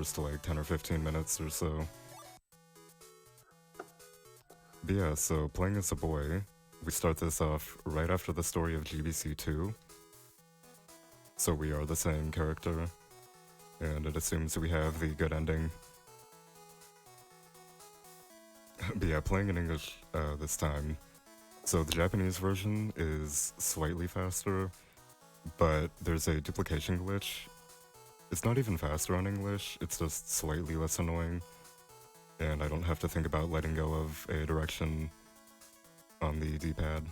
first like 10 or 15 minutes or so. But yeah, so playing as a boy, we start this off right after the story of GBC2. So we are the same character, and it assumes we have the good ending. But yeah, playing in English this time. So the Japanese version is slightly faster, but there's a duplication glitch. It's not even faster on English, it's just slightly less annoying, and I don't have to think about letting go of a direction on the D-pad.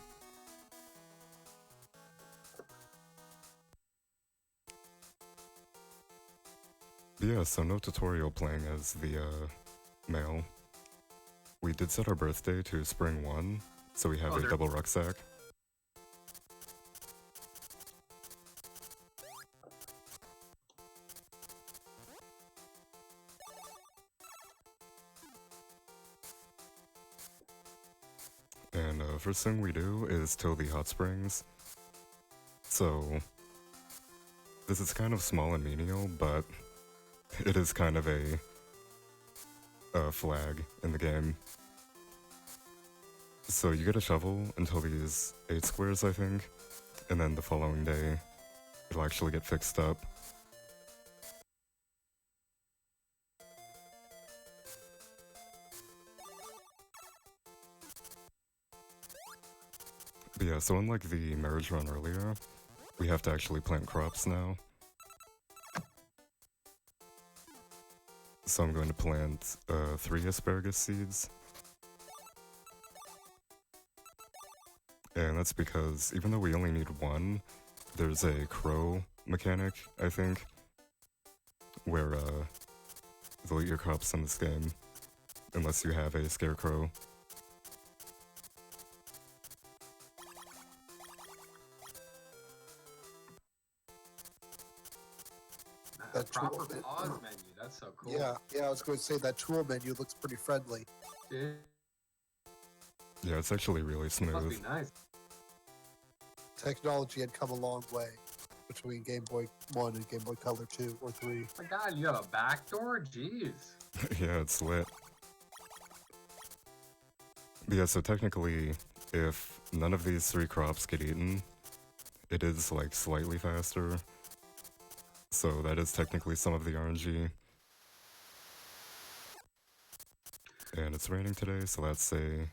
Yeah, so no tutorial playing as the male. We did set our birthday to Spring 1, so we have a double rucksack. And first thing we do is till the hot springs. So this is kind of small and menial, but it is kind of a flag in the game. So you get a shovel until these 8 squares, I think, and then the following day it'll actually get fixed up. But yeah, so unlike the marriage run earlier, we have to actually plant crops now. So I'm going to plant 3 asparagus seeds. And that's because even though we only need 1, there's a crow mechanic, I think, where they'll eat your crops in this game, unless you have a scarecrow. That proper pause menu, that's so cool. Yeah, I was going to say that tool menu looks pretty friendly. Yeah, it's actually really smooth. Must be nice. Technology had come a long way between Game Boy 1 and Game Boy Color 2 or 3. Oh my god, you have a backdoor? Jeez. Yeah, it's lit. But yeah, so technically, if none of these 3 crops get eaten, it is like slightly faster. So that is technically some of the RNG. And it's raining today, so that's a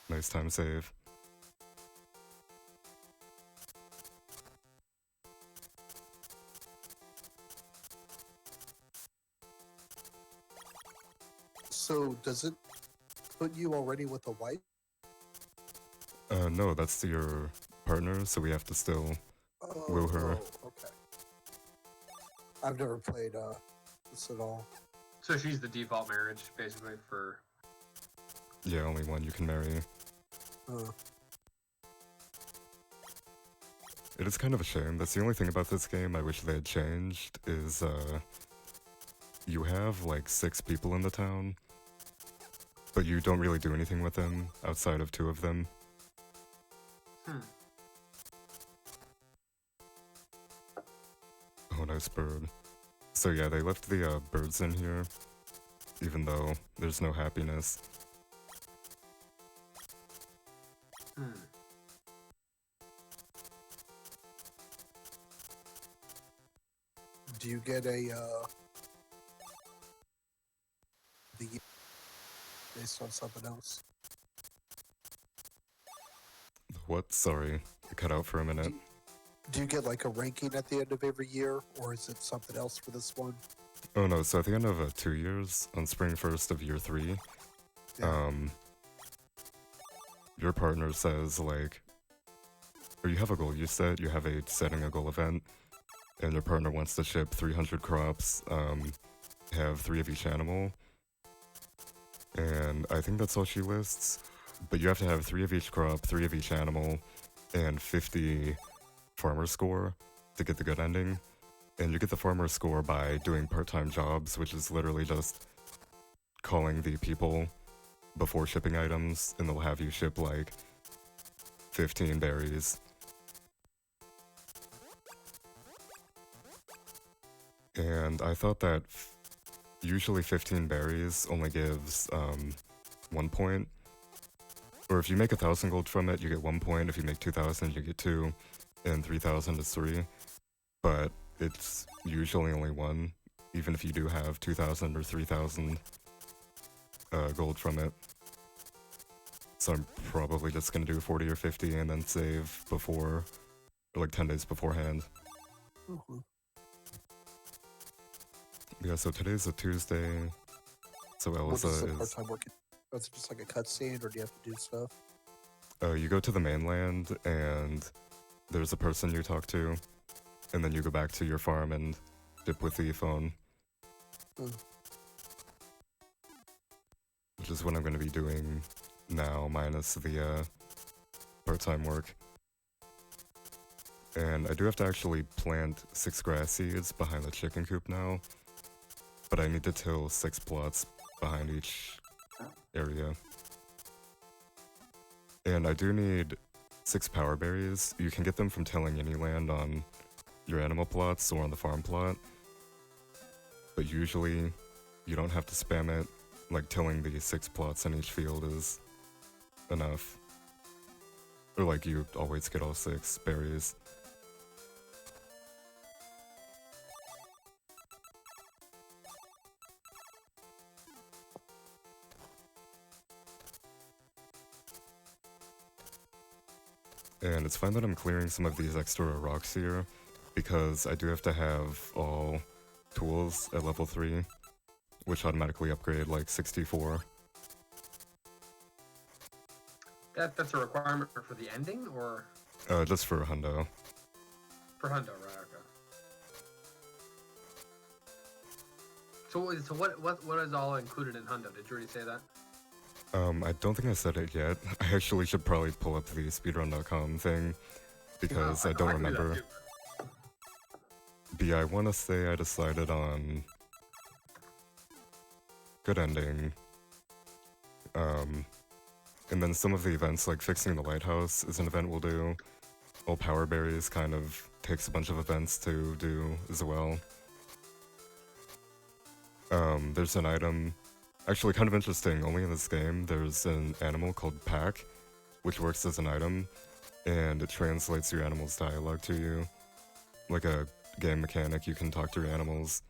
nice time save. So does it put you already with a wife? No, that's your partner, so we have to still woo her. Oh, okay. I've never played this at all. So she's the default marriage, basically, for... Yeah, only one you can marry. It is kind of a shame. That's the only thing about this game I wish they had changed, is you have like 6 people in the town, but you don't really do anything with them outside of 2 of them. Oh, nice bird. So yeah, they left the birds in here, even though there's no happiness. Do you get a based on something else? What? Sorry, it cut out for a minute. Do you get like a ranking at the end of every year, or is it something else for this one? Oh no, so at the end of 2 years, on spring 1st of year 3, Yeah. Your partner says like, or you have a goal you set, you have a setting a goal event, and your partner wants to ship 300 crops, have 3 of each animal, and I think that's all she lists, but you have to have 3 of each crop, 3 of each animal, and 50 farmer score to get the good ending. And you get the farmer score by doing part-time jobs, which is literally just calling the people before shipping items, and they'll have you ship like 15 berries. And I thought that usually 15 berries only gives 1 point. Or if you make 1,000 gold from it, you get 1 point. If you make 2,000, you get 2, and 3,000 is 3. But it's usually only 1, even if you do have 2,000 or 3,000 gold from it. So I'm probably just gonna do 40 or 50 and then save before, or like 10 days beforehand. Mhm. Yeah, so today's a Tuesday. So What is Elza the is. part-time work? Is it just like a cutscene, or do you have to do stuff? You go to the mainland and there's a person you talk to, and then you go back to your farm and dip with the phone. Mm. Which is what I'm going to be doing now, minus the part-time work. And I do have to actually plant 6 grass seeds behind the chicken coop now, but I need to till 6 plots behind each area. And I do need 6 power berries. You can get them from tilling any land on your animal plots or on the farm plot, but usually you don't have to spam it. Like, tilling the 6 plots in each field is enough. Or like, you always get all 6 berries. And it's fine that I'm clearing some of these extra rocks here, because I do have to have all tools at level 3, which automatically upgrade like 64. That's a requirement for the ending, or Just for hundo. for Hundo, right? Okay. So what is all included in Hundo? Did you already say that? I don't think I said it yet. I actually should probably pull up the speedrun.com thing, because I don't can do that remember. too. But yeah, I want to say I decided on good ending. And then some of the events, like fixing the lighthouse, is an event we'll do. All power berries kind of takes a bunch of events to do as well. There's an item, actually kind of interesting, only in this game, there's an animal called Pack, which works as an item, and it translates your animal's dialogue to you. Like a game mechanic, you can talk to your animals.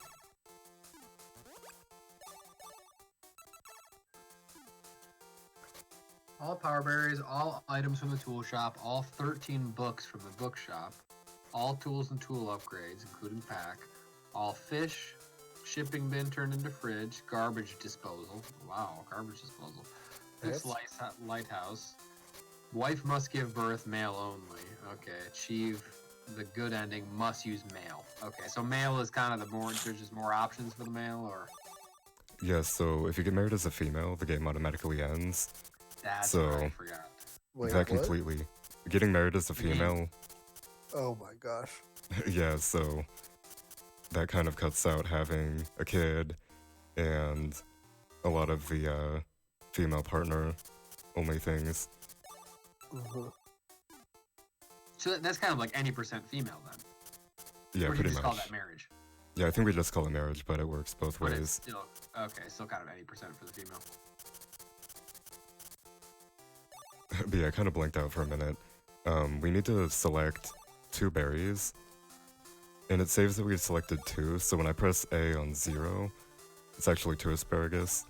All power berries, all items from the tool shop, all 13 books from the bookshop, all tools and tool upgrades, including pack, all fish, shipping bin turned into fridge, garbage disposal. Wow, garbage disposal. Fix lighthouse. Wife must give birth, male only. Okay, achieve the good ending, must use male. Okay, so male is kind of the more, there's just more options for the male, or? Yeah, so if you get married as a female, the game automatically ends. That's So, what I forgot. Wait, that what? completely. Getting married as a The game. female, Oh my gosh. yeah, so that kind of cuts out having a kid and a lot of the female partner only things. Mhm. So that's kind of like any percent female then. Yeah, or do you pretty just much. call that marriage? Yeah, I think we just call it marriage, but it works both But it's ways. still, okay, still kind of any percent for the female. But yeah, I kind of blanked out for a minute. We need to select 2 berries, and it saves that we selected 2, so when I press A on 0, it's actually 2 asparagus.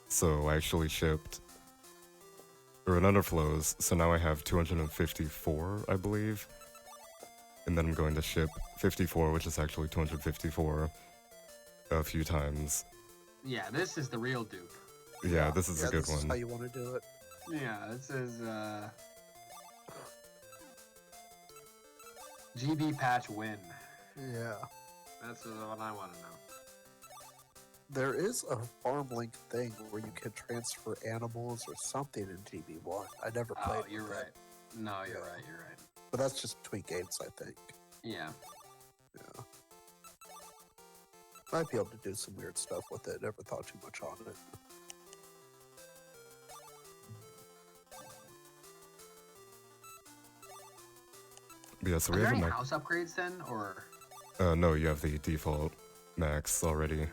So I actually shipped, or it underflows, so now I have 254, I believe. And then I'm going to ship 54, which is actually 254, a few times. Yeah, this is the real dupe. Yeah, this is a good this is one. how you want to do it. Yeah, this is GB patch win. Yeah. That's what I want to know. There is a farm link thing where you can transfer animals or something in GB1. I never played. Oh, you're with right. that, No, you're Yeah. right. You're right. but that's just between games, I think. Yeah. Yeah. Might be able to do some weird stuff with it. Never thought too much on it. Yeah, so Are we there have a any max. house upgrades then, or? No, you have the default max already.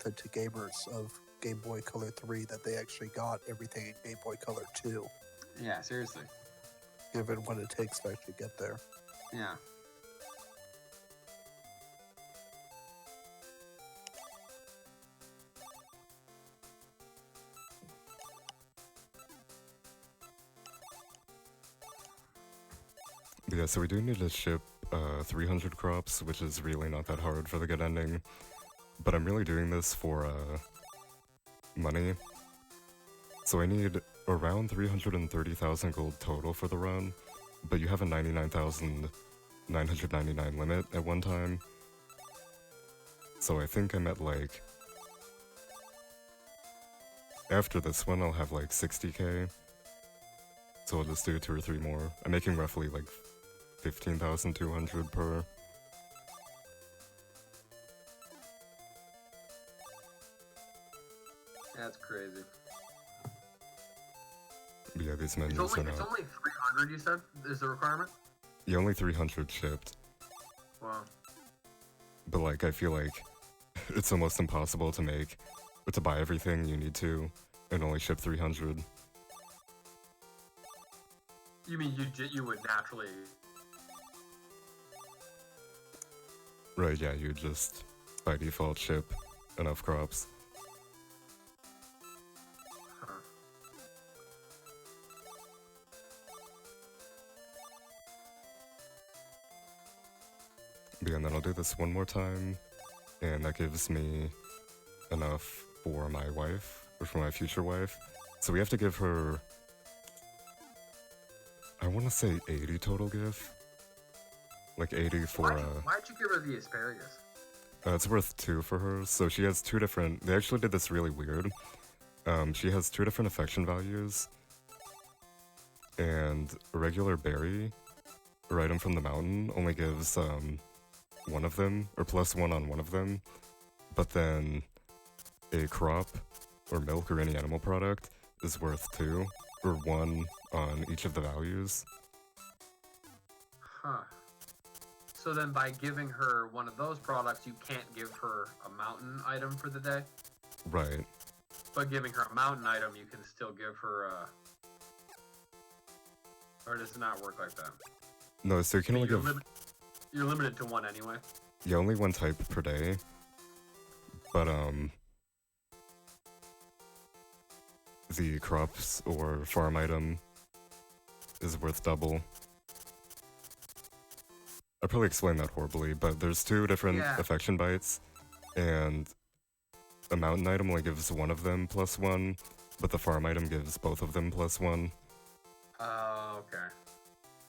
benefit to gamers of Game Boy Color 3 that they actually got everything in Game Boy Color 2, Yeah, seriously. given what it takes to actually get there. Yeah. Yeah, so we do need to ship 300 crops, which is really not that hard for the good ending. But I'm really doing this for money. So I need around 330,000 gold total for the run, but you have a 99,999 limit at one time. So I think I'm at like... After this one, I'll have like 60k. So I'll just do 2 or 3 more. I'm making roughly like 15,200 per. That's crazy. Yeah, these It's menus only, are it's not... only 300, you said, is the requirement? Yeah, only 300 shipped. Wow. But like, I feel like it's almost impossible to make, or to buy everything you need to, and only ship 300. You mean you would naturally... Right, yeah, you just, by default, ship enough crops. Huh. Yeah, and then I'll do this one more time, and that gives me enough for my wife, or for my future wife. So we have to give her, I want to say 80 total give. Like 80 for, Why'd you give her the asparagus? it's worth 2 for her, so she has 2 different, they actually did this really weird. She has 2 different affection values, and a regular berry, or item from the mountain, only gives, one of them, or +1 on one of them, but then a crop, or milk, or any animal product is worth 2, or 1 on each of the values. Huh. So then by giving her one of those products, you can't give her a mountain item for the day? Right. But giving her a mountain item, you can still give her a... Or does it not work like that? No, so you can only give... You're limited to 1 anyway? Yeah, only 1 type per day. But, the crops or farm item is worth double. I probably explained that horribly, but there's 2 different affection bites, and a mountain item only gives one of them +1, but the farm item gives both of them +1. Oh, okay.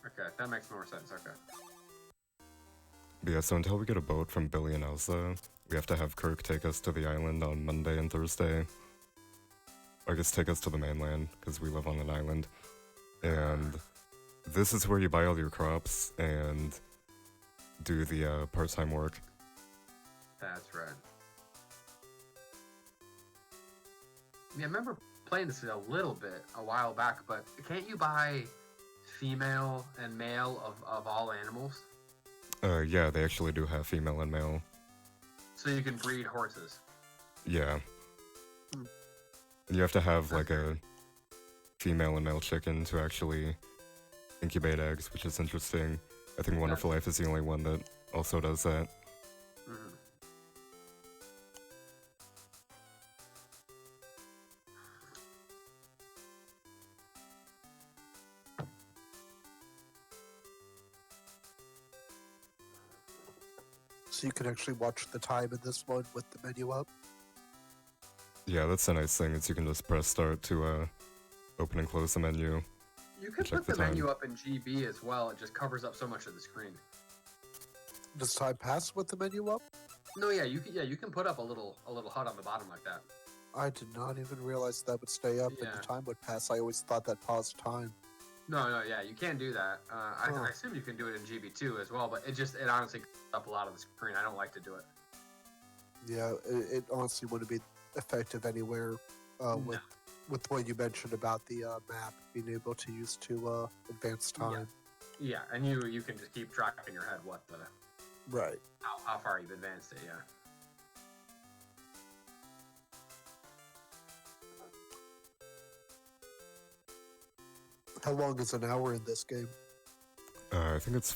Okay, that makes more sense, okay. But yeah, so until we get a boat from Billy and Elsa, we have to have Kirk take us to the island on Monday and Thursday. Or I guess take us to the mainland, because we live on an island. And this is where you buy all your crops and do the part-time work. That's right. Yeah, I remember playing this a little bit a while back, but can't you buy female and male of all animals? Yeah, they actually do have female and male. So you can breed horses. Yeah. You have to have like a female and male chicken to actually incubate eggs, which is interesting. I think Wonderful Life is the only one that also does that. Mm-hmm. So you can actually watch the time in this one with the menu up. Yeah, that's a nice thing, is you can just press start to open and close the menu. You can Check put the the time. menu up in GB as well. It just covers up so much of the screen. Does time pass with the menu up? No, yeah, you can put up a little HUD on the bottom like that. I did not even realize that would stay up and Yeah. the time would pass. I always thought that paused time. No, yeah, you can do that. I assume you can do it in GB too as well, but it honestly covers up a lot of the screen. I don't like to do it. Yeah, it honestly wouldn't be effective anywhere with what you mentioned about the map being able to use to advance time. Yeah, and you can just keep track in your head Right. how far you've advanced it. Yeah. How long is an hour in this game? I think it's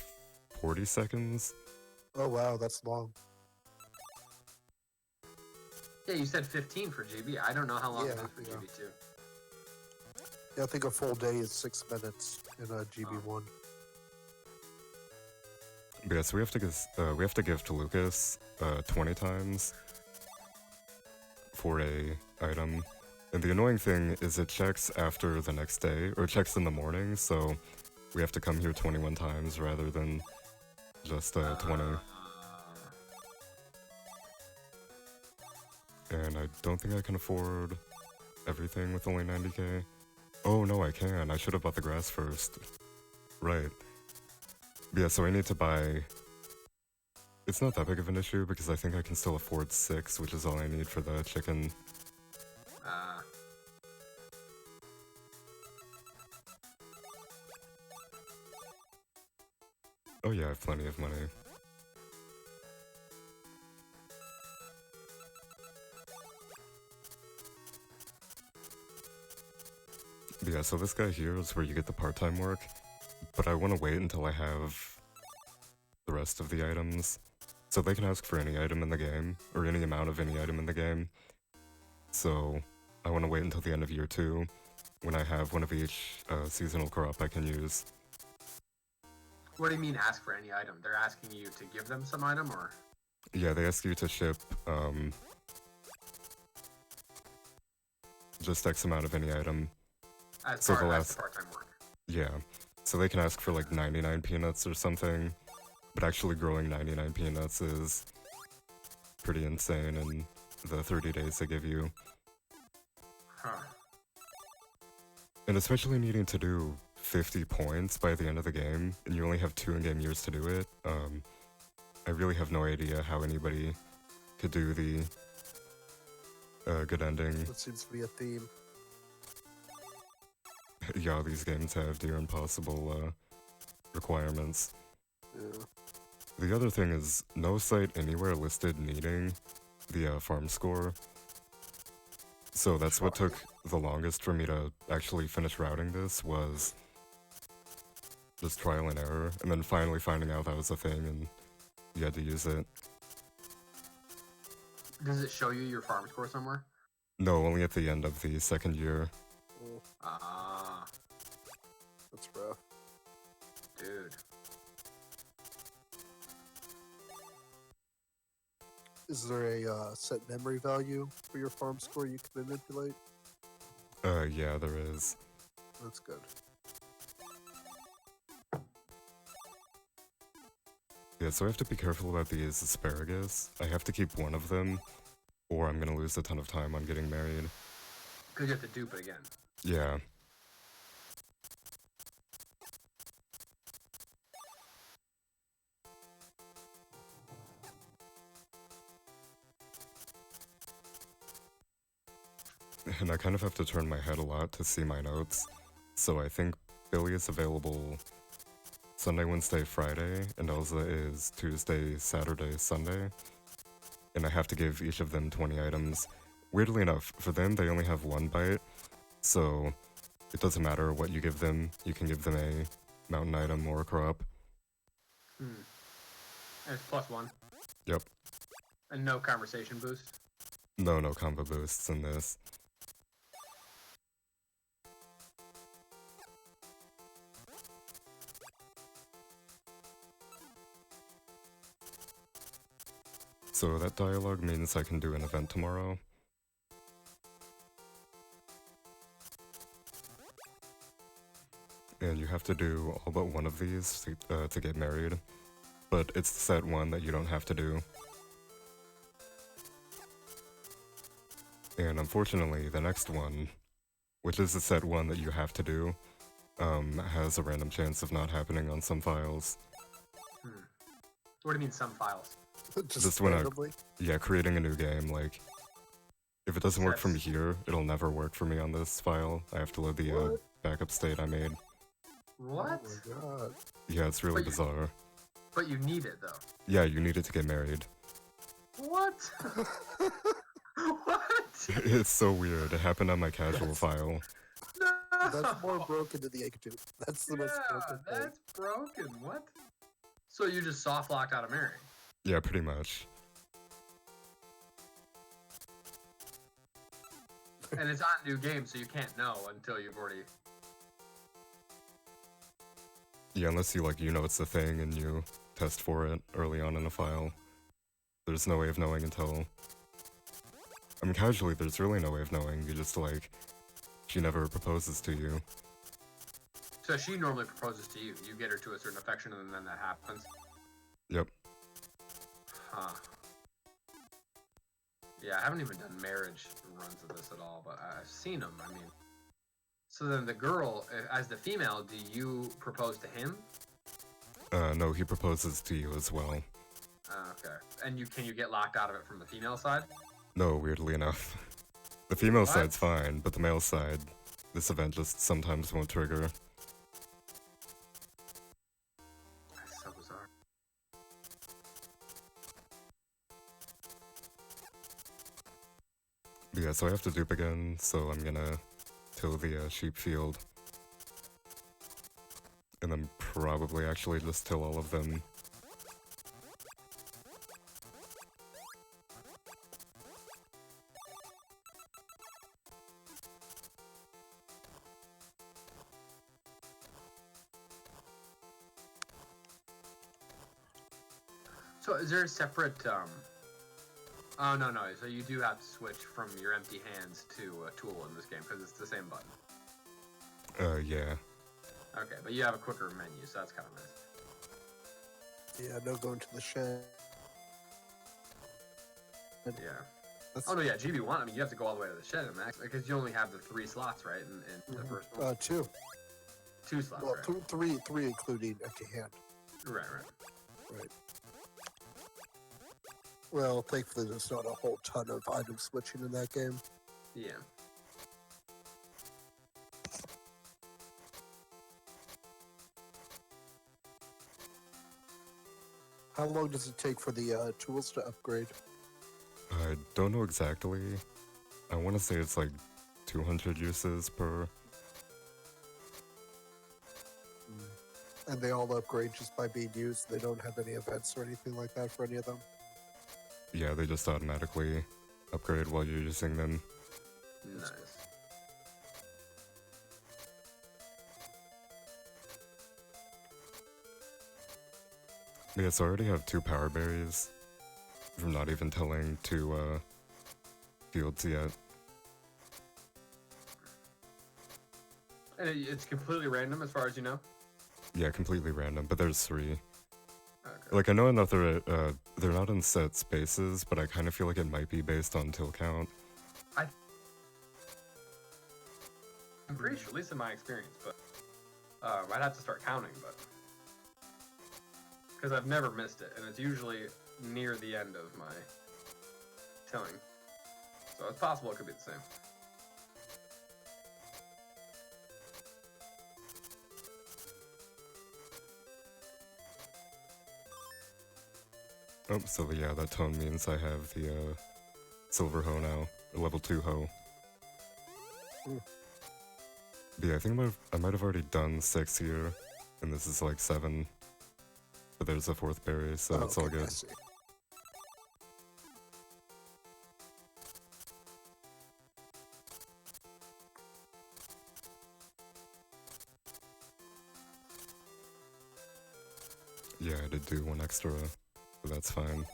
40 seconds. Oh wow, that's long. Yeah, you said 15 for GB. I don't know how long it Yeah, is for yeah. GB2. Yeah, I think a full day is 6 minutes in a GB1. But yeah, so we have to give to Lucas 20 times for a item. And the annoying thing is it checks after the next day, or it checks in the morning, so we have to come here 21 times rather than just 20. And I don't think I can afford everything with only 90k. Oh no, I can. I should have bought the grass first. Right. Yeah, so I need to buy... It's not that big of an issue because I think I can still afford 6, which is all I need for the chicken. Oh yeah, I have plenty of money. But yeah, so this guy here is where you get the part-time work, but I want to wait until I have the rest of the items. So they can ask for any item in the game, or any amount of any item in the game. So I want to wait until the end of year 2, when I have one of each seasonal crop I can use. What do you mean ask for any item? They're asking you to give them some item, or? Yeah, they ask you to ship just X amount of any item. As So part, the as last- part-time work. Yeah, so they can ask for like 99 peanuts or something, but actually growing 99 peanuts is pretty insane in the 30 days they give you. Huh. And especially needing to do 50 points by the end of the game, and you only have 2 in-game years to do it, I really have no idea how anybody could do the good ending. That seems to be a theme. Yeah, these games have near impossible requirements. Yeah. The other thing is, no site anywhere listed needing the farm score. So that's what took the longest for me to actually finish routing this, was just trial and error, and then finally finding out that was a thing and you had to use it. Does it show you your farm score somewhere? No, only at the end of the second year. Oh, Ah, that's rough. dude. Is there a set memory value for your farm score you can manipulate? Yeah, there is. That's good. Yeah, so I have to be careful about these asparagus. I have to keep one of them, or I'm gonna lose a ton of time on getting married. Because you have to dupe it again. Yeah. And I kind of have to turn my head a lot to see my notes. So I think Billy is available Sunday, Wednesday, Friday, and Elza is Tuesday, Saturday, Sunday. And I have to give each of them 20 items. Weirdly enough, for them, they only have 1 bite, so it doesn't matter what you give them. You can give them a mountain item or a crop. And it's +1. Yep. And no conversation boost. No combo boosts in this. So that dialogue means I can do an event tomorrow. And you have to do all but one of these to get married. But it's the set one that you don't have to do. And unfortunately, the next one, which is the set one that you have to do, has a random chance of not happening on some files. What do you mean some files? Just when randomly? Yeah, creating a new game, like, if it doesn't work from That's- here, it'll never work for me on this file. I have to load the What? backup state I made. What? Oh my god. Yeah, it's really But you- bizarre. But you need it though. Yeah, you need it to get married. What? What? It's so weird. It happened on my casual file. No! That's more broken than the egg tube. That's the most broken thing. That's broken. What? So you just soft locked out of marrying? Yeah, pretty much. And it's on new game, so you can't know until you've already. Yeah, unless you know it's a thing and you test for it early on in a file. There's no way of knowing until... I mean, casually, there's really no way of knowing. You just, she never proposes to you. So she normally proposes to you. You get her to a certain affection, and then that happens. Yep. Huh. Yeah, I haven't even done marriage runs of this at all, but I've seen them. I mean, so then the girl, as the female, do you propose to him? No, he proposes to you as well. Okay. And can you get locked out of it from the female side? No, weirdly enough. The female What? side's fine, but the male side, this event just sometimes won't trigger. That's so bizarre. But yeah, so I have to dupe again, so I'm gonna till the sheep field. And then probably actually just till all of them. So is there a separate, oh, no. So you do have to switch from your empty hands to a tool in this game, because it's the same button. Yeah. Okay, but you have a quicker menu, so that's kind of nice. Yeah, no going to the shed. Yeah. That's, Oh, no, yeah, GB1, I mean, you have to go all the way to the shed, because you only have the 3 slots, right, in the first one? 2. 2 slots, Well, right? three including empty hand. Right. Right. Well, thankfully there's not a whole ton of item switching in that game. Yeah. How long does it take for the tools to upgrade? I don't know exactly. I want to say it's 200 uses per... And they all upgrade just by being used? They don't have any events or anything like that for any of them? Yeah, they just automatically upgrade while you're using them. Nice. Yeah, so I already have 2 power berries. From not even tilling 2 fields yet. And it's completely random as far as you know? Yeah, completely random, but there's 3. Okay. I know another, they're not in set spaces, but I kind of feel like it might be based on till count. I'm pretty sure, at least in my experience, but I'd have to start counting, but because I've never missed it, and it's usually near the end of my tilling, so it's possible it could be the same. Oh, so yeah, that tone means I have the silver hoe now, a level 2 hoe. Mm. But yeah, I think I might have already done 6 here, and this is 7. But there's a 4th berry, so it's all Okay, good. I see. Yeah, I did do 1 extra, so that's fine.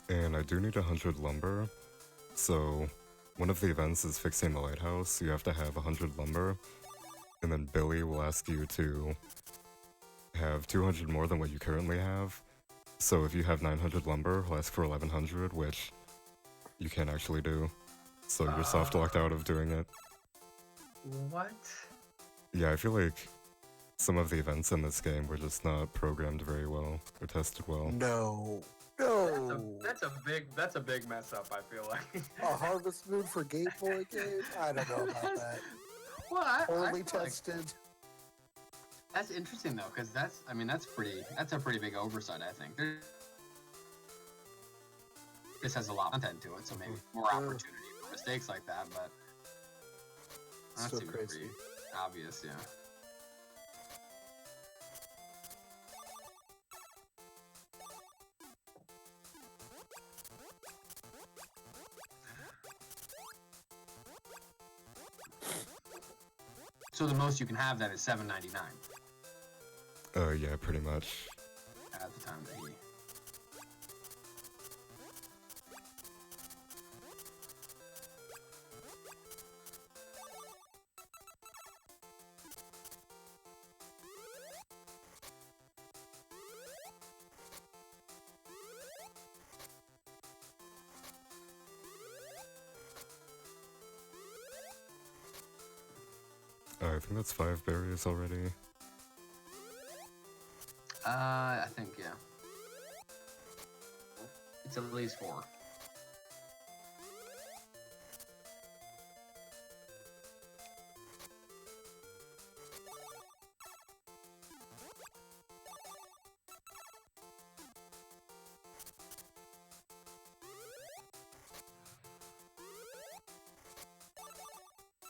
And I do need 100 lumber, so one of the events is fixing the lighthouse. You have to have 100 lumber, and then Billy will ask you to have 200 more than what you currently have. So if you have 900 lumber, he'll ask for 1100, which you can't actually do. So you're soft locked out of doing it. What? Yeah, I feel like some of the events in this game were just not programmed very well or tested well. No. That's a big mess up. I feel like A Harvest Moon for Game Boy game? I don't know about that. Well, I Poorly feel like tested. that's interesting though, because that's a pretty big oversight. I think this has a lot of content to it, so maybe more opportunity for mistakes like that. But that Still seems crazy. pretty obvious, yeah. So the most you can have that is $7.99 Yeah, pretty much. at the time that he. I think that's 5 berries already. I think yeah. It's at least 4.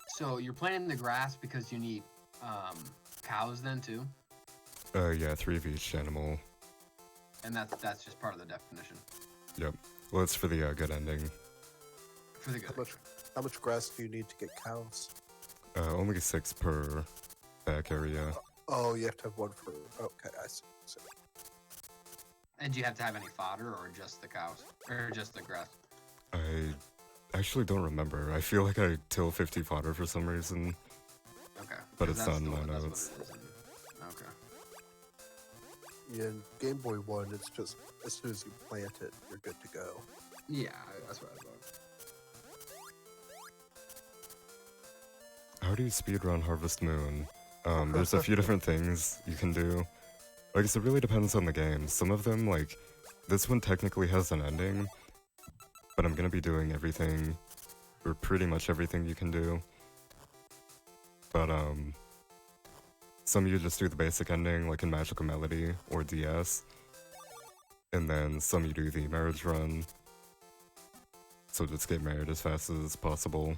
So you're planting the grass because you need cows then too, Yeah, 3 of each animal. and that's just part of the definition Yep. Well, it's for the good ending. for the good. How much grass do you need to get cows? Only 6 per back area. Oh, you have to have one for. Okay, I see. And do you have to have any fodder or just the cows or just the grass? I actually don't remember. I feel like I till 50 fodder for some reason. Okay, But 'cause it's that's not in the- my that's what notes. it is in- Okay. Yeah, in Game Boy 1, it's just as soon as you plant it, you're good to go. Yeah, that's what I thought. How do you speedrun Harvest Moon? There's a few different things you can do. I guess it really depends on the game. Some of them, like, this one technically has an ending, but I'm gonna be doing everything, or pretty much everything you can do. But, some you just do the basic ending, like in Magical Melody or DS. And then some you do the marriage run. So just get married as fast as possible.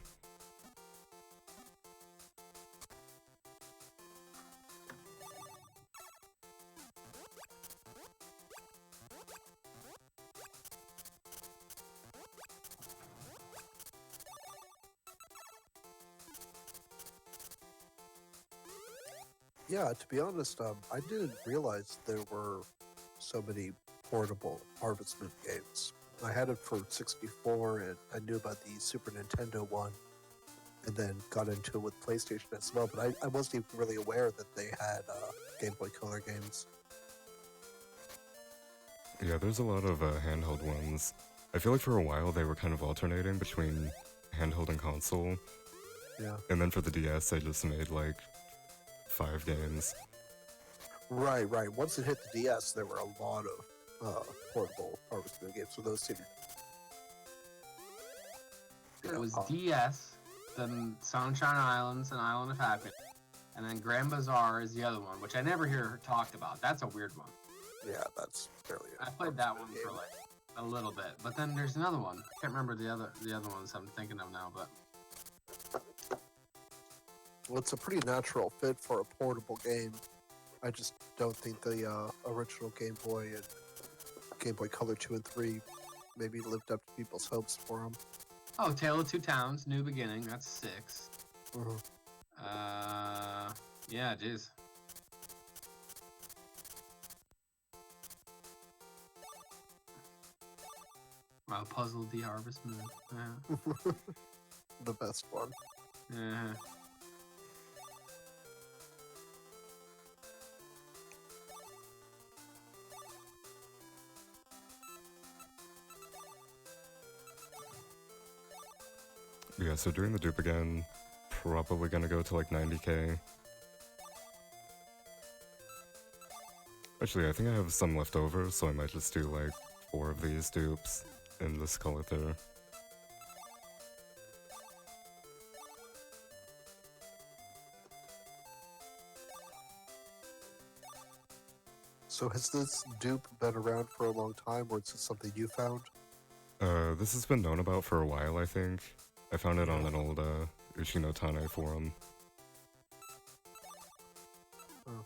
Yeah, to be honest, I didn't realize there were so many portable Harvest Moon games. I had it for 64, and I knew about the Super Nintendo one, and then got into it with PlayStation as well. But I wasn't even really aware that they had Game Boy Color games. Yeah, there's a lot of handheld ones. I feel like for a while they were kind of alternating between handheld and console. Yeah. And then for the DS, they just made like 5 games. Right. Once it hit the DS, there were a lot of portable Harvest Moon games. So those seemed. It was DS, then Sunshine Islands and Island of Happiness, and then Grand Bazaar is the other one, which I never hear talked about. That's a weird one. Yeah, that's fairly. I played that one for like a little bit, but then there's another one. I can't remember the other ones I'm thinking of now, but Well, it's a pretty natural fit for a portable game. I just don't think the original Game Boy and Game Boy Color 2 and 3 maybe lived up to people's hopes for them. oh, Tale of Two Towns, New Beginning. That's 6. Yeah, jeez. Wow, Puzzle D Harvest Moon. Yeah. The best one. Yeah. Yeah, so doing the dupe again, probably gonna go to like 90k. Actually, I think I have some left over, so I might just do like 4 of these dupes and just call it there. So has this dupe been around for a long time, or is it something you found? This has been known about for a while, I think. I found it on an old Uchino Tane forum. Oh.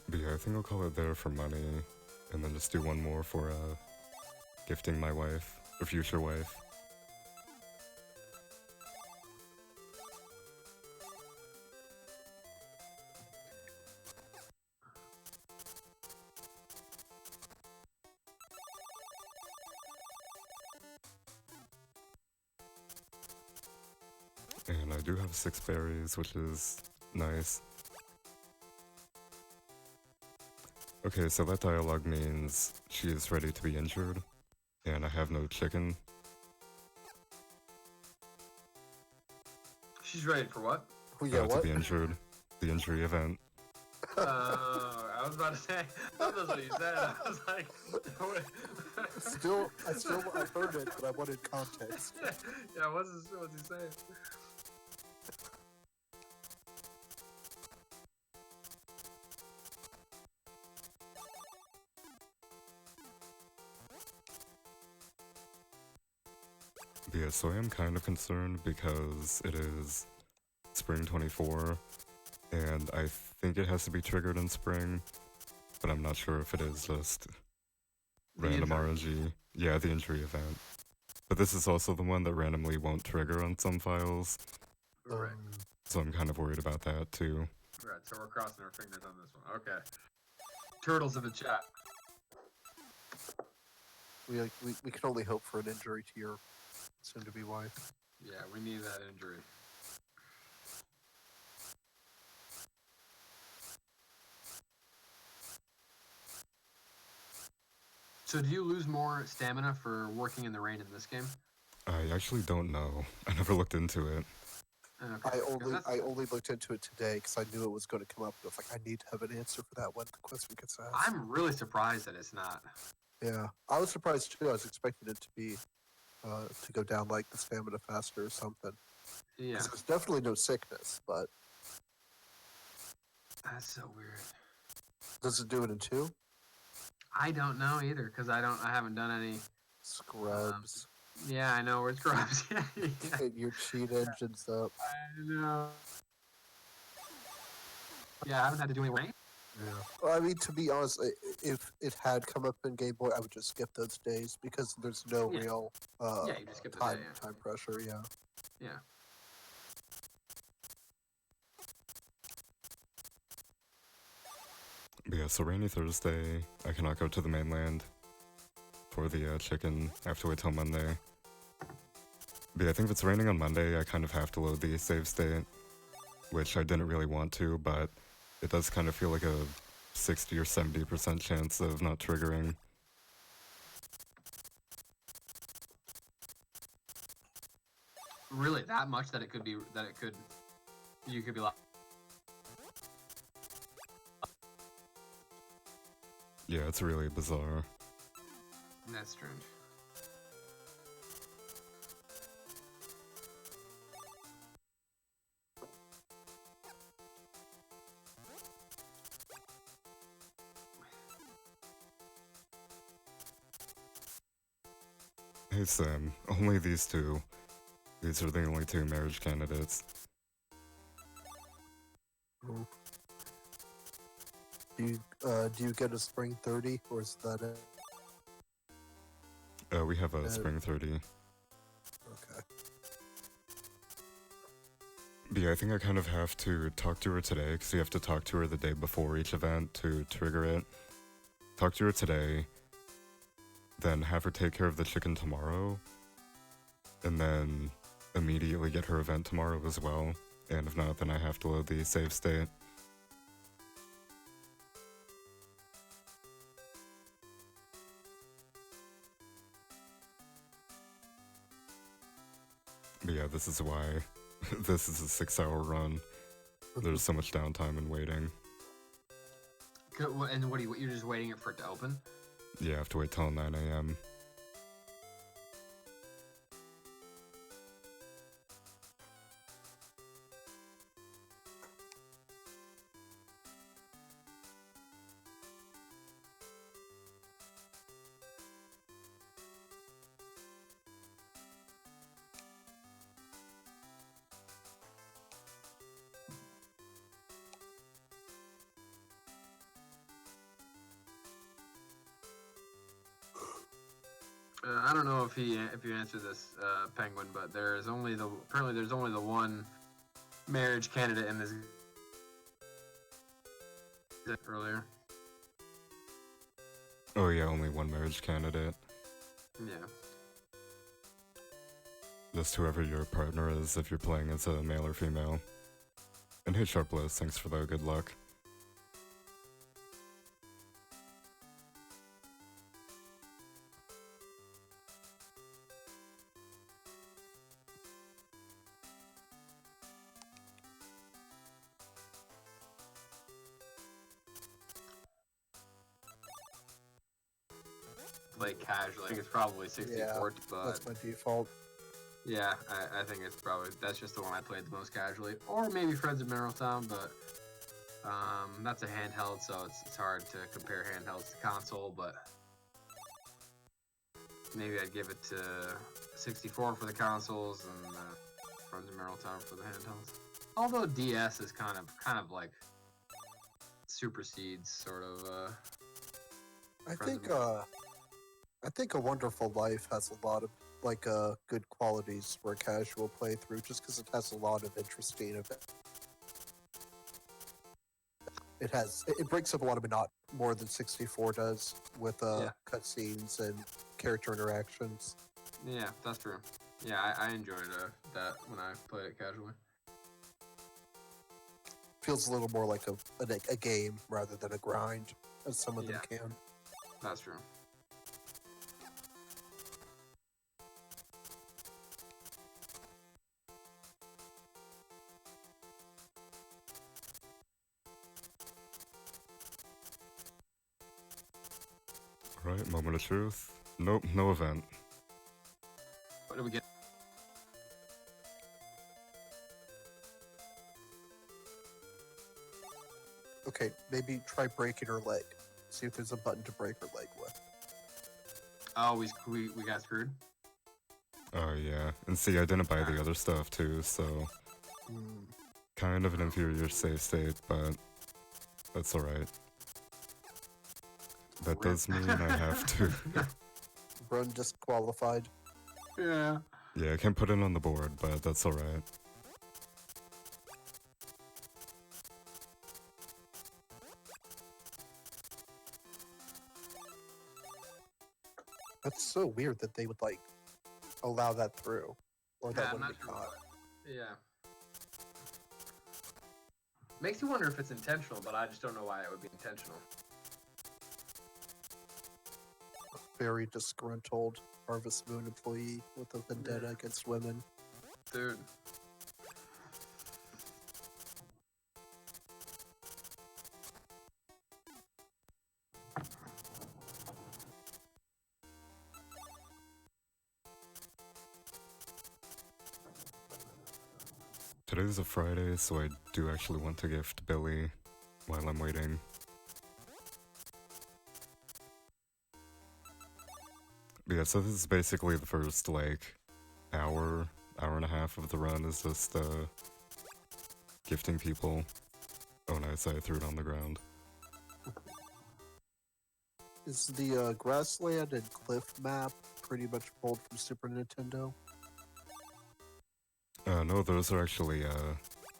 But yeah, I think I'll call it there for money, and then just do one more for gifting my wife, or future wife. And I do have 6 berries, which is nice. Okay, so that dialogue means she is ready to be injured, and I have no chicken. She's ready for what? Oh, yeah, To what? be injured. The injury event. I was about to say, that was what you said. I was like, I heard it, but I wanted context. yeah, what's he saying? Yeah, so I am kind of concerned because it is spring 24, and I think it has to be triggered in spring, but I'm not sure if it is just random RNG. Yeah, the injury event. But this is also the one that randomly won't trigger on some files, Right. so I'm kind of worried about that too. Right, so we're crossing our fingers on this one. Okay. Turtles in the chat. We can only hope for an injury to your soon-to-be wife. Yeah, we need that injury. So do you lose more stamina for working in the rain in this game? I actually don't know. I never looked into it. Okay. I only looked into it today because I knew it was going to come up. I was like, I need to have an answer for that when the question gets asked. I'm really surprised that it's not. Yeah, I was surprised too. I was expecting it to be to go down like the stamina faster or something. Yeah. There's definitely no sickness, but That's so weird. does it do it in 2? I don't know either because I haven't done any. Scrubs. Yeah, I know where it's scrubs. Yeah. And your cheat engine's up. I know. Yeah, I haven't had to do any rain. Yeah. Well, I mean, to be honest, if it had come up in Game Boy, I would just skip those days because there's no real Yeah, you just skip the time day, yeah. time pressure. Yeah. Yeah. But yeah, so rainy Thursday, I cannot go to the mainland for the chicken. I have to wait till Monday. But yeah, I think if it's raining on Monday, I kind of have to load the save state, which I didn't really want to, but it does kind of feel like a 60 or 70% chance of not triggering. Really, that much that you could be like. Yeah, it's really bizarre. That's strange. Hey Sam, only these 2. These are the only 2 marriage candidates. Oh. Do you get a spring 30 or is that it? We have a spring 30. Okay. But yeah, I think I kind of have to talk to her today, because you have to talk to her the day before each event to trigger it. Talk to her today, then have her take care of the chicken tomorrow, and then immediately get her event tomorrow as well. And if not, then I have to load the save state. But yeah, this is why this is a 6-hour run. There's so much downtime and waiting. And what you're just waiting for it to open? Yeah, I have to wait till 9 a.m. I don't know if you answered this, Penguin, but apparently there's only the one marriage candidate in this earlier. Oh yeah, only one marriage candidate. Yeah. Just whoever your partner is, if you're playing as a male or female. And hey Sharpless, thanks for the good luck. Play casually. I think it's probably 64, but That's my default. yeah, I think that's just the one I played the most casually. Or maybe Friends of Mineral but that's a handheld, so it's hard to compare handhelds to console, but maybe I'd give it to 64 for the consoles and Friends of Mineral for the handhelds. Although DS is kind of like supersedes sort of I think A Wonderful Life has a lot of good qualities for a casual playthrough, just because it has a lot of interesting events. It breaks up a lot of monotony more than 64 does with cutscenes and character interactions. Yeah, that's true. Yeah, I enjoyed that when I played it casually. Feels a little more like a game rather than a grind, as some of them can. That's true. Right, moment of truth. Nope, no event. What do we get? Okay, maybe try breaking her leg. See if there's a button to break her leg with. Oh, we got screwed? Oh yeah, and see, I didn't buy the other stuff too, so kind of an inferior save state, but that's alright. That does mean I have to. Run disqualified. Yeah. Yeah, I can't put it on the board, but that's alright. That's so weird that they would allow that through, or that I'm wouldn't not be sure caught. Yeah. Makes you wonder if it's intentional, but I just don't know why it would be intentional. Very disgruntled Harvest Moon employee with a vendetta against women. Dude. Today's a Friday, so I do actually want to gift Billy while I'm waiting. But yeah, so this is basically the first, hour and a half of the run is just, gifting people. Oh nice, I threw it on the ground. Is the grassland and cliff map pretty much pulled from Super Nintendo? No, those are actually,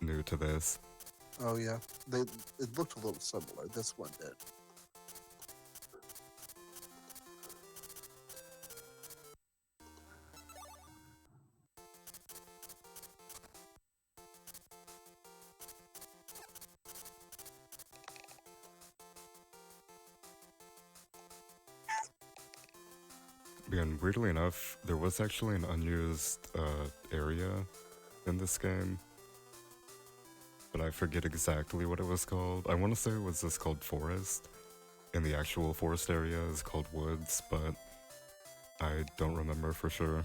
new to this. Oh yeah, it looked a little similar. This one did. And weirdly enough, there was actually an unused area in this game, but I forget exactly what it was called. I want to say it was just called Forest, and the actual forest area is called Woods, but I don't remember for sure.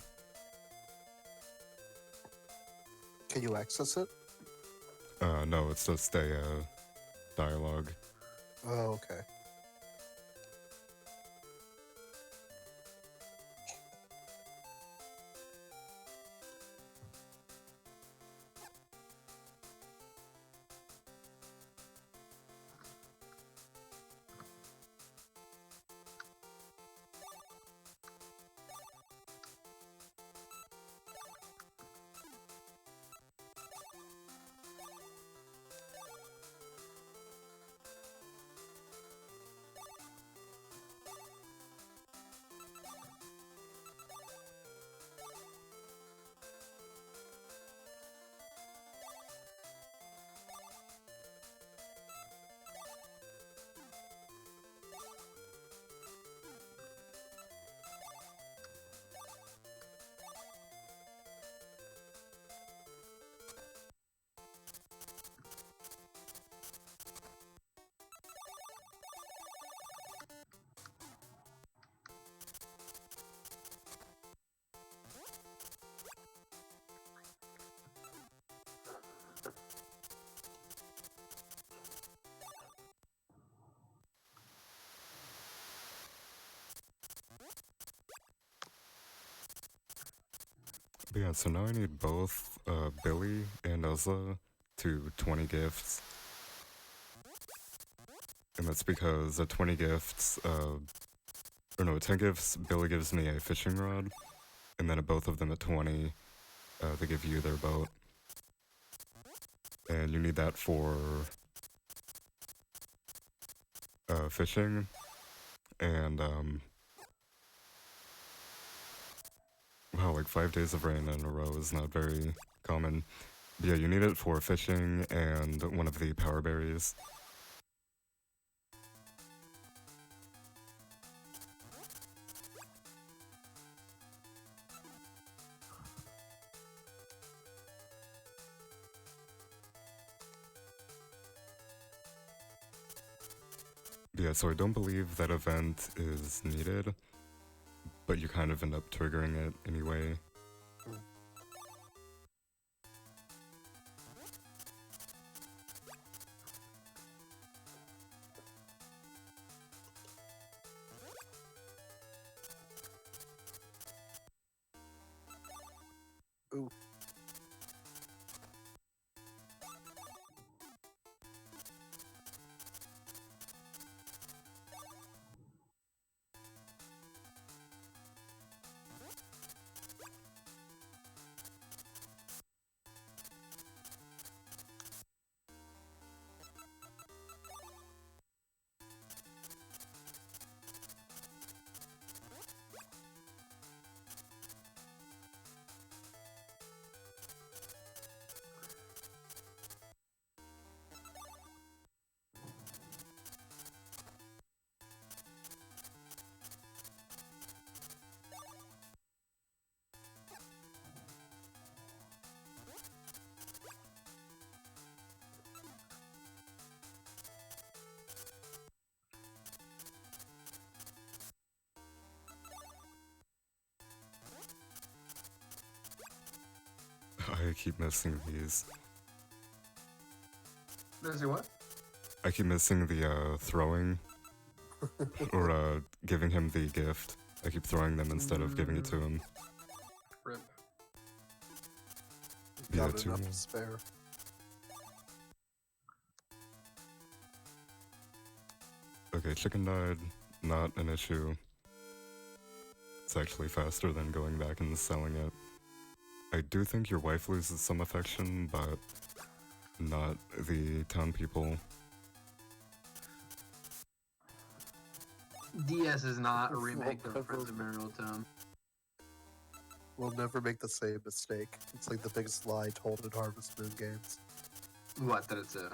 Can you access it? No, it's just a dialogue. Oh, okay. But yeah, so now I need both Billy and Uzza to 20 gifts. And that's because at 20 gifts, or no, 10 gifts, Billy gives me a fishing rod, and then at both of them at 20, they give you their boat. And you need that for fishing, and wow, like 5 days of rain in a row is not very common. But yeah, you need it for fishing and one of the power berries. Yeah, so I don't believe that event is needed, but you kind of end up triggering it anyway. Ooh. I keep missing these. Does he what? I keep missing the throwing, or giving him the gift. I keep throwing them instead of giving it to him. Rip. Yeah, Got too. enough to spare. Okay, chicken died, not an issue. It's actually faster than going back and selling it. I do think your wife loses some affection, but not the town people. DS is not a remake Well, of Friends of Mineral Town. We'll never make the same mistake. It's like the biggest lie told in Harvest Moon games. What, that it's a...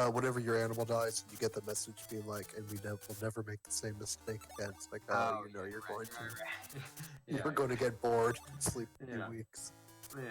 whenever your animal dies, and you get the message being like, "And will never make the same mistake again." It's like, Oh, you know, yeah, you're right, going to, right. you're going to get bored, and sleep a few Yeah. weeks. Yeah.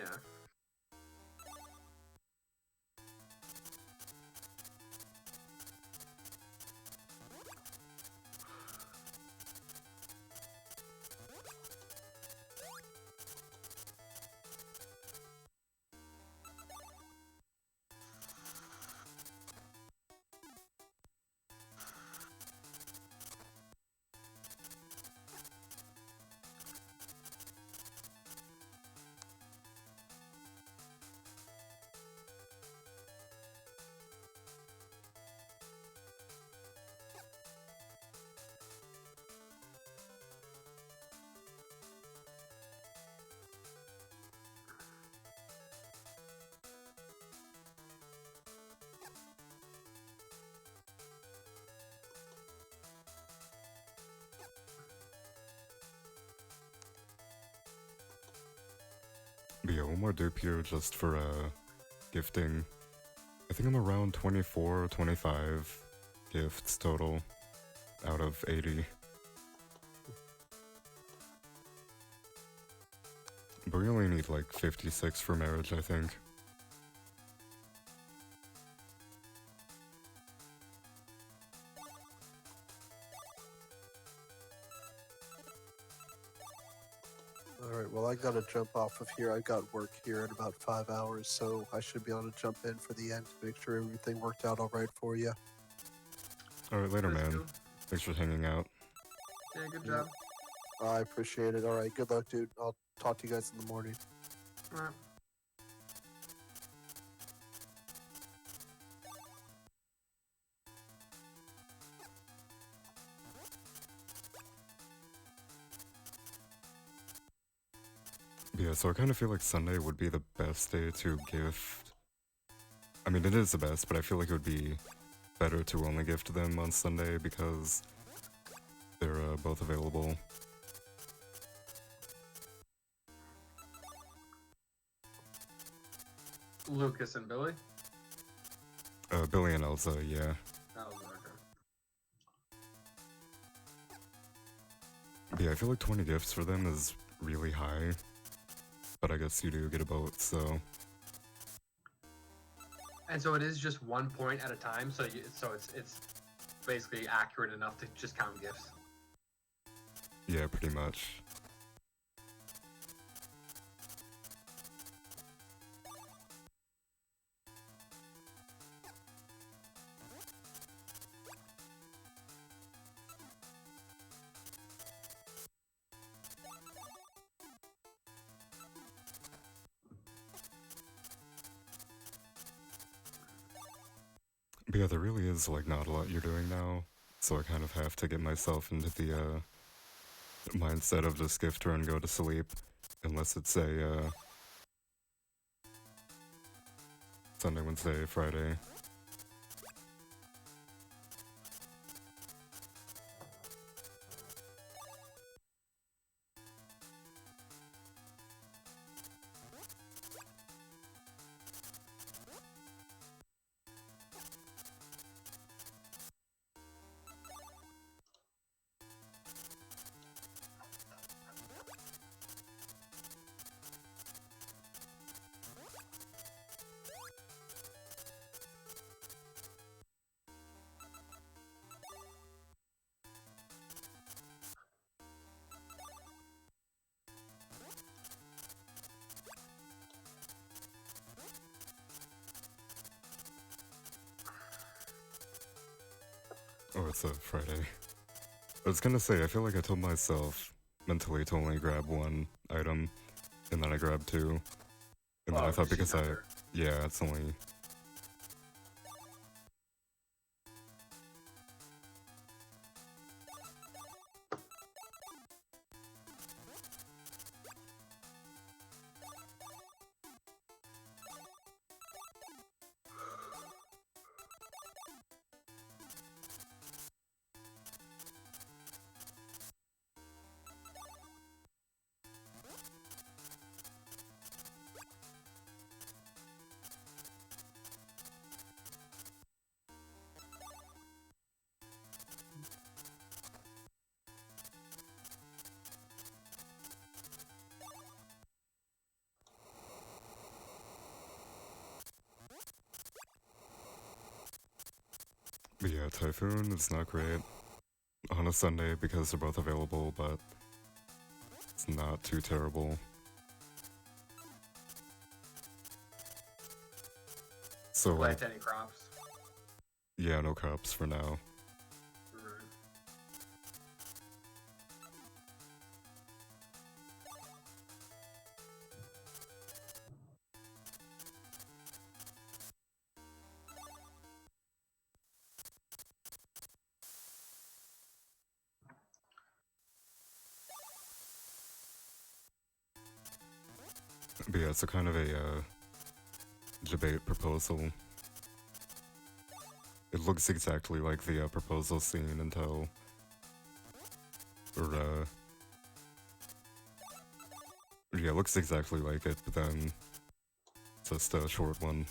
But yeah, one more dupe here just for gifting. I think I'm around 24, 25 gifts total out of 80. But we only need like 56 for marriage, I think. Alright, well, I gotta jump off of here. I got work here in about 5 hours, so I should be able to jump in for the end to make sure everything worked out alright for you. Alright, later, That's man. cool. Thanks for hanging out. Yeah, good Yeah. job. I appreciate it. Alright, good luck, dude. I'll talk to you guys in the morning. All right. Yeah, so I kind of feel like Sunday would be the best day to gift. I mean, it is the best, but I feel like it would be better to only gift them on Sunday because they're both available. Lucas and Billy. Billy and Elsa, yeah. That was okay. Yeah, I feel like 20 gifts for them is really high. But I guess you do get a boat, so... And so it is just 1 point at a time. So it's basically accurate enough to just count gifts. Yeah, pretty much. But yeah, there really is like not a lot you're doing now, so I kind of have to get myself into the mindset of just gift her and go to sleep, unless it's a Sunday, Wednesday, Friday. Oh, it's a Friday. I was gonna say, I feel like I told myself mentally to only grab one item, and then I grabbed two. And then I thought because yeah, it's only... But yeah, Typhoon is not great on a Sunday because they're both available, but it's not too terrible. So like, Plant any crops. yeah, no cups for now. Right. But yeah, it's a kind of a debate proposal. It looks exactly like the proposal scene until, or yeah, it looks exactly like it, but then it's just a short one.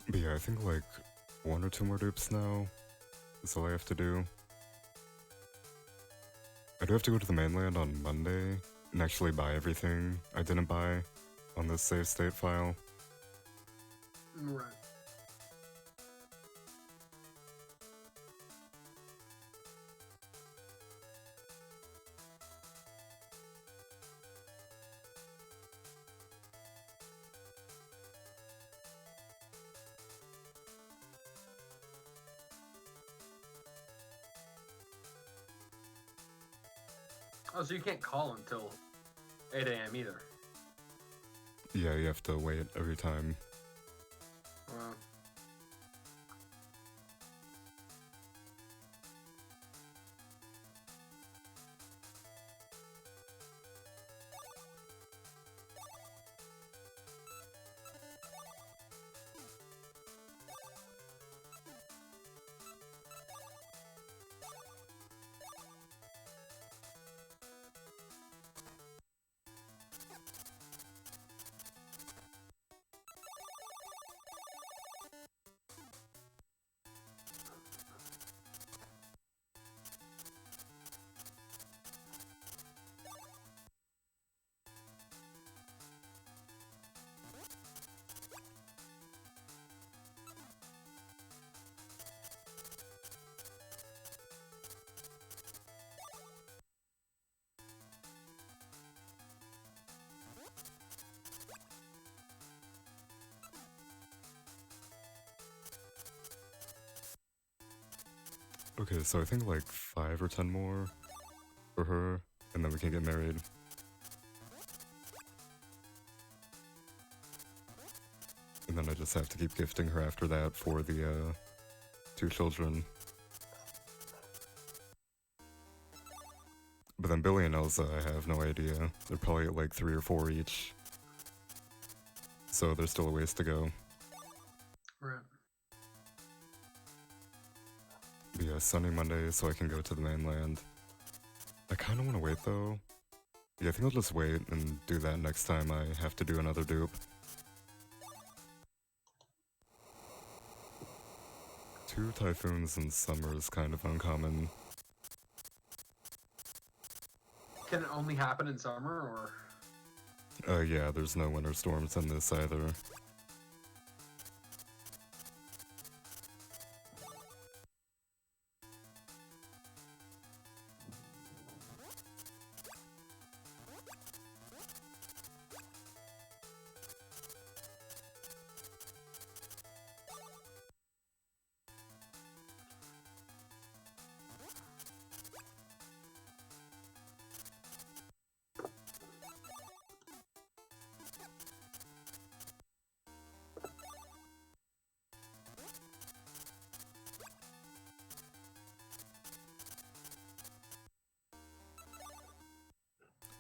But yeah, I think like 1 or 2 more dupes now is all I have to do. I do have to go to the mainland on Monday and actually buy everything I didn't buy on this save state file. Right. Oh, so you can't call until 8 a.m. either. Yeah, you have to wait every time. Wow. Okay, so I think like 5 or 10 more for her, and then we can get married. And then I just have to keep gifting her after that for the 2 children. But then Billy and Elsa, I have no idea. They're probably at like 3 or 4 each. So there's still a ways to go. Right. But yeah, Sunday, Monday, so I can go to the mainland. I kind of want to wait though, Yeah, I think I'll just wait and do that next time I have to do another dupe. 2 typhoons in summer is kind of uncommon. Can it only happen in summer, or? Yeah, there's no winter storms in this either.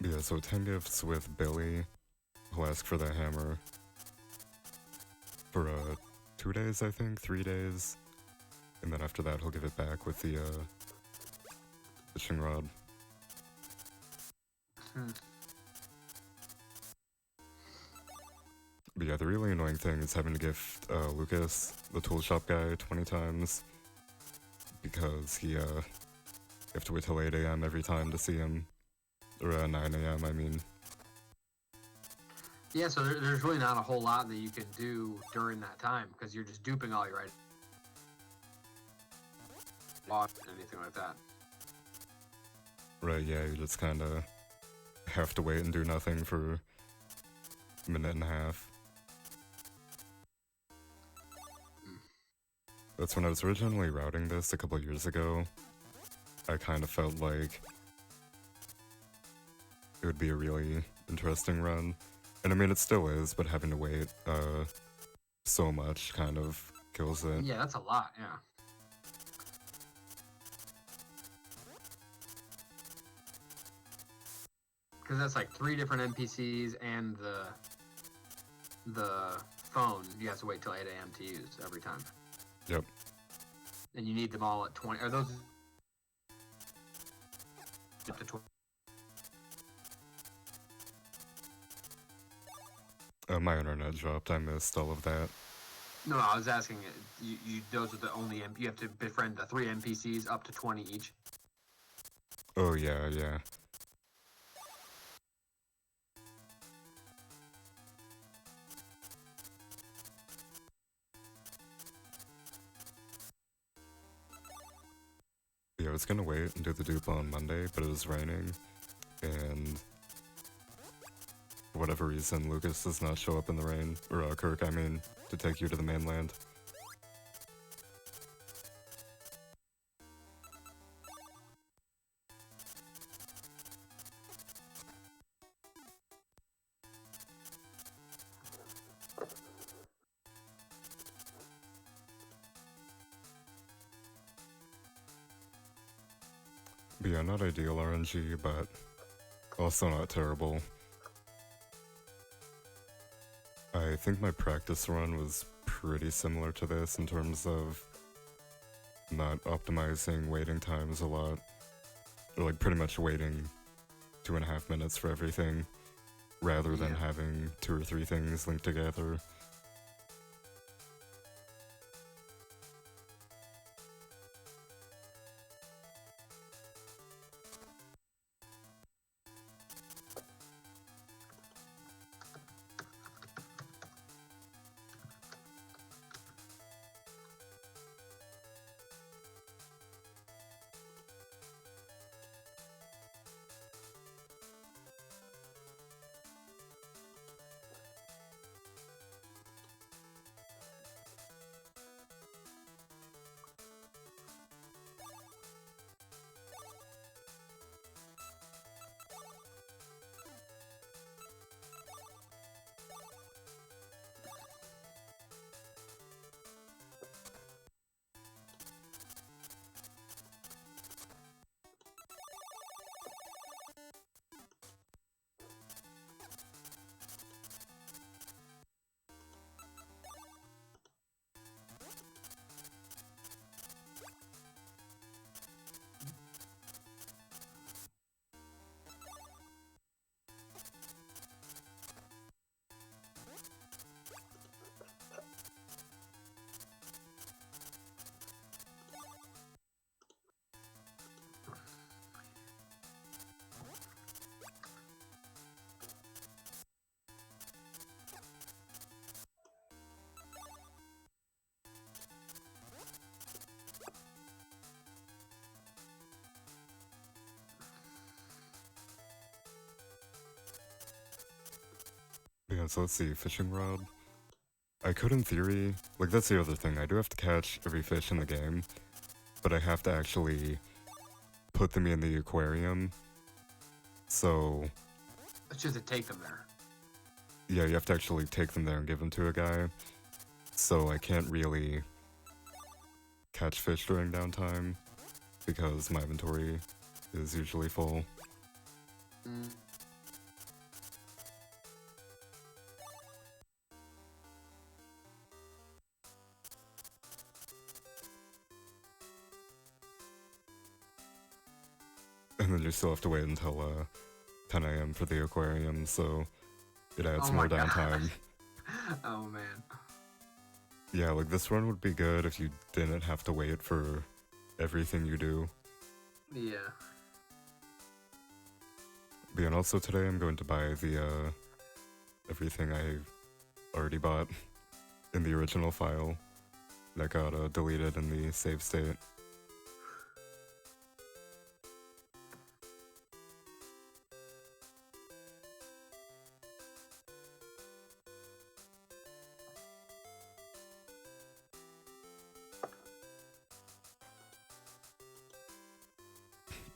Yeah, so 10 gifts with Billy. He'll ask for that hammer for 2 days, I think, 3 days. And then after that, he'll give it back with the fishing rod. But yeah, the really annoying thing is having to gift Lucas, the tool shop guy, 20 times. Because you have to wait till 8 a.m. every time to see him. Or 9 a.m., I mean. Yeah, so there's really not a whole lot that you can do during that time because you're just duping all your items. Anything like that. Right, yeah, you just kind of have to wait and do nothing for a minute and a half. That's when I was originally routing this a couple years ago. I kind of felt like it would be a really interesting run. And I mean, it still is, but having to wait so much kind of kills it. Yeah, that's a lot, yeah. Because that's like 3 different NPCs and the phone you have to wait till 8 a.m. to use every time. Yep. And you need them all at 20. Are those up to 20? My internet dropped. I missed all of that. No, I was asking. Those are the only. You have to befriend the 3 NPCs up to 20 each. Oh, yeah, yeah. Yeah, I was gonna wait and do the dupe on Monday, but it was raining, and for whatever reason, Lucas does not show up in the rain, or Kirk, I mean, to take you to the mainland. But yeah, not ideal RNG, but also not terrible. I think my practice run was pretty similar to this in terms of not optimizing waiting times a lot. Or like pretty much waiting 2.5 minutes for everything, rather than having 2 or 3 things linked together. Yeah, so let's see, fishing rod. I could in theory, like that's the other thing, I do have to catch every fish in the game, but I have to actually put them in the aquarium. So It's just to take them there. yeah, you have to actually take them there and give them to a guy. So I can't really catch fish during downtime because my inventory is usually full. Mm. And then you still have to wait until 10 a.m. for the aquarium, so it adds Oh more my God. downtime. Oh man. Yeah, like this run would be good if you didn't have to wait for everything you do. Yeah. But and also today I'm going to buy the everything I already bought in the original file that got deleted in the save state.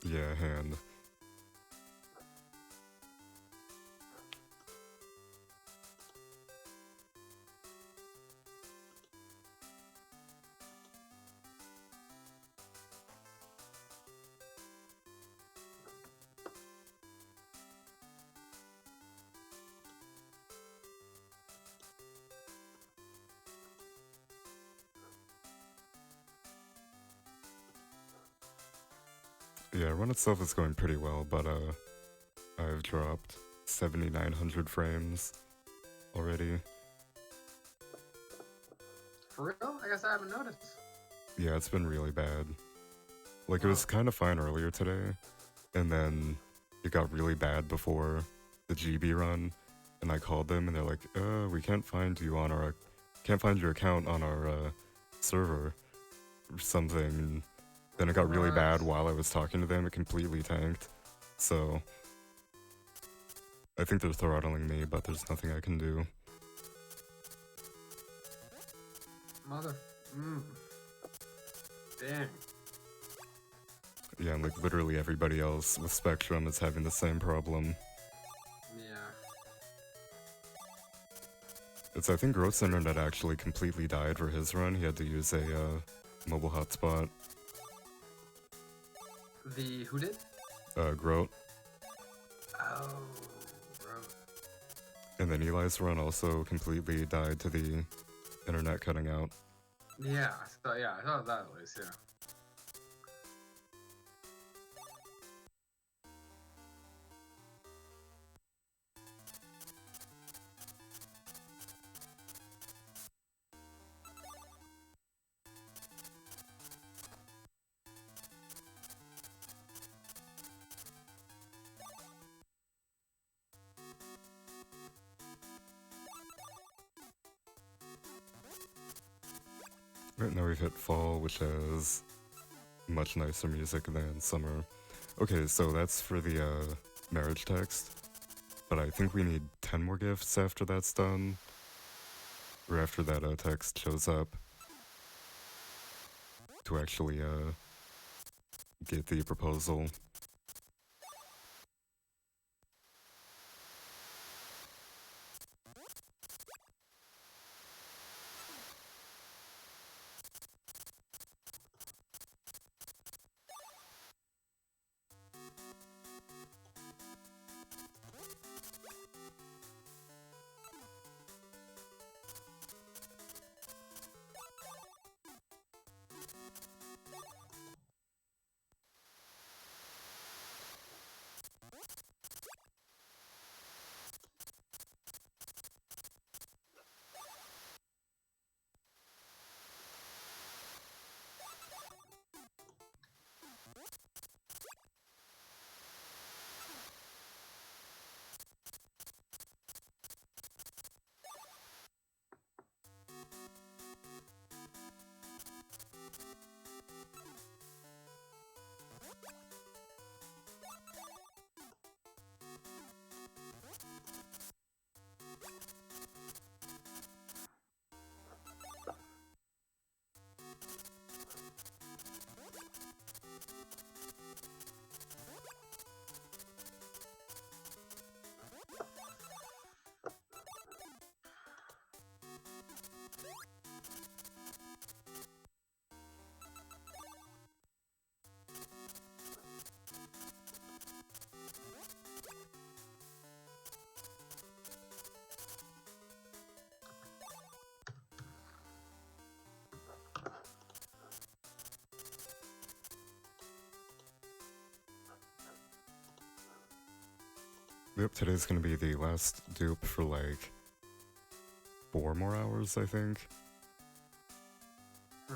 Yeah, hand. Yeah, run itself is going pretty well, but I've dropped 7,900 frames already. For real? I guess I haven't noticed. Yeah, it's been really bad. Like, it was kind of fine earlier today, and then it got really bad before the GB run, and I called them, and they're like, we can't find you on our... can't find your account on our server, or something. Then it got really bad while I was talking to them, it completely tanked. So... I think they're throttling me, but there's nothing I can do. Mother. Dang. Yeah, and like literally everybody else with Spectrum is having the same problem. Yeah. It's, I think Groat's internet actually completely died for his run. He had to use a mobile hotspot. Who did? Groat. Oh, bro. And then Eli's run also completely died to the internet cutting out. Yeah, I thought that at least, yeah. Right now we've hit fall, which has much nicer music than summer. Okay, so that's for the marriage text. But I think we need 10 more gifts after that's done. Or after that text shows up. To actually get the proposal. Yep, today's gonna be the last dupe for like 4 more hours, I think. Hmm.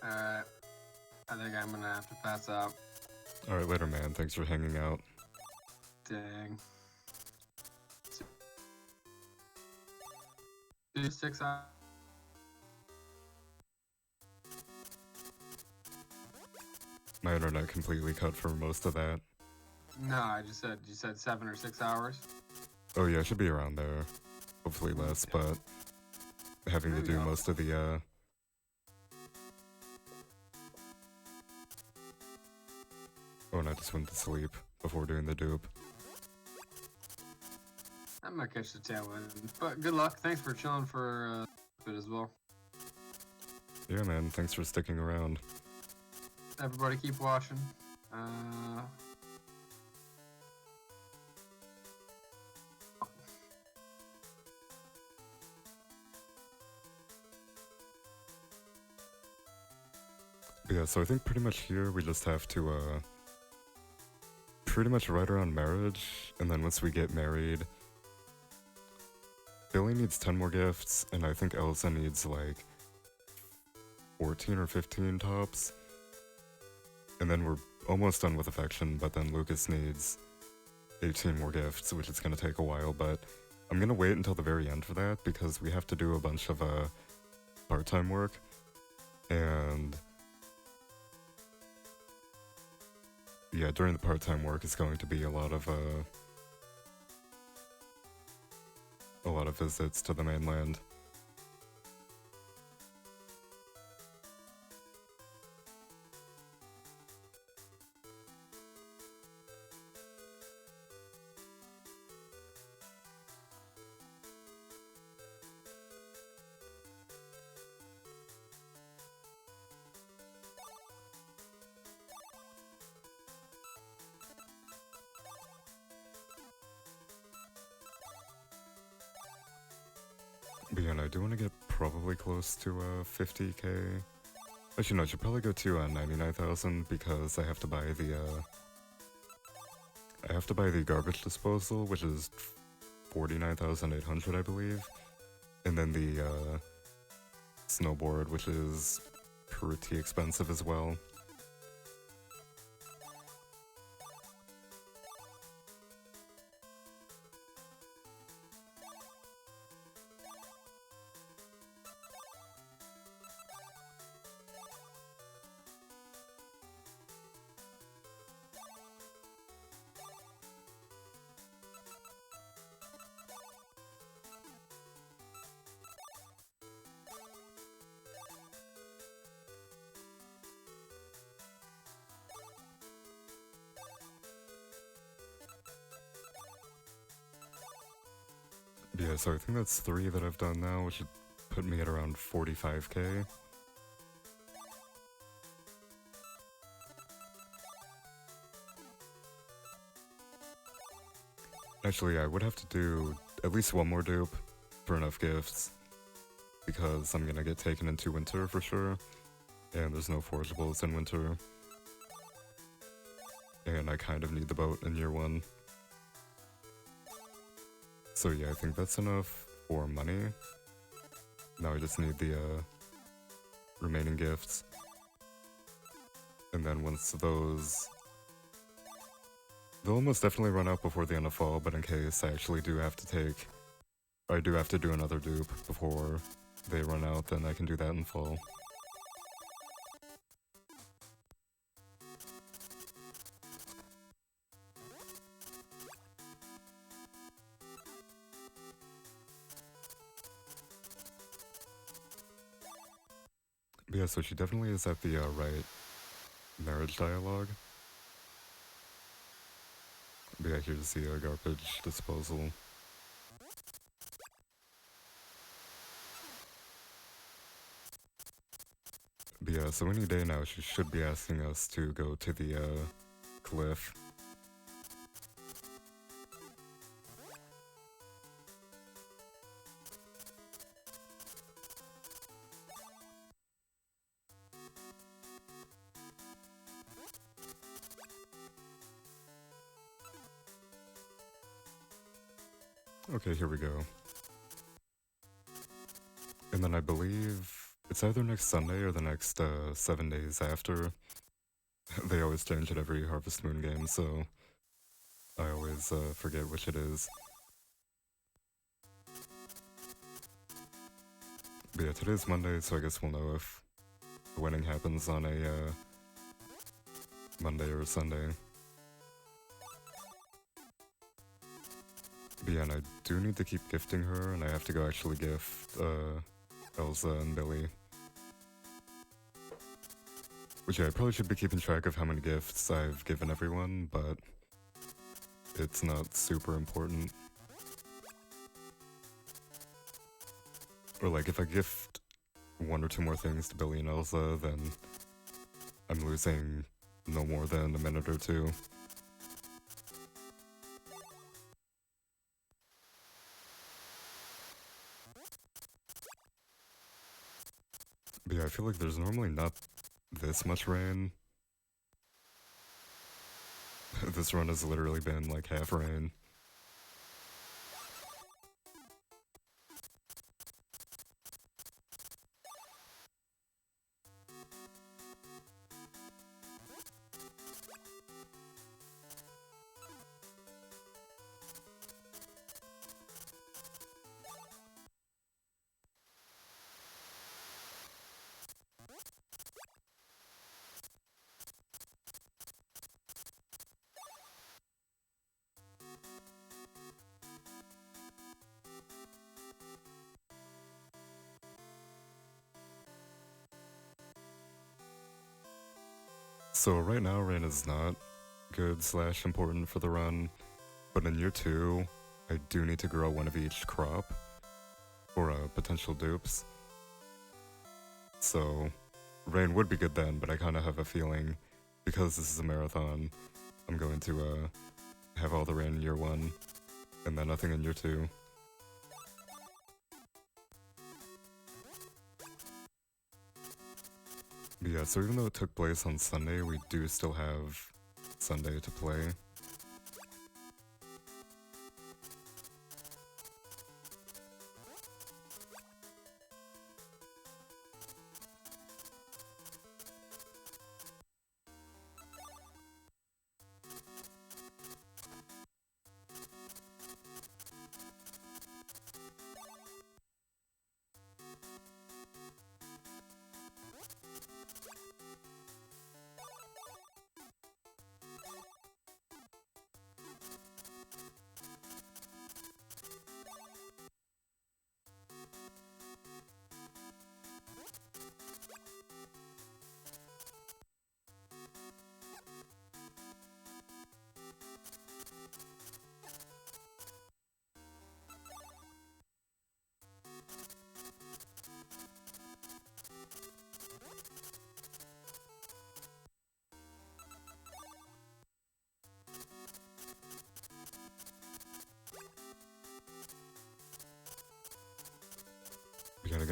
Alright. I think I'm gonna have to pass out. Alright, later, man. Thanks for hanging out. Dang. 6 hours. My internet completely cut for most of that. No, I just said, you said 7 or 6 hours? Oh yeah, it should be around there. Hopefully less, but having There to you do go. most of the, Oh, and I just went to sleep before doing the dupe. I might catch the tail end. But good luck. Thanks for chilling for a bit as well. Yeah, man, thanks for sticking around. Everybody keep watching. But yeah, so I think pretty much here we just have to, pretty much right around marriage, and then once we get married, Billy needs 10 more gifts, and I think Elsa needs like 14 or 15 tops. And then we're almost done with affection, but then Lucas needs 18 more gifts, which is going to take a while, but I'm going to wait until the very end for that because we have to do a bunch of part-time work, and yeah, during the part-time work it's going to be a lot of visits to the mainland. But yeah, and I do want to get probably close to 50k. Actually, no, I should probably go to 99,000 because I have to buy the garbage disposal, which is 49,800, I believe, and then the snowboard, which is pretty expensive as well. Yeah, so I think that's 3 that I've done now, which should put me at around 45k. Actually, I would have to do at least one more dupe for enough gifts, because I'm gonna get taken into winter for sure, and there's no forgeables in winter. And I kind of need the boat in year 1. So yeah, I think that's enough for money. Now I just need the remaining gifts. And then once those... They'll almost definitely run out before the end of fall, but in case I actually do have to take... I do have to do another dupe before they run out, then I can do that in fall. But yeah, so she definitely is at the right marriage dialogue. But yeah, here's the garbage disposal. But yeah, so any day now she should be asking us to go to the cliff. Okay, here we go. And then I believe it's either next Sunday or the next 7 days after. They always change it every Harvest Moon game, so I always forget which it is. But yeah, today's Monday, so I guess we'll know if the wedding happens on a Monday or a Sunday. But yeah, and I do need to keep gifting her, and I have to go actually gift Elsa and Billy. Which yeah, I probably should be keeping track of how many gifts I've given everyone, but it's not super important. Or like, if I gift 1 or 2 more things to Billy and Elsa, then I'm losing no more than a minute or 2. But yeah, I feel like there's normally not this much rain. This run has literally been like half rain. So right now rain is not good / important for the run, but in year 2, I do need to grow 1 of each crop for potential dupes. So rain would be good then, but I kind of have a feeling, because this is a marathon, I'm going to have all the rain in year 1, and then nothing in year 2. But yeah, so even though it took place on Sunday, we do still have Sunday to play.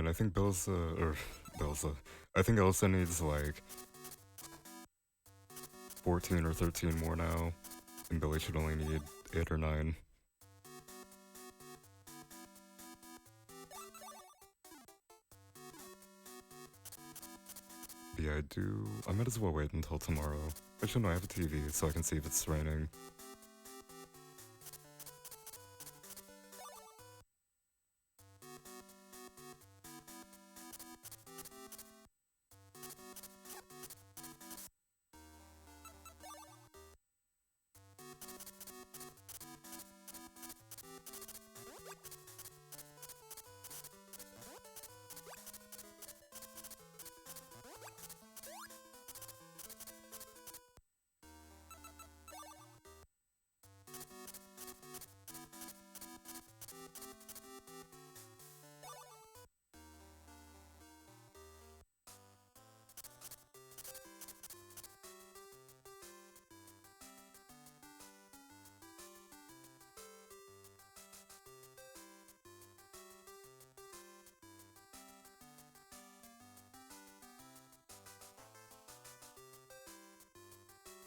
And I think Belza, I think Elsa needs like 14 or 13 more now, and Billy should only need 8 or 9. But yeah, I might as well wait until tomorrow. Actually, no, I have a TV, so I can see if it's raining.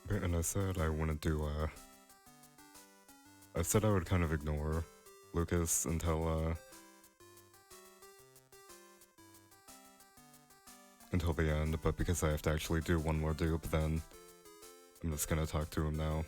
And I said I wouldn't do, I said I would kind of ignore Lucas until the end, but because I have to actually do one more dupe, then I'm just gonna talk to him now.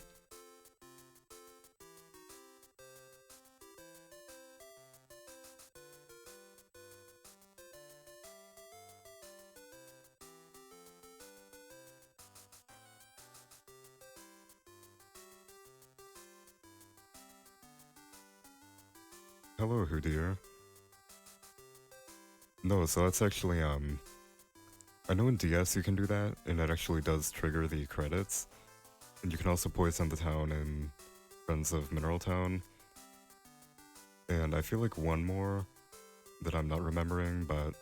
Hello, Who Dear. No, so that's actually, I know in DS you can do that, and it actually does trigger the credits. And you can also poison the town in Friends of Mineral Town. And I feel like one more that I'm not remembering, but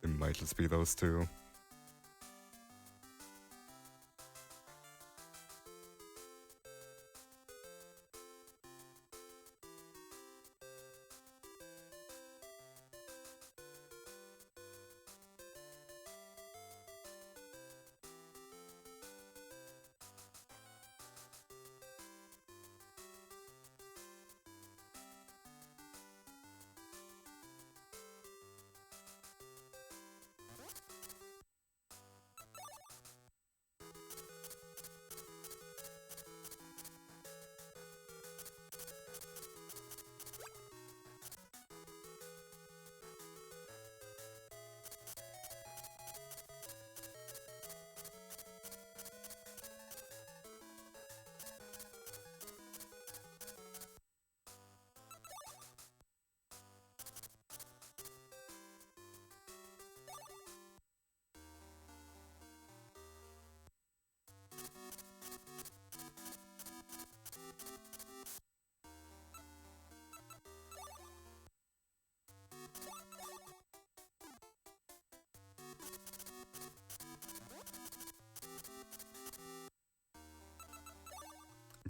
it might just be those two.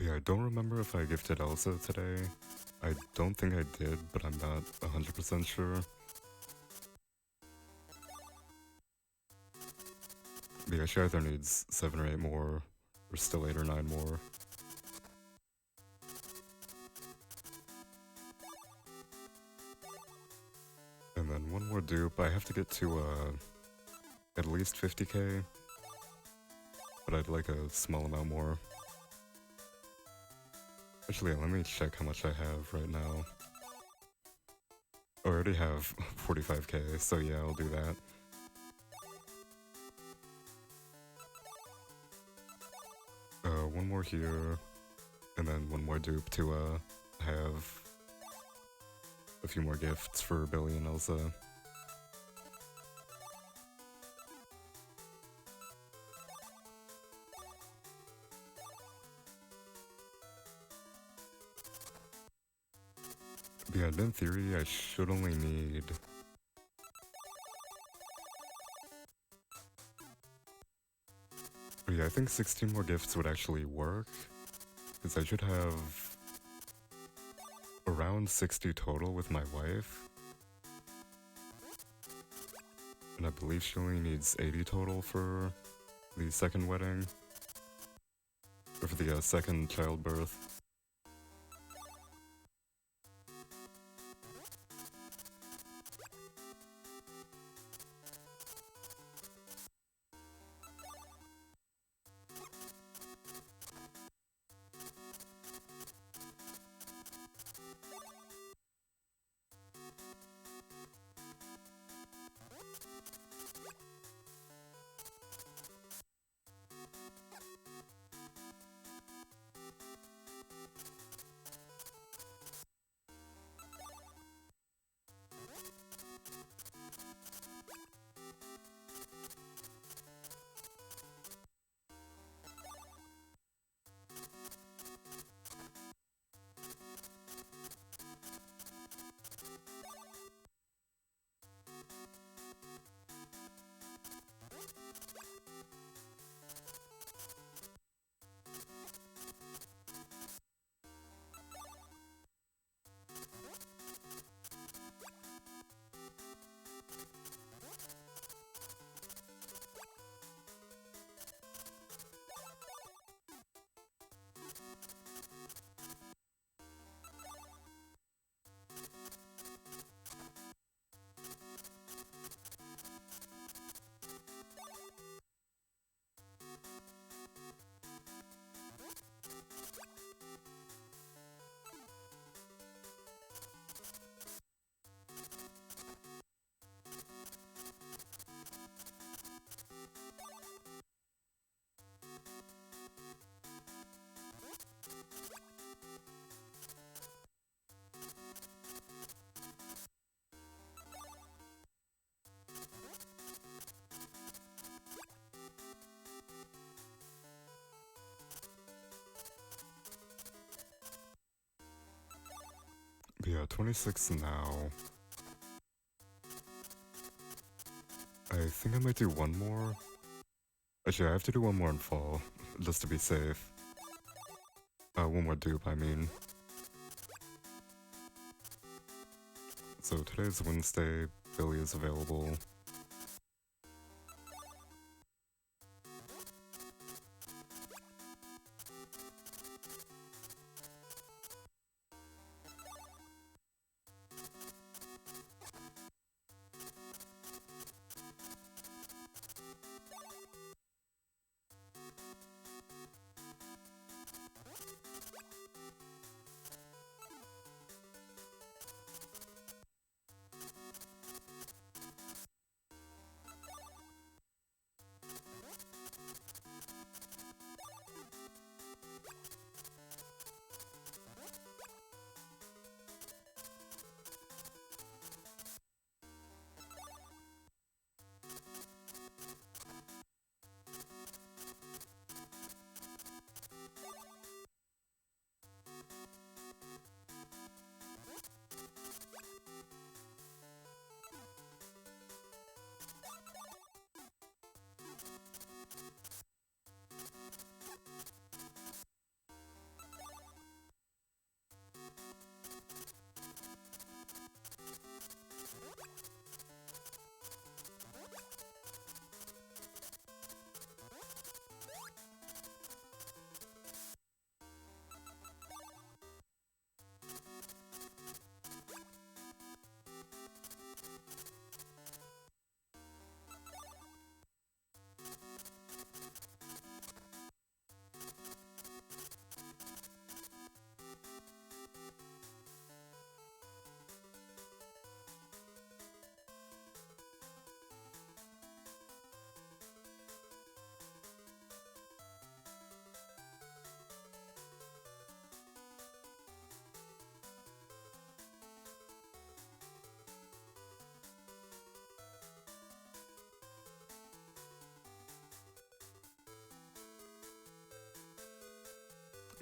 Yeah, I don't remember if I gifted Elsa today. I don't think I did, but I'm not 100% sure. But yeah, she either needs 7 or 8 more, or still 8 or 9 more. And then one more dupe. I have to get to at least 50k, but I'd like a small amount more. Actually, let me check how much I have right now. Oh, I already have 45k, so yeah, I'll do that. One more here, and then one more dupe to have a few more gifts for Billy and Elsa. But yeah, in theory, I should only need... But yeah, I think 16 more gifts would actually work, because I should have around 60 total with my wife. And I believe she only needs 80 total for the second wedding. Or for the second childbirth. But yeah, 26 now. I think I might do one more. Actually, I have to do one more in fall, just to be safe. One more dupe, I mean. So today's Wednesday, Billy is available.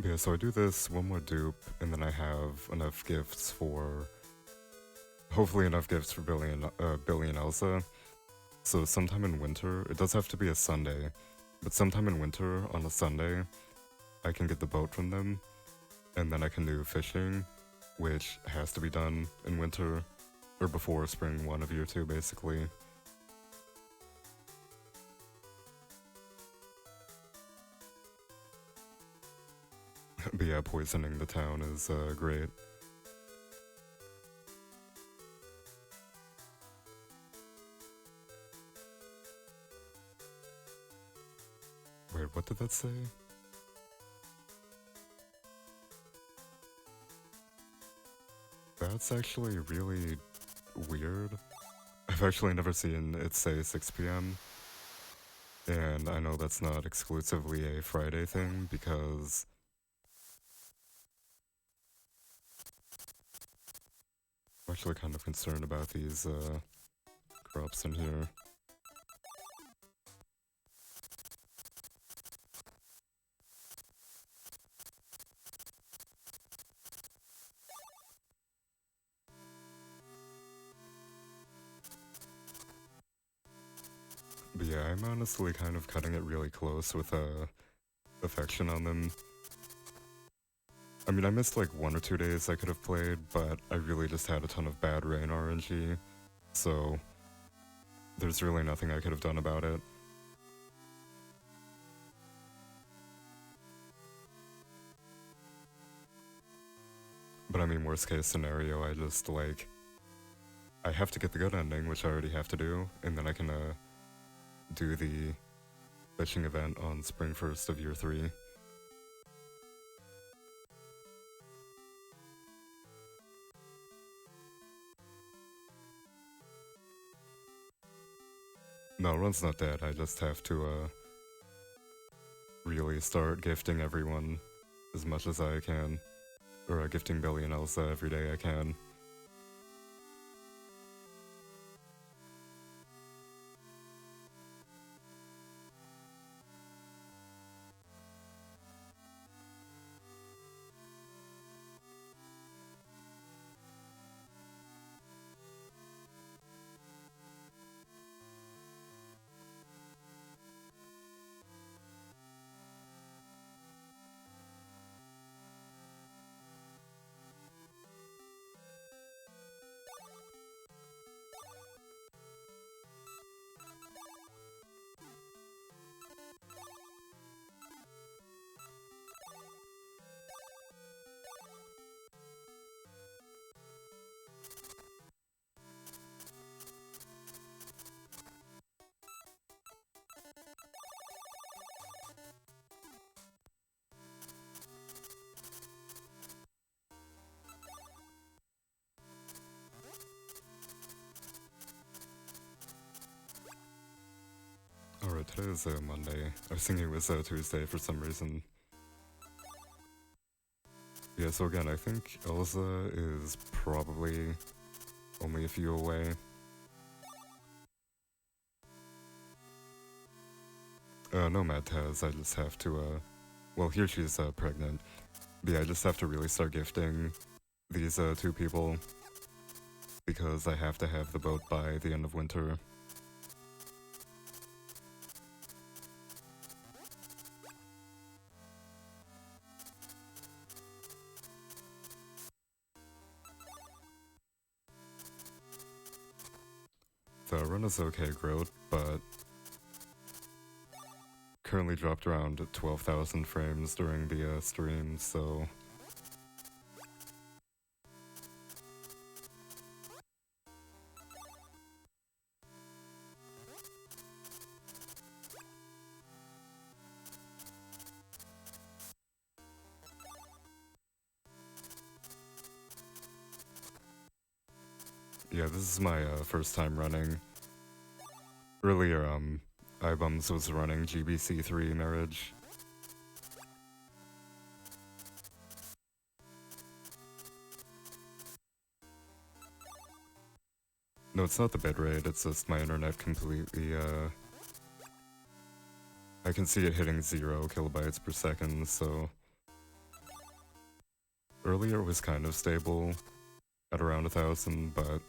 Yeah, so I do this, one more dupe, and then I have enough gifts for... Hopefully enough gifts for Billy and Elsa. So sometime in winter, it does have to be a Sunday, but sometime in winter, on a Sunday, I can get the boat from them, and then I can do fishing, which has to be done in winter, or before spring 1 of year 2, basically. But yeah, poisoning the town is great. Wait, what did that say? That's actually really weird. I've actually never seen it say 6 p.m. And I know that's not exclusively a Friday thing because I'm actually kind of concerned about these crops in here. But yeah, I'm honestly kind of cutting it really close with affection on them. I mean, I missed like 1 or 2 days I could have played, but I really just had a ton of bad rain RNG, so there's really nothing I could have done about it. But I mean, worst case scenario, I just like, I have to get the good ending, which I already have to do, and then I can do the fishing event on spring 1st of year 3. No, Run's not dead, I just have to really start gifting everyone as much as I can. Or gifting Billy and Elsa every day I can. Alright, today is Monday. I was thinking it was Tuesday for some reason. Yeah, so again, I think Elsa is probably only a few away. No Mad Taz, I just have to, well, here she's pregnant. But yeah, I just have to really start gifting these 2 people because I have to have the boat by the end of winter. The run is okay growth, but currently dropped around 12,000 frames during the stream, so yeah, this is my first time running. Earlier, iBums was running GBC3 Marriage. No, it's not the bitrate, it's just my internet completely, I can see it hitting 0 kilobytes per second, so earlier it was kind of stable at around 1,000, but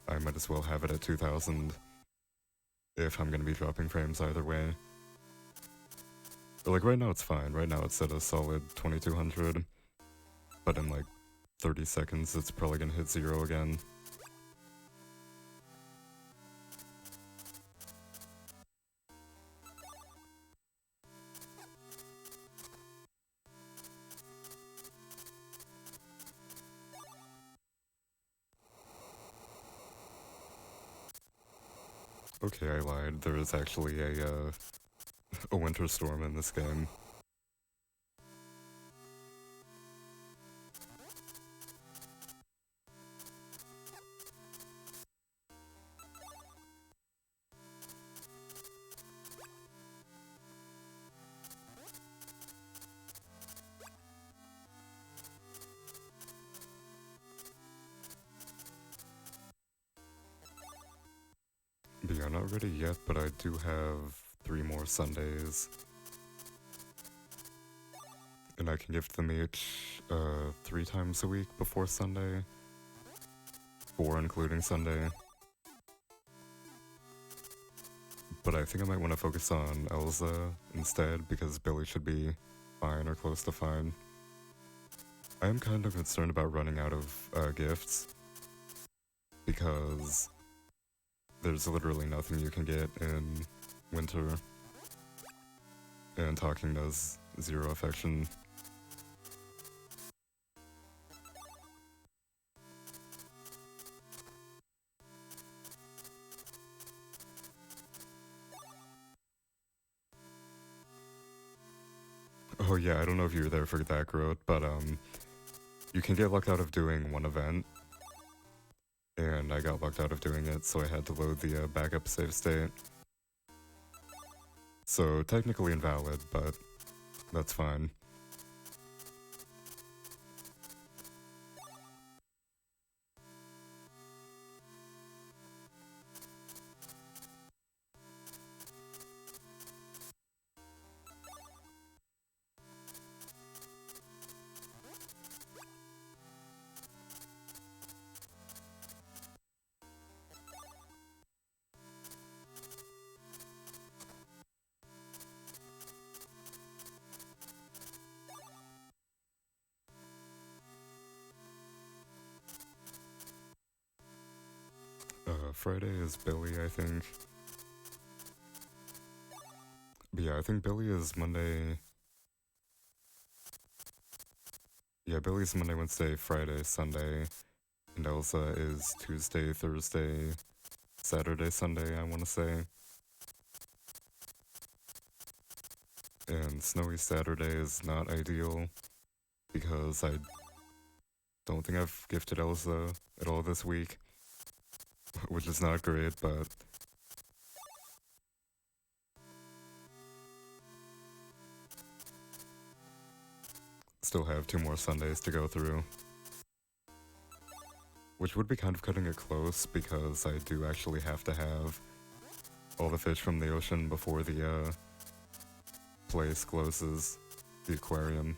I might as well have it at 2,000 if I'm gonna be dropping frames either way. But like right now it's fine, right now it's at a solid 2200, but in like 30 seconds it's probably gonna hit 0 again. Okay, I lied. There is actually a winter storm in this game. But yeah, not ready yet, but I do have 3 more Sundays. And I can gift them each 3 times a week before Sunday. 4 including Sunday. But I think I might want to focus on Elsa instead, because Billy should be fine or close to fine. I am kind of concerned about running out of gifts, because there's literally nothing you can get in winter, and talking does 0 affection. Oh yeah, I don't know if you were there for that growth, but you can get lucked out of doing one event, and I got lucked out of doing it, so I had to load the backup save state. So technically invalid, but that's fine. Friday is Billy, I think. But yeah, I think Billy is Monday. Yeah, Billy's Monday, Wednesday, Friday, Sunday. And Elsa is Tuesday, Thursday, Saturday, Sunday, I want to say. And Snowy Saturday is not ideal, because I don't think I've gifted Elsa at all this week. Which is not great, but still have 2 more Sundays to go through. Which would be kind of cutting it close, because I do actually have to have all the fish from the ocean before the place closes, the aquarium.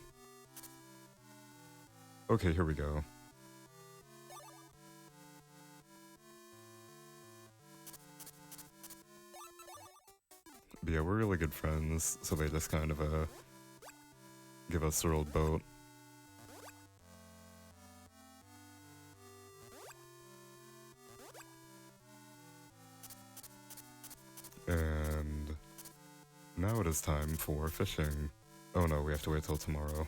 Okay, here we go. But yeah, we're really good friends, so they just kind of give us their old boat. And now it is time for fishing. Oh no, we have to wait till tomorrow.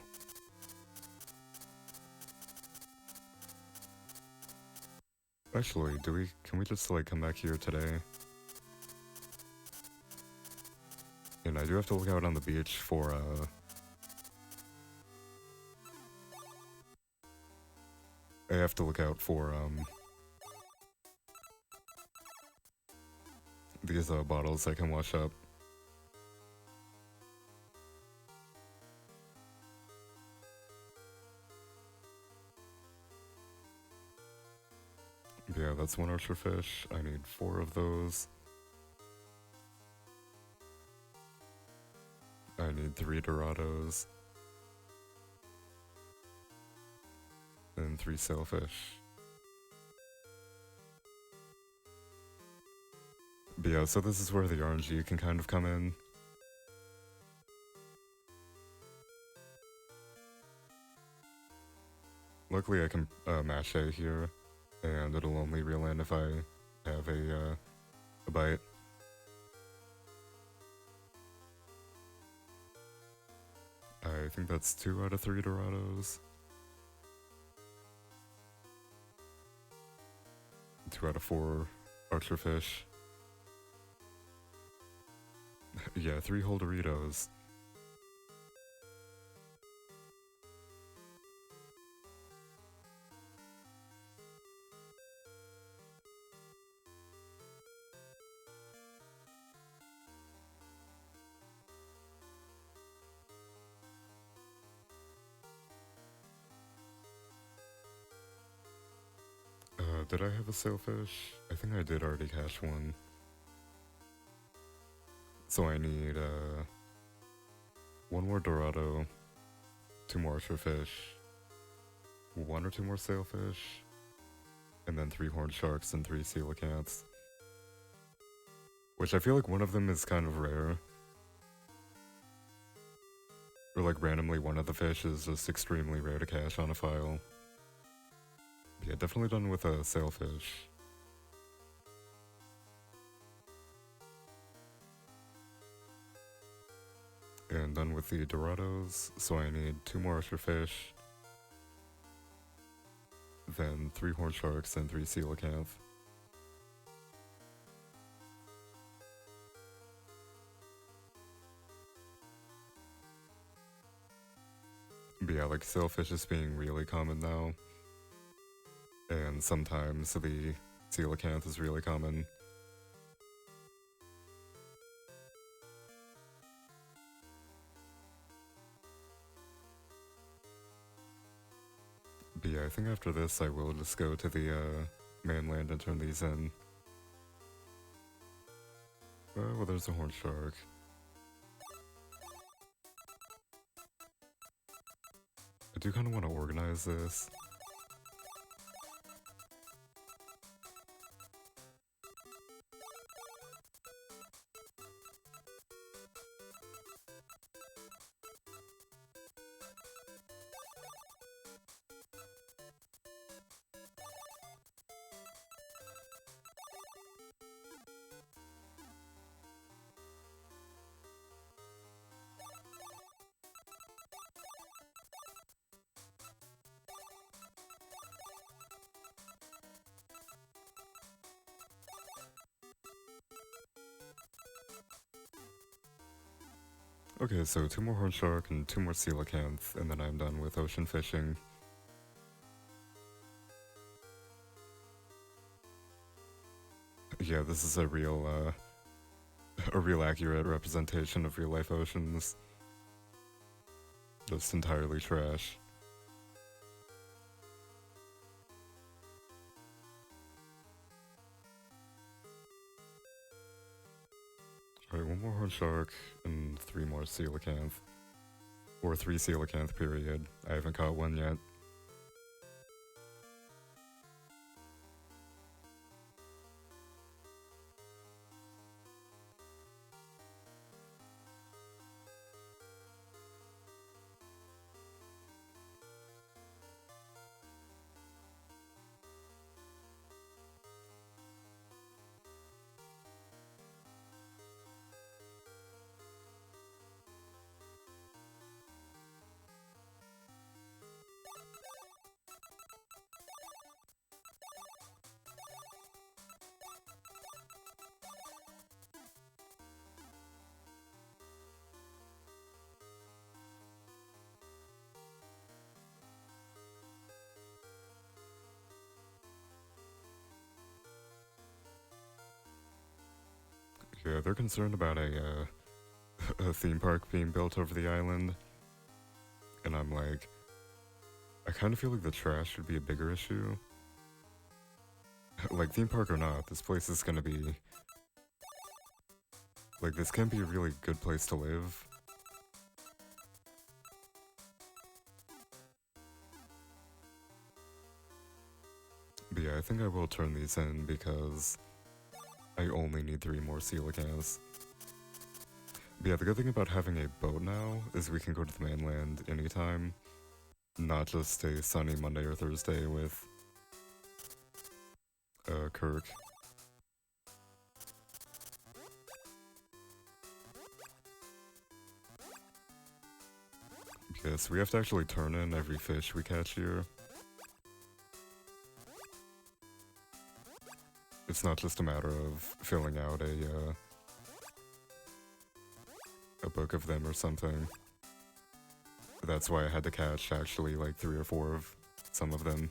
Actually, can we just like come back here today? And I do have to look out on the beach for I have to look out for these bottles I can wash up. Yeah, that's 1 archer fish. I need 4 of those. I need 3 Dorados. And 3 sailfish. But yeah, so this is where the RNG can kind of come in. Luckily I can mash A here, and it'll only reel in if I have a bite. I think that's 2 out of 3 Dorados. 2 out of 4 archer fish. Yeah, 3 whole Doritos. Did I have a sailfish? I think I did already catch one. So I need, 1 more Dorado, 2 more Archer fish, 1 or 2 more sailfish, and then 3 horned sharks and 3 coelacanths. Which I feel like one of them is kind of rare. Or like randomly one of the fish is just extremely rare to catch on a file. Yeah, definitely done with a sailfish. And done with the Dorados, so I need 2 more Archer fish, then 3 horned sharks and 3 coelacanth. But yeah, like sailfish is being really common now. And sometimes the coelacanth is really common. But yeah, I think after this I will just go to the mainland and turn these in. Well, there's a horned shark. I do kind of want to organize this. Okay, so 2 more horned shark and 2 more coelacanth, and then I'm done with ocean fishing. Yeah, this is a real accurate representation of real life oceans. Just entirely trash. Alright, 1 more horned shark and 3 more coelacanth. Or 3 coelacanth, period. I haven't caught one yet. Yeah, they're concerned about a theme park being built over the island. And I'm like, I kind of feel like the trash should be a bigger issue. Like, theme park or not, this place is gonna be... Like, this can be a really good place to live. But yeah, I think I will turn these in because I only need 3 more coelacanths. But yeah, the good thing about having a boat now is we can go to the mainland anytime. Not just a sunny Monday or Thursday with Kirk. Yes, we have to actually turn in every fish we catch here. It's not just a matter of filling out book of them or something. That's why I had to catch actually like 3 or 4 of some of them.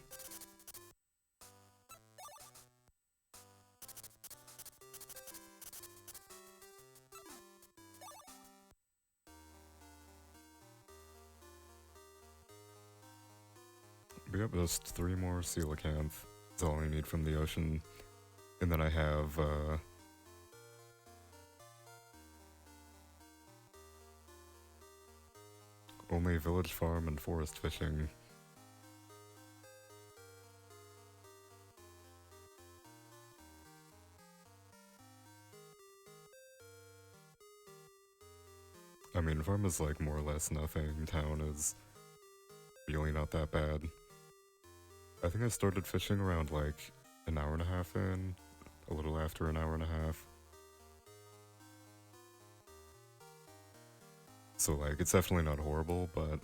But yep, just 3 more coelacanth. That's all I need from the ocean. And then I have, only village farm and forest fishing. I mean, farm is like more or less nothing. Town is really not that bad. I think I started fishing around like an hour and a half in, a little after an hour and a half. So like, it's definitely not horrible, but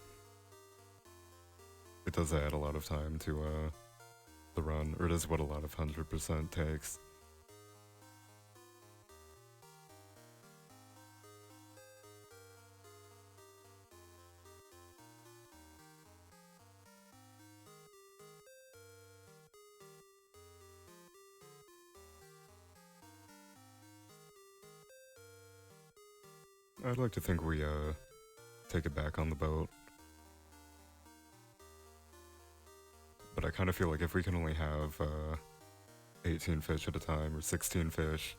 it does add a lot of time to the run, or it is what a lot of 100% takes. I'd like to think we take it back on the boat. But I kind of feel like if we can only have 18 fish at a time, or 16 fish,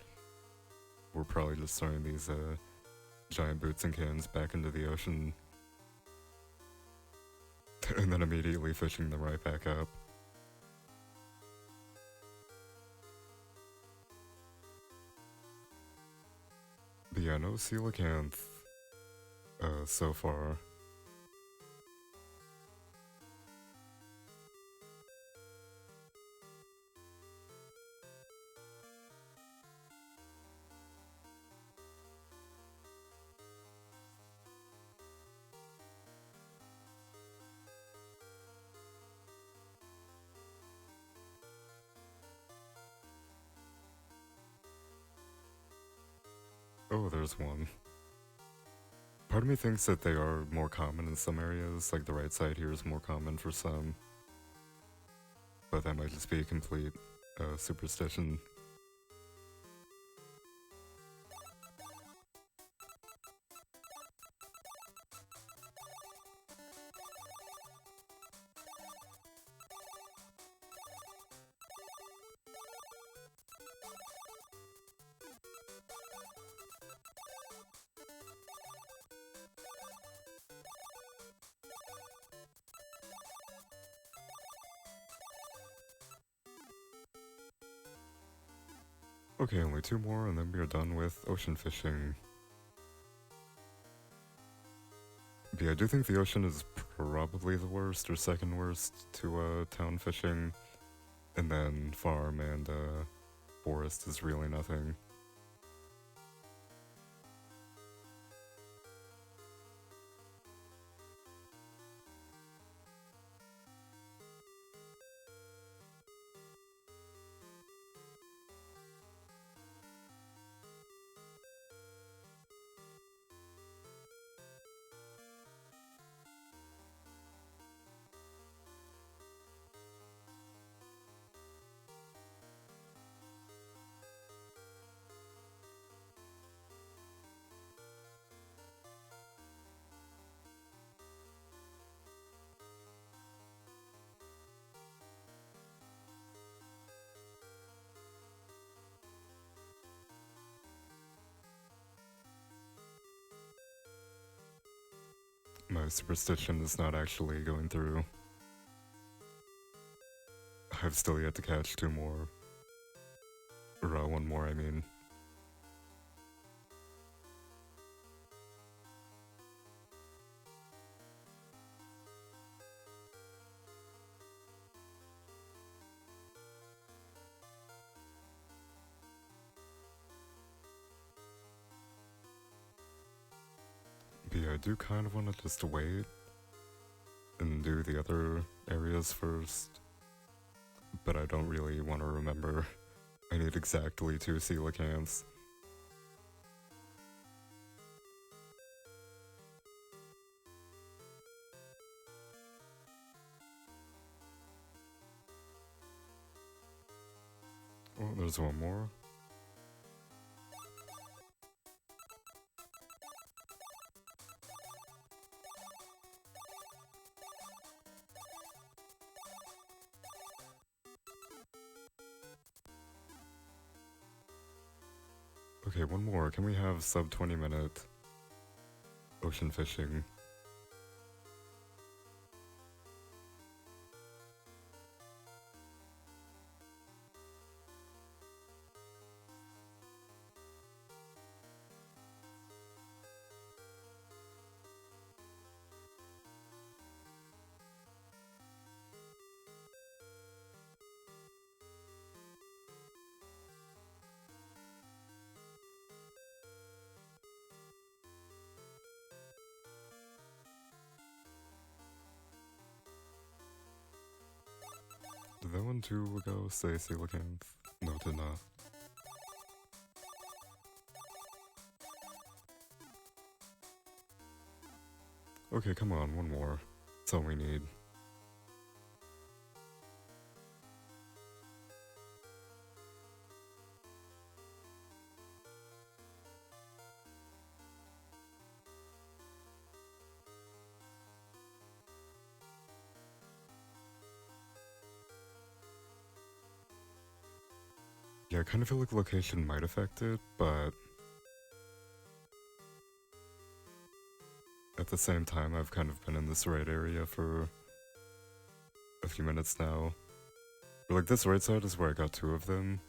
we're probably just throwing these giant boots and cans back into the ocean. And then immediately fishing them right back up. But yeah, no coelacanth so far. Oh, there's one. Part of me thinks that they are more common in some areas, like the right side here is more common for some. But that might just be a complete superstition. Okay, only 2 more and then we are done with ocean fishing. But yeah, I do think the ocean is probably the worst or second worst to town fishing. And then farm and forest is really nothing. My superstition is not actually going through. I've still yet to catch 2 more. Or 1 more, I mean. But yeah, I do kind of want to just wait and do the other areas first. But I don't really want to remember. I need exactly 2 coelacanths. there's one more. Okay, one more. Can we have sub 20-minute ocean fishing? Did that one too go say coelacanth? No, it did not. Okay, come on, one more. That's all we need. Yeah, I kind of feel like location might affect it, but at the same time, I've kind of been in this right area for a few minutes now. Or like, this right side is where I got 2 of them.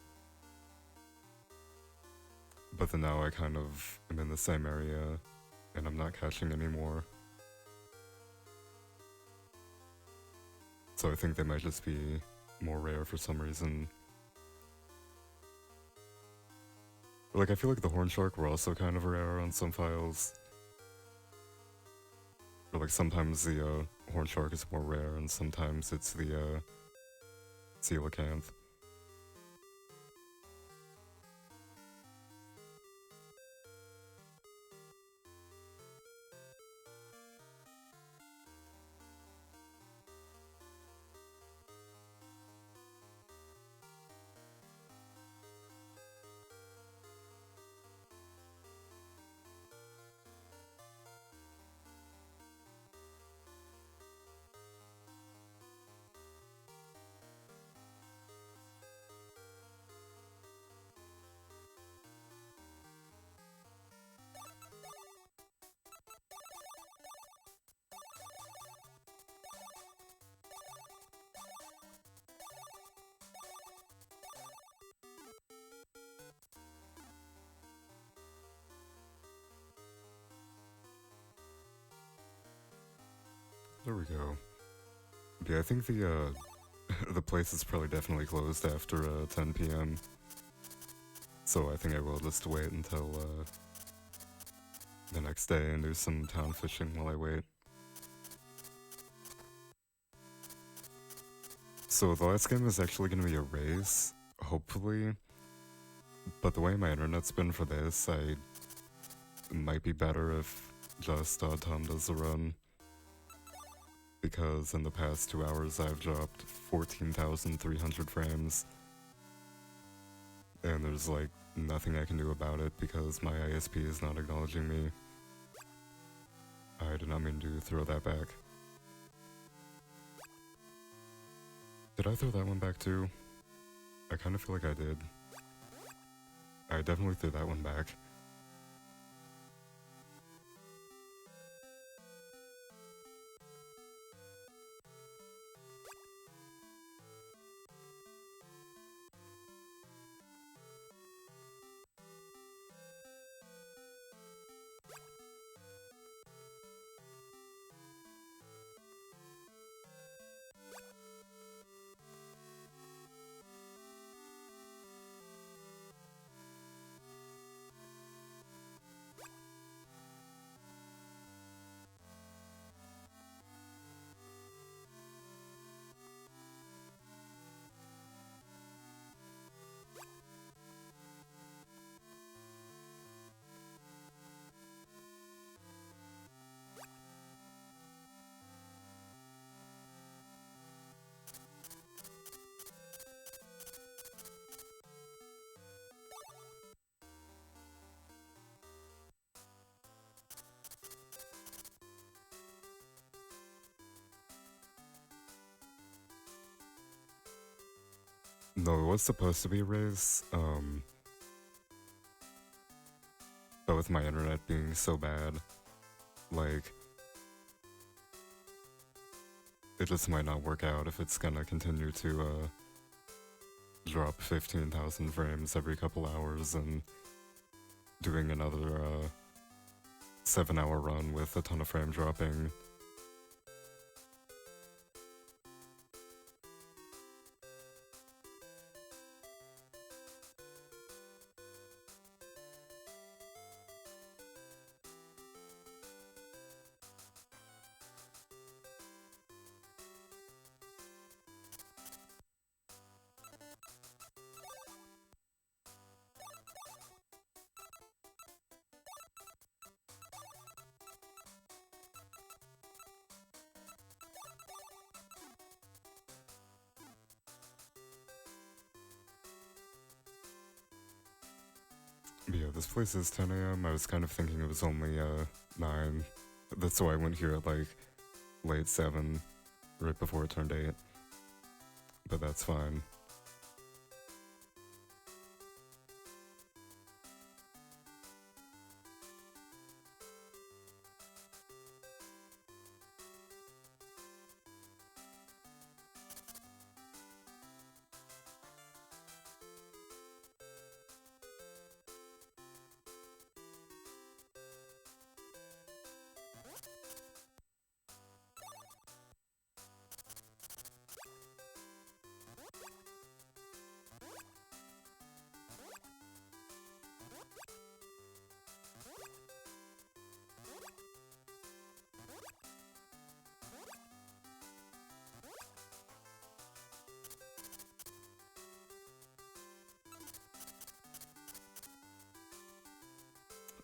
But then now I kind of am in the same area, and I'm not catching anymore. So I think they might just be more rare for some reason. Like, I feel like the horn shark were also kind of rare on some files. Or like, sometimes the horn shark is more rare, and sometimes it's the coelacanth. There we go. Yeah, I think the the place is probably definitely closed after 10 p.m. So I think I will just wait until the next day and do some town fishing while I wait. So the last game is actually going to be a race, hopefully. But the way my internet's been for this, it might be better if just Tom does the run. Because in the past 2 hours I've dropped 14,300 frames. And there's like nothing I can do about it because my ISP is not acknowledging me. I did not mean to throw that back. Did I throw that one back too? I kind of feel like I did. I definitely threw that one back. No, it was supposed to be a race, but with my internet being so bad, like, it just might not work out if it's gonna continue to, drop 15,000 frames every couple hours and doing another, 7-hour run with a ton of frame dropping. But yeah, this place is 10 a.m. I was kind of thinking it was only 9. That's why I went here at like late 7, right before it turned 8. But that's fine.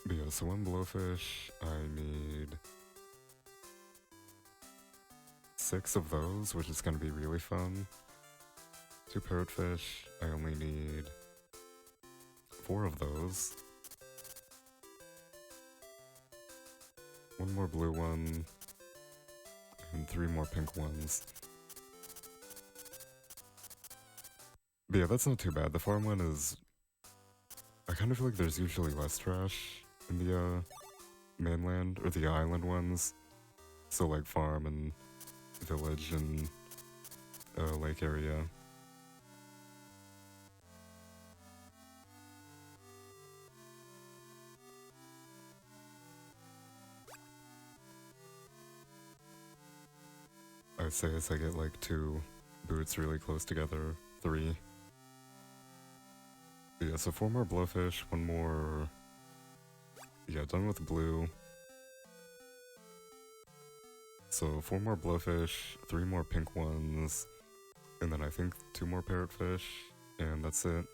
But yeah, so 1 blowfish, I need 6 of those, which is gonna be really fun. 2 parrotfish, I only need 4 of those. 1 more blue one, and 3 more pink ones. But yeah, that's not too bad. The farm one is... I kind of feel like there's usually less trash in the mainland, or the island ones. So like farm and village and lake area. I'd say as I get like 2 boots really close together, 3. But yeah, so 4 more blowfish, 1 more... Yeah, done with blue. So 4 more blowfish, 3 more pink ones, and then I think 2 more parrotfish, and that's it.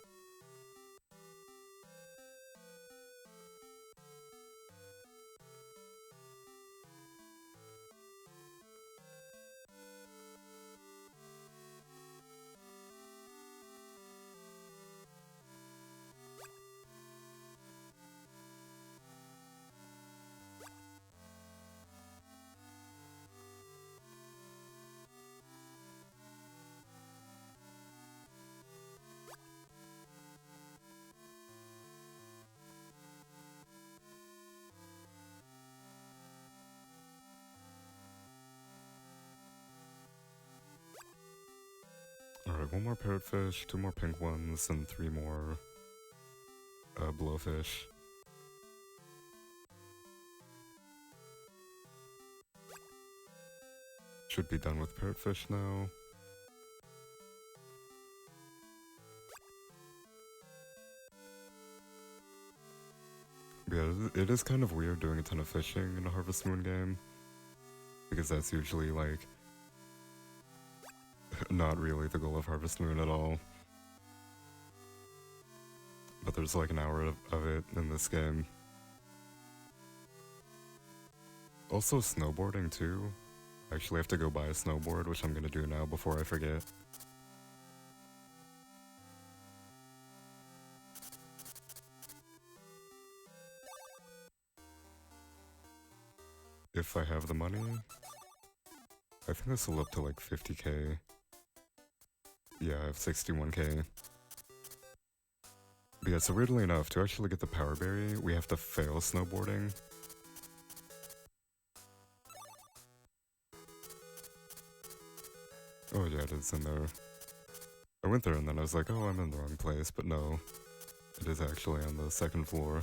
Alright, 1 more parrotfish, 2 more pink ones, and 3 more blowfish. Should be done with parrotfish now. Yeah, it is kind of weird doing a ton of fishing in a Harvest Moon game, because that's usually like not really the goal of Harvest Moon at all. But there's like an hour of it in this game. Also snowboarding too. I actually have to go buy a snowboard, which I'm gonna do now before I forget. If I have the money. I think this will up to like 50k. Yeah, I have 61k. But yeah, so weirdly enough, to actually get the power berry, we have to fail snowboarding. Oh yeah, it is in there. I went there and then I was like, oh, I'm in the wrong place, but no. It is actually on the second floor.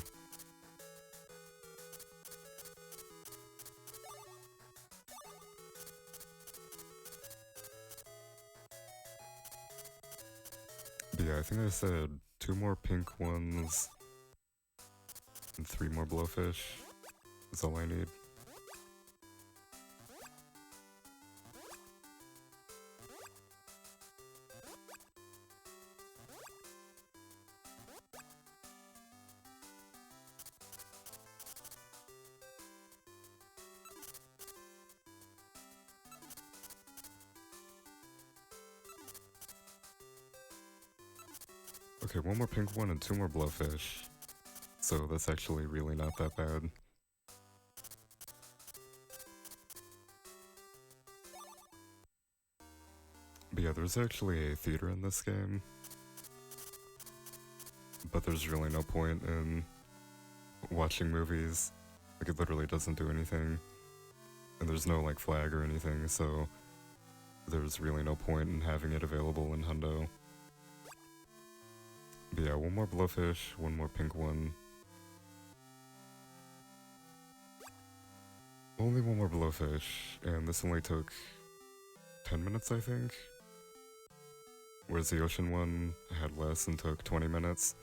But yeah, I think I said 2 more pink ones and 3 more blowfish is all I need. Okay, 1 more pink one and 2 more blowfish. So that's actually really not that bad. But yeah, there's actually a theater in this game. But there's really no point in watching movies. Like, it literally doesn't do anything. And there's no, like, flag or anything, so there's really no point in having it available in Hundo. But yeah, 1 more blowfish, 1 more pink one. Only 1 more blowfish, and this only took 10 minutes, I think? Whereas the ocean one had less and took 20 minutes.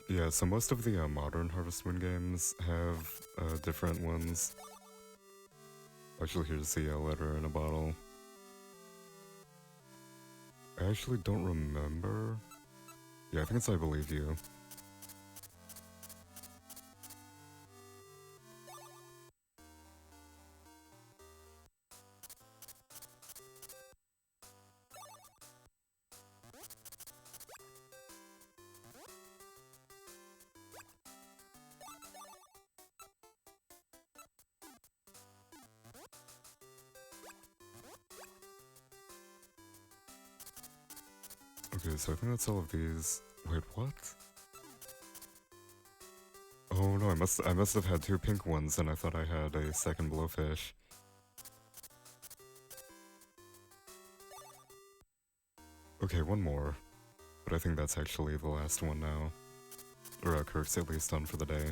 Yeah, so most of the modern Harvest Moon games have different ones. Actually, here's the letter in a bottle. I actually don't remember. Yeah, I think it's I Believe You. Okay, so I think that's all of these. Wait, what? Oh no, I must have had 2 pink ones and I thought I had a second blowfish. Okay, 1 more. But I think that's actually the last one now. Or Kirk's at least done for the day.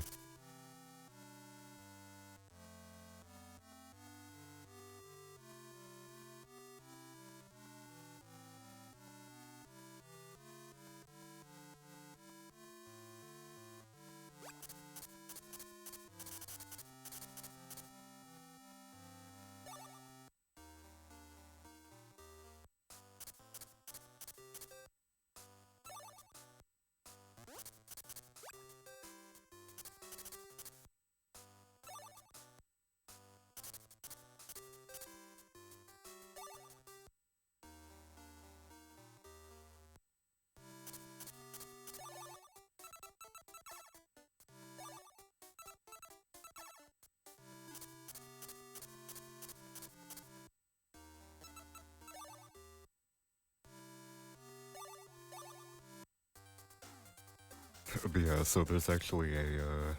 But yeah, so there's actually a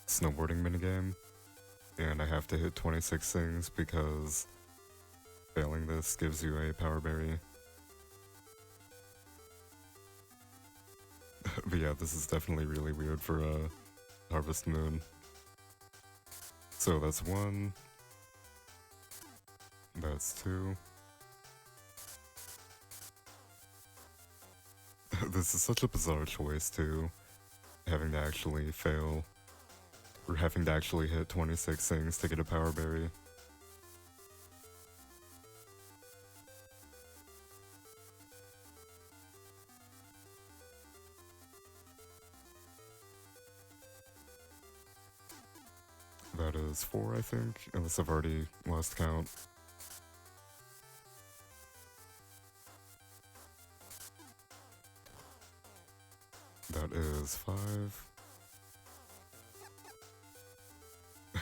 snowboarding minigame, and I have to hit 26 things because failing this gives you a power berry. But yeah, this is definitely really weird for Harvest Moon. So that's 1. That's 2. This is such a bizarre choice too, having to actually fail, or having to actually hit 26 things to get a power berry. That is 4, I think, unless I've already lost count. That is 5.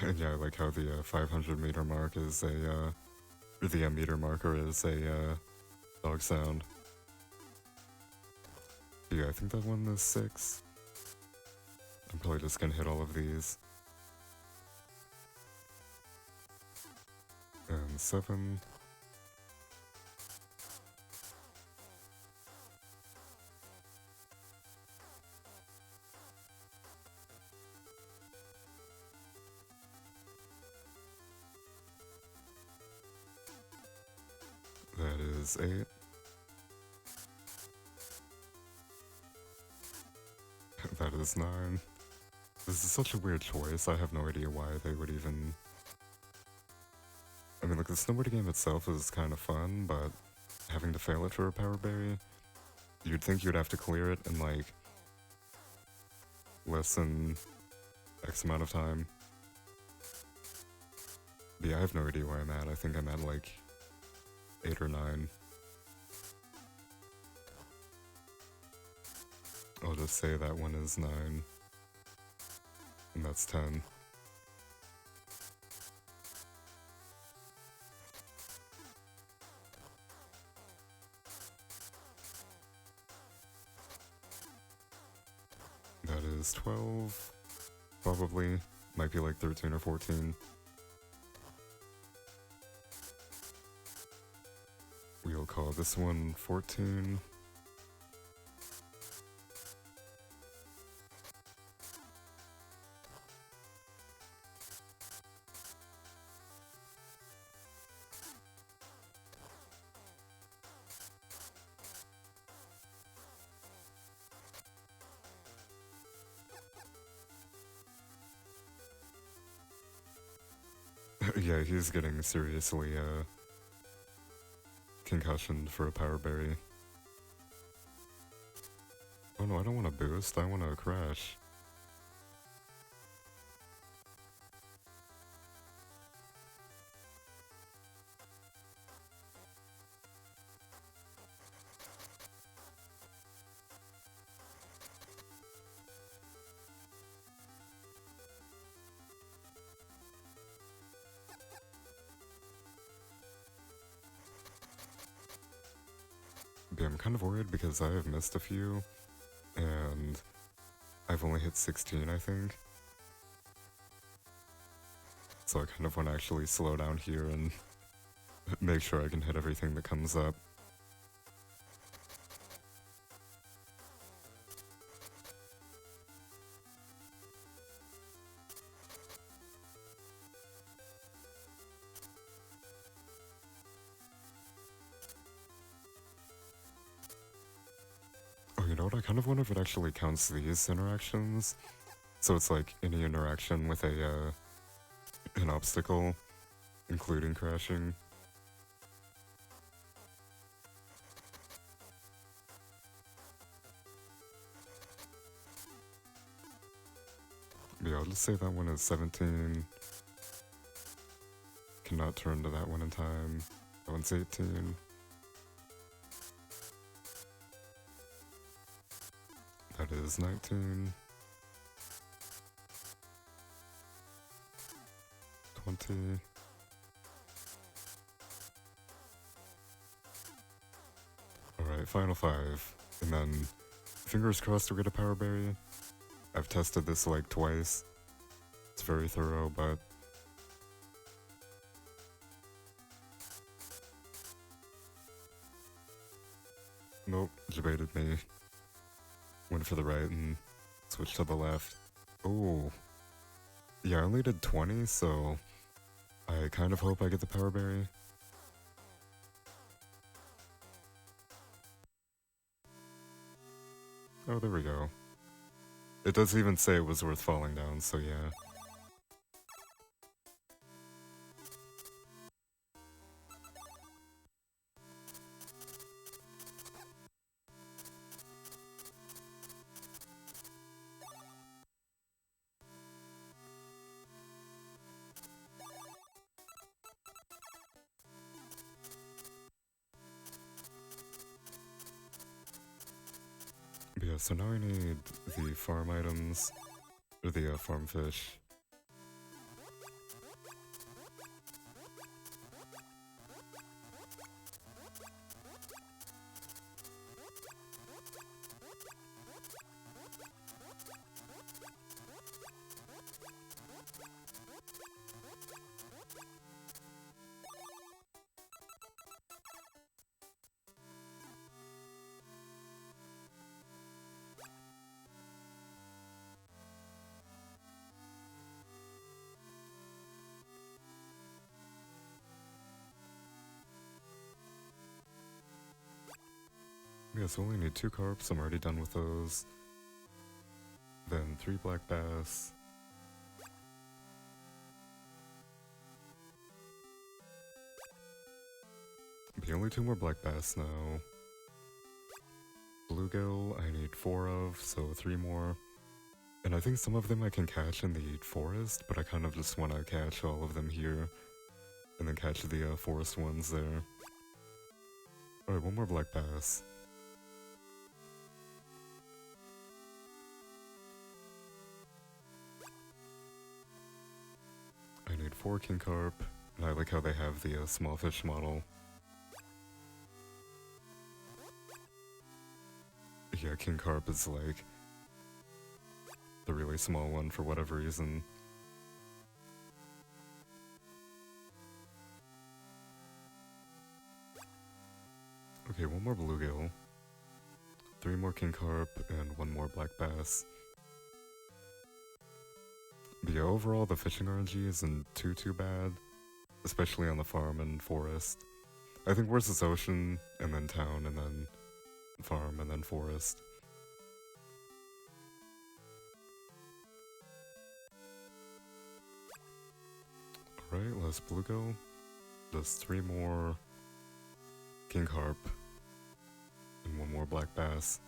And yeah, I like how the 500 meter mark is a, or the meter marker is a dog sound. Yeah, I think that one is 6. I'm probably just gonna hit all of these. And 7. That is 8. That is 9. This is such a weird choice. I have no idea why they would even... I mean, like, the snowboarding game itself is kind of fun, but having to fail it for a power berry, you'd think you'd have to clear it in, like, less than X amount of time. But yeah, I have no idea where I'm at. I think I'm at, like, 8 or 9. I'll just say that one is 9. And that's 10. That is 12. Probably. Might be like 13 or 14. We'll call this one 14. Yeah, he's getting seriously, concussioned for a power berry. Oh no, I don't want to boost, I want to crash. But I'm kind of worried because I have missed a few, and I've only hit 16, I think. So I kind of want to actually slow down here and make sure I can hit everything that comes up. Oh, you know what? I kind of wonder if it actually counts these interactions. So it's like any interaction with a, an obstacle, including crashing. Yeah, I'll just say that one is 17. Cannot turn to that one in time. That one's 18. That is 19. 20. Alright, final 5. And then, fingers crossed we get a power berry. I've tested this like twice. It's very thorough, but... Nope, debated me. Went for the right and switched to the left. Oh. Yeah, I only did 20, so I kind of hope I get the power berry. Oh, there we go. It does even say it was worth falling down, so yeah. Yeah, so now I need the farm items, or the farm fish. Yeah, so only need 2 carps, I'm already done with those. Then 3 black bass. Be only 2 more black bass now. Bluegill I need 4 of, so 3 more. And I think some of them I can catch in the forest, but I kind of just want to catch all of them here. And then catch the forest ones there. Alright, 1 more black bass. I need 4 king carp, and I like how they have the small fish model. Yeah, king carp is like the really small one for whatever reason. Okay, 1 more bluegill, 3 more king carp, and 1 more black bass. But yeah, overall the fishing RNG isn't too bad, especially on the farm and forest. I think worse is ocean, and then town, and then farm, and then forest. Alright, last bluegill. Just 3 more king carp, and 1 more black bass.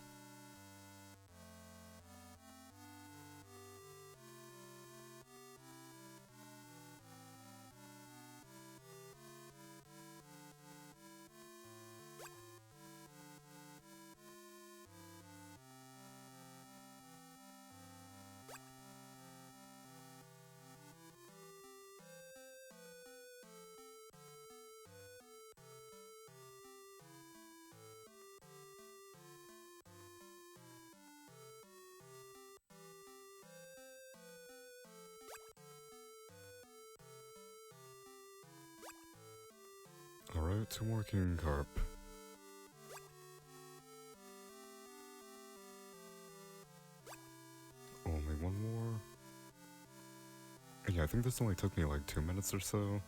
Alright, 2 more king carp. Only 1 more. Yeah, I think this only took me like 2 minutes or so.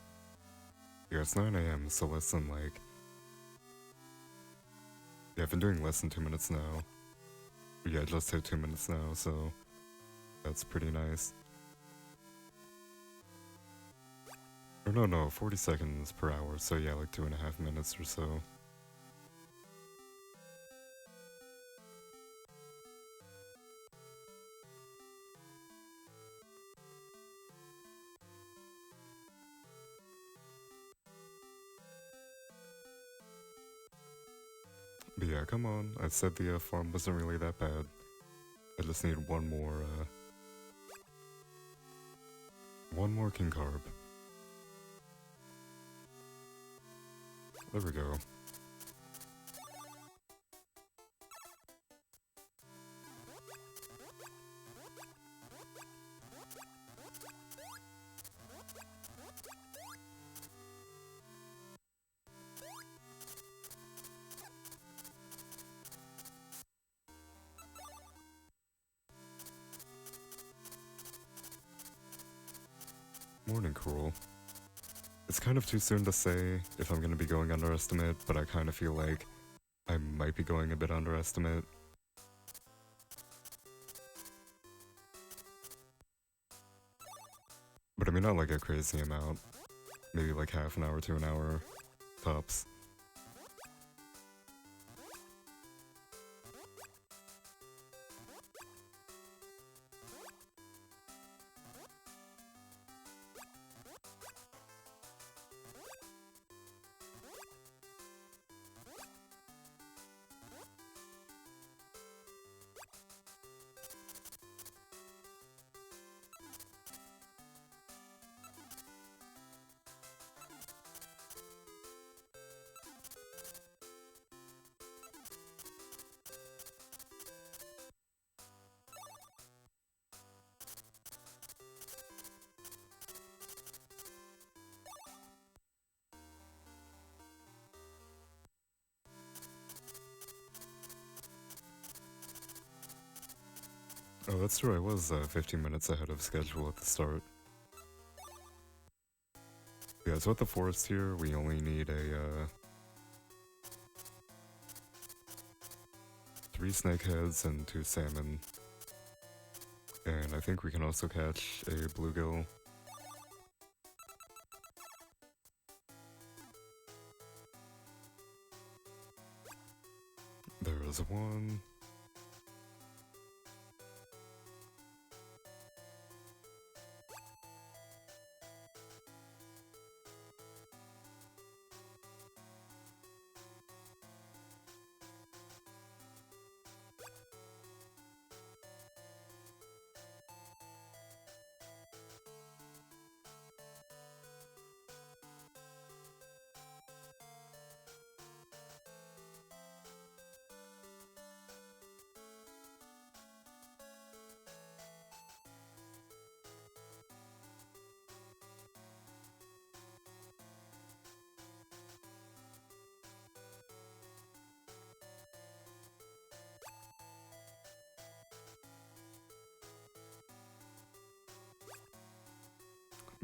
Yeah, it's 9 AM, so less than like... Yeah, I've been doing less than 2 minutes now. But yeah, just hit 2 minutes now, so... That's pretty nice. Or no, 40 seconds per hour, so yeah, like 2.5 minutes or so. But yeah, come on, I said the farm wasn't really that bad. I just need 1 more, 1 more king carp. There we go. Morning, Cool. It's kind of too soon to say if I'm gonna be going underestimate, but I kind of feel like I might be going a bit underestimate. But I mean, not like a crazy amount. Maybe like half an hour to an hour, tops. Oh, that's true. I was 15 minutes ahead of schedule at the start. Yeah, so at the forest here, we only need a 3 snakeheads and 2 salmon. And I think we can also catch a bluegill. There is one.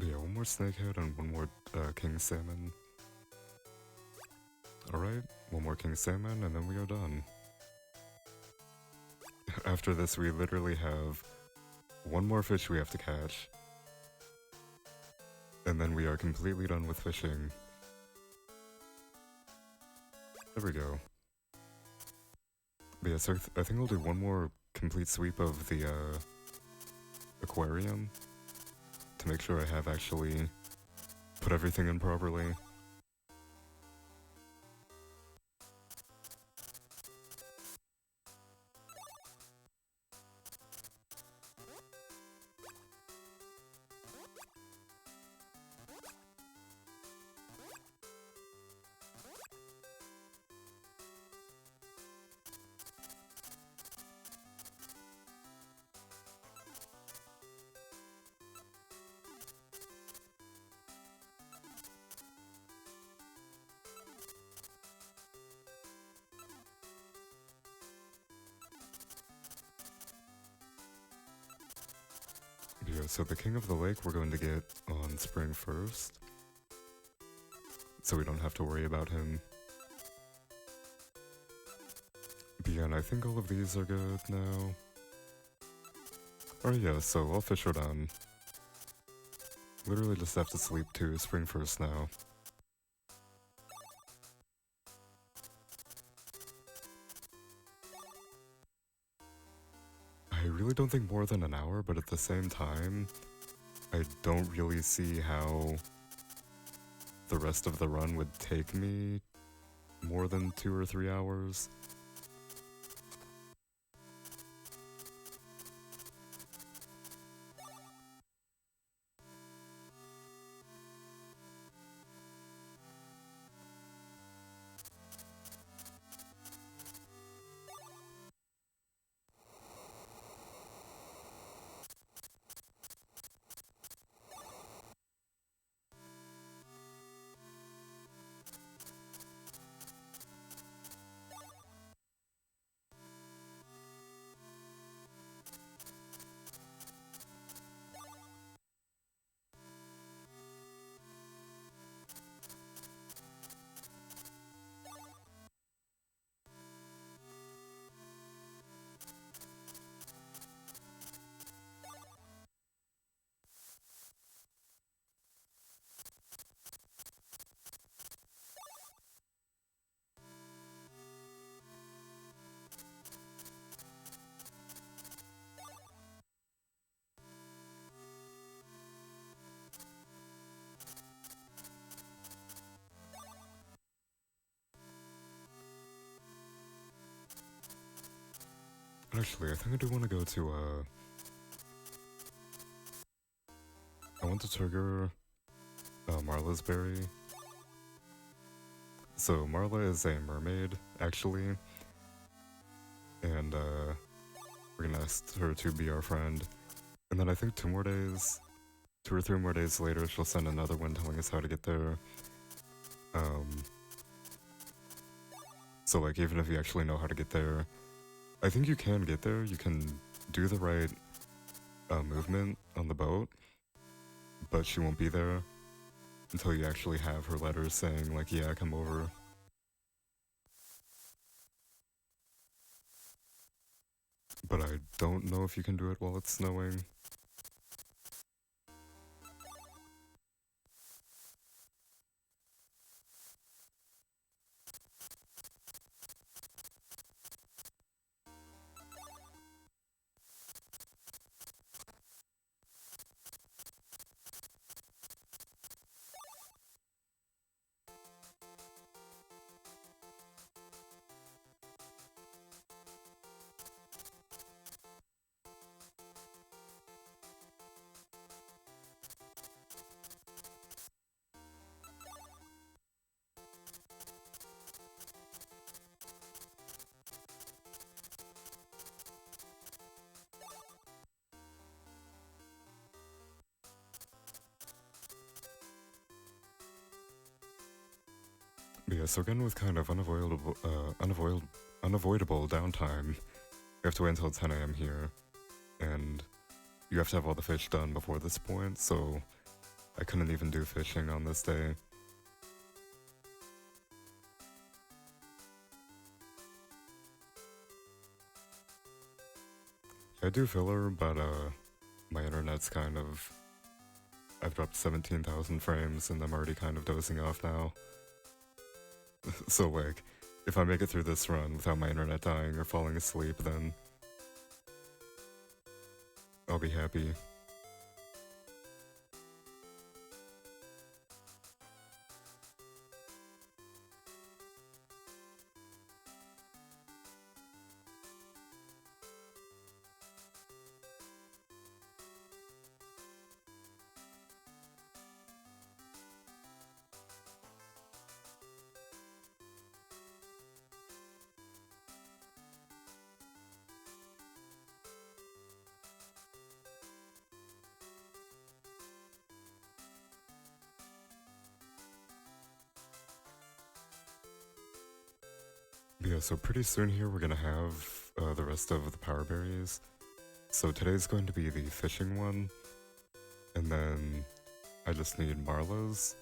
Yeah, one more snakehead and one more king salmon. Alright, one more king salmon and then we are done. After this we literally have one more fish we have to catch. And then we are completely done with fishing. There we go. But yeah, so I think I'll do one more complete sweep of the aquarium to make sure I have actually put everything in properly. Yeah, so the king of the lake we're going to get on spring 1st. So we don't have to worry about him. But yeah, and I think all of these are good now. Alright, yeah, so all fish are done. Literally just have to sleep to spring 1st now. I really don't think more than an hour, but at the same time, I don't really see how the rest of the run would take me more than 2 or 3 hours. Actually, I think I do want to go to, I want to trigger Marla's berry. So Marla is a mermaid, actually. And, we're gonna ask her to be our friend. And then I think 2 or 3 more days later, she'll send another one telling us how to get there. So like, even if you actually know how to get there, I think you can get there. You can do the right movement on the boat, but she won't be there until you actually have her letters saying, like, yeah, come over. But I don't know if you can do it while it's snowing. But yeah, so again with kind of unavoidable downtime, you have to wait until 10 a.m. here, and you have to have all the fish done before this point, so I couldn't even do fishing on this day. I do filler, but my internet's kind of... I've dropped 17,000 frames and I'm already kind of dozing off now. So like, if I make it through this run without my internet dying or falling asleep, then I'll be happy. Yeah, so pretty soon here we're gonna have the rest of the power berries. So today's going to be the fishing one, and then I just need Marla's,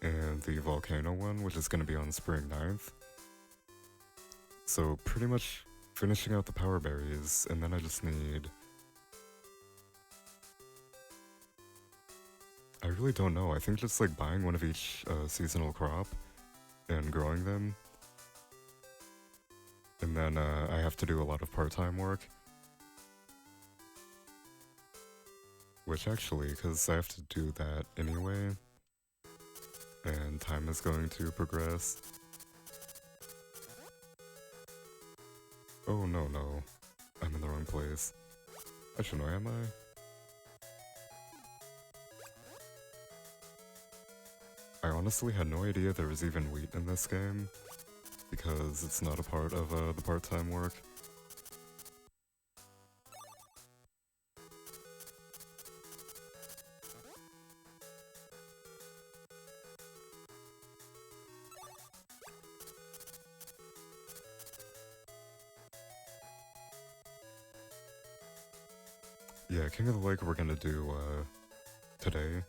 and the volcano one, which is gonna be on spring 9th. So pretty much finishing out the power berries, and then I just need... I really don't know, I think just like buying one of each seasonal crop and growing them. And then I have to do a lot of part-time work. Which actually, because I have to do that anyway, and time is going to progress. Oh no, I'm in the wrong place. I should know, am I? I honestly had no idea there was even wheat in this game, because it's not a part of the part-time work. Yeah, King of the Lake we're gonna do today.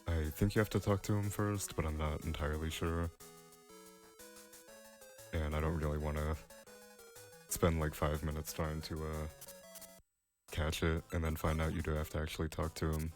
I think you have to talk to him first, but I'm not entirely sure. And I don't really want to spend like 5 minutes trying to catch it and then find out you do have to actually talk to him.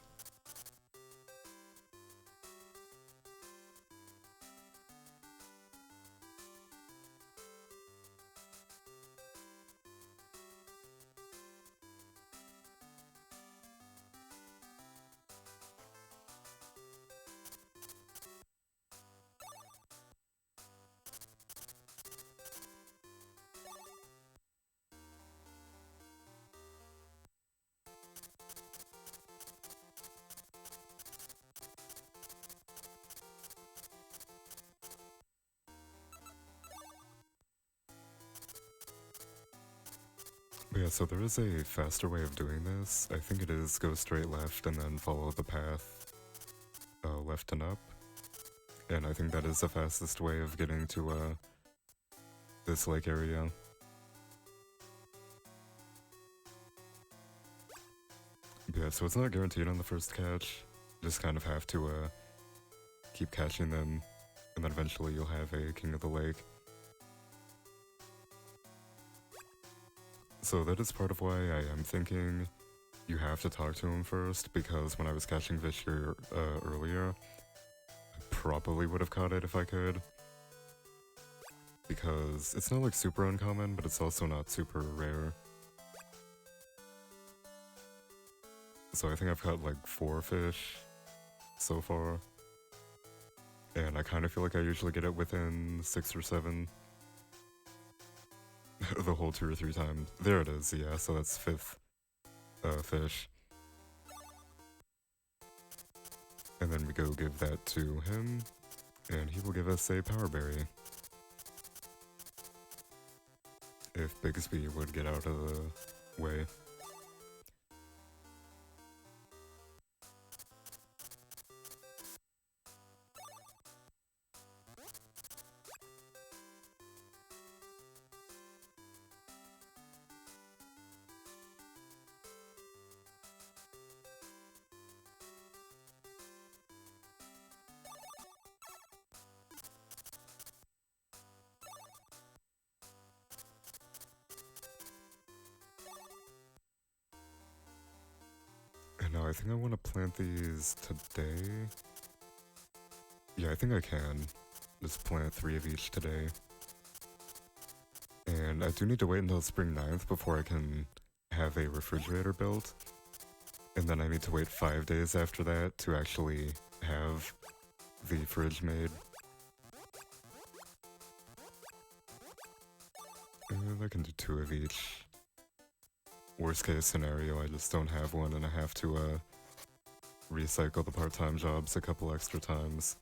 But yeah, so there is a faster way of doing this. I think it is go straight left and then follow the path left and up. And I think that is the fastest way of getting to this lake area. Yeah, so it's not guaranteed on the first catch. Just kind of have to keep catching them, and then eventually you'll have a King of the Lake. So that is part of why I am thinking you have to talk to him first, because when I was catching fish here earlier, I probably would have caught it if I could. Because it's not like super uncommon, but it's also not super rare. So I think I've caught like 4 fish so far. And I kind of feel like I usually get it within 6 or 7. The whole 2 or 3 times. There it is, yeah, so that's 5th fish. And then we go give that to him, and he will give us a power berry. If Bigsby would get out of the way. And now I think I want to plant these today. Yeah, I think I can. Just plant 3 of each today. And I do need to wait until spring 9th before I can have a refrigerator built. And then I need to wait 5 days after that to actually have the fridge made. And I can do 2 of each. Worst case scenario, I just don't have one and I have to recycle the part-time jobs a couple extra times.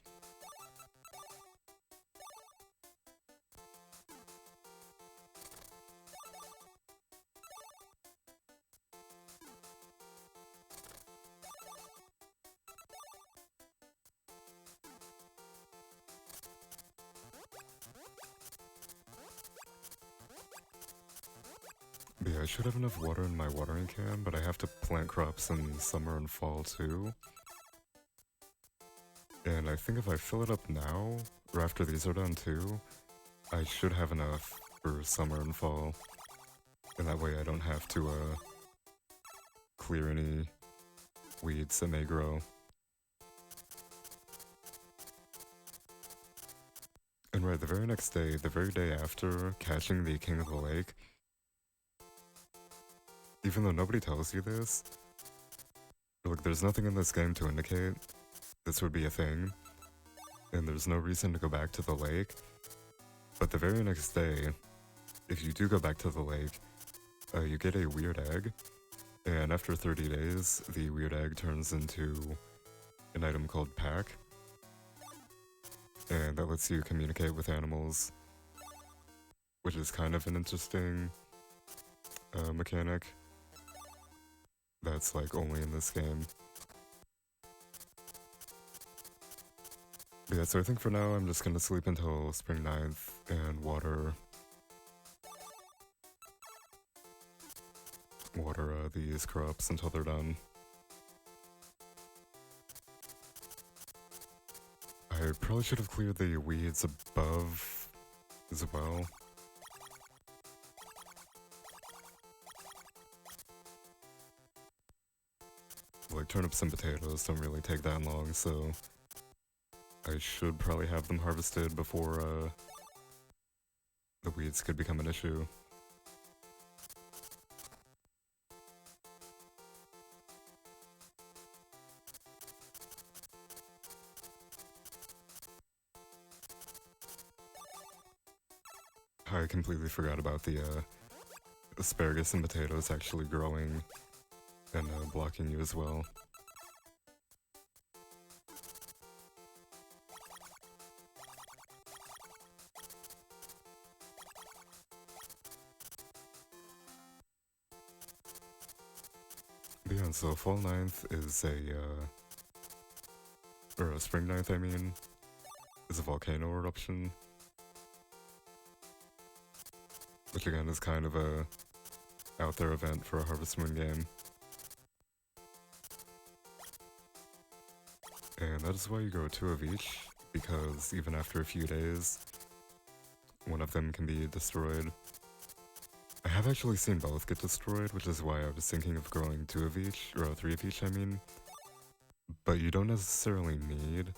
But yeah, I should have enough water in my watering can, but I have to plant crops in summer and fall too. And I think if I fill it up now, or after these are done too, I should have enough for summer and fall. And that way I don't have to clear any weeds that may grow. And right, the very next day, the very day after catching the King of the Lake, even though nobody tells you this, look, there's nothing in this game to indicate this would be a thing, and there's no reason to go back to the lake, but the very next day, if you do go back to the lake, you get a weird egg, and after 30 days, the weird egg turns into an item called Pack, and that lets you communicate with animals, which is kind of an interesting mechanic. That's like only in this game. But yeah, so I think for now I'm just gonna sleep until spring 9th and water these crops until they're done. I probably should have cleared the weeds above as well. Like turnips and potatoes don't really take that long, so I should probably have them harvested before the weeds could become an issue. I completely forgot about the asparagus and potatoes actually growing and blocking you as well. But yeah, so fall 9th is or spring 9th I mean, is a volcano eruption. Which again is kind of a out there event for a Harvest Moon game. And that is why you grow 2 of each, because even after a few days, one of them can be destroyed. I have actually seen both get destroyed, which is why I was thinking of growing 2 of each, or 3 of each, I mean. But you don't necessarily need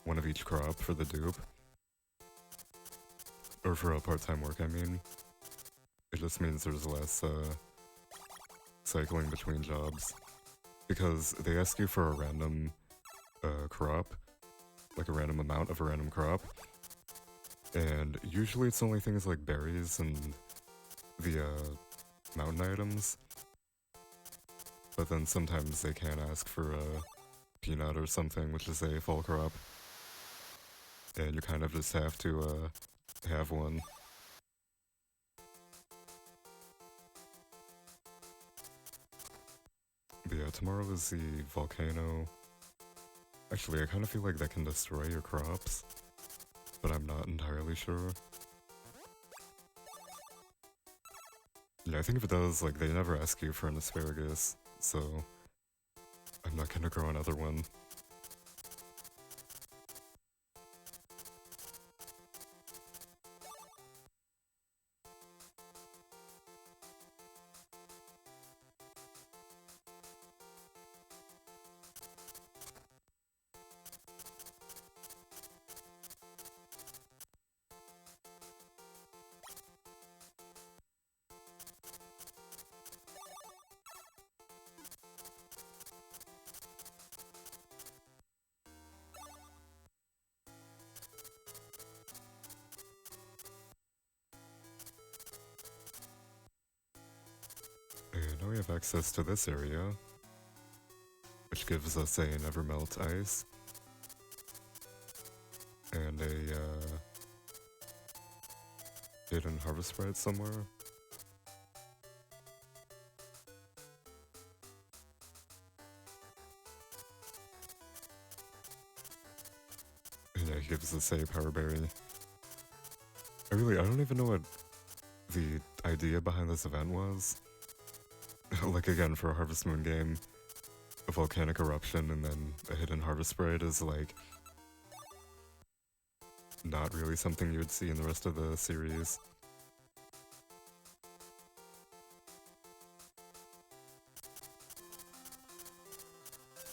1 of each crop for the dupe. Or for a part-time work, I mean. It just means there's less, cycling between jobs. Because they ask you for a random, crop. Like a random amount of a random crop. And usually it's only things like berries and the, mountain items. But then sometimes they can ask for a peanut or something, which is a fall crop. And you kind of just have to, have one. But yeah, tomorrow is the volcano. Actually, I kind of feel like that can destroy your crops, but I'm not entirely sure. Yeah, I think if it does, like, they never ask you for an asparagus, so I'm not gonna grow another one. And now we have access to this area, which gives us a never melt ice. And a, hidden harvest sprite somewhere. And yeah, he gives us a power berry. I don't even know what the idea behind this event was. Like, again, for a Harvest Moon game, a volcanic eruption and then a hidden harvest sprite is, like, not really something you would see in the rest of the series.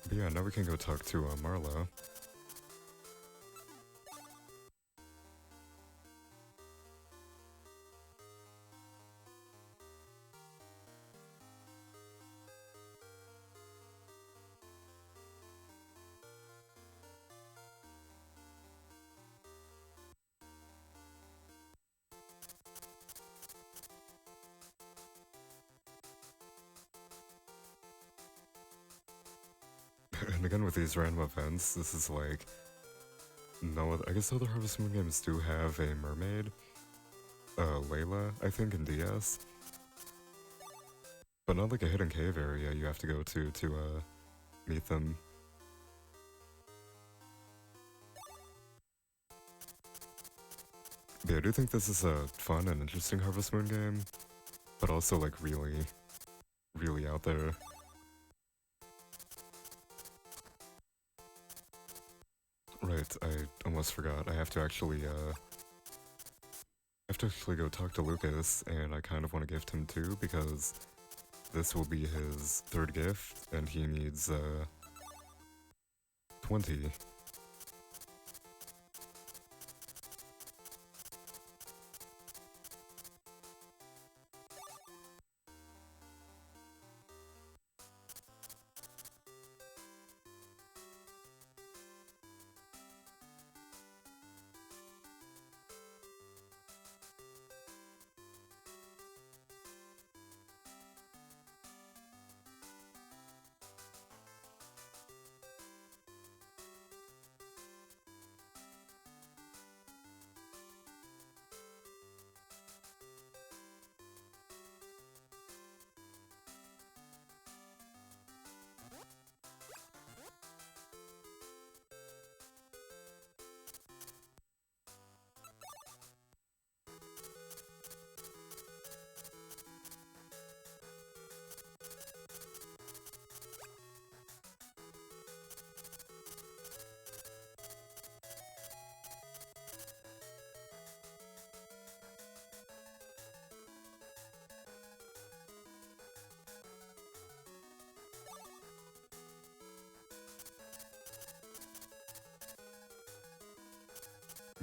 But yeah, now we can go talk to Marla. And again, with these random events, this is like... No other, I guess other Harvest Moon games do have a mermaid. Layla, I think, in DS. But not like a hidden cave area you have to go to meet them. But yeah, I do think this is a fun and interesting Harvest Moon game, but also like really, really out there. Right, I almost forgot. I have to actually go talk to Lucas, and I kind of want to gift him 2 because this will be his 3rd gift, and he needs 20.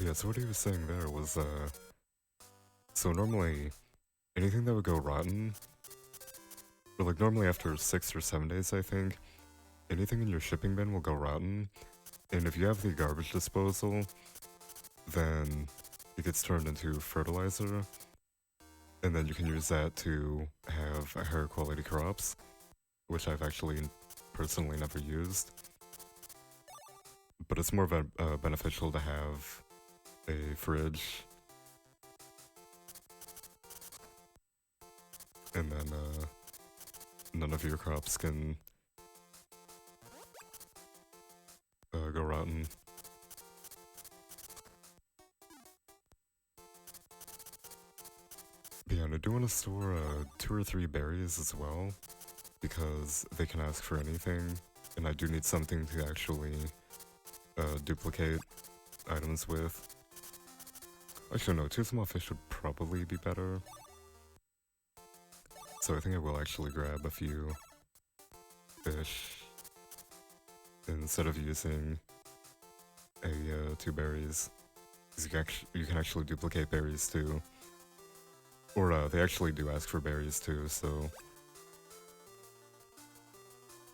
Yeah, so what he was saying there was, so normally anything that would go rotten, or like normally after 6 or 7 days, I think, anything in your shipping bin will go rotten. And if you have the garbage disposal, then it gets turned into fertilizer, and then you can use that to have higher quality crops, which I've actually personally never used. But it's more beneficial to have a fridge, and then none of your crops can go rotten. But yeah, and I do want to store 2 or 3 berries as well, because they can ask for anything, and I do need something to actually duplicate items with. Actually, no, 2 small fish would probably be better. So I think I will actually grab a few fish instead of using a 2 berries. Because you can actually duplicate berries too. Or they actually do ask for berries too, so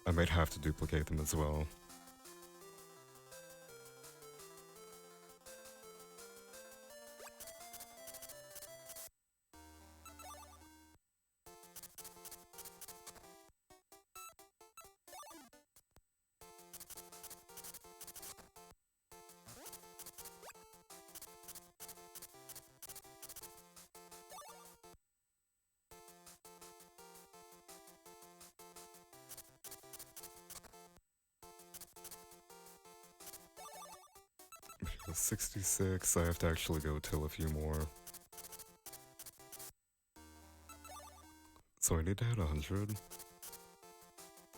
I might have to duplicate them as well. Okay, 66, I have to actually go till a few more. So I need to hit 100.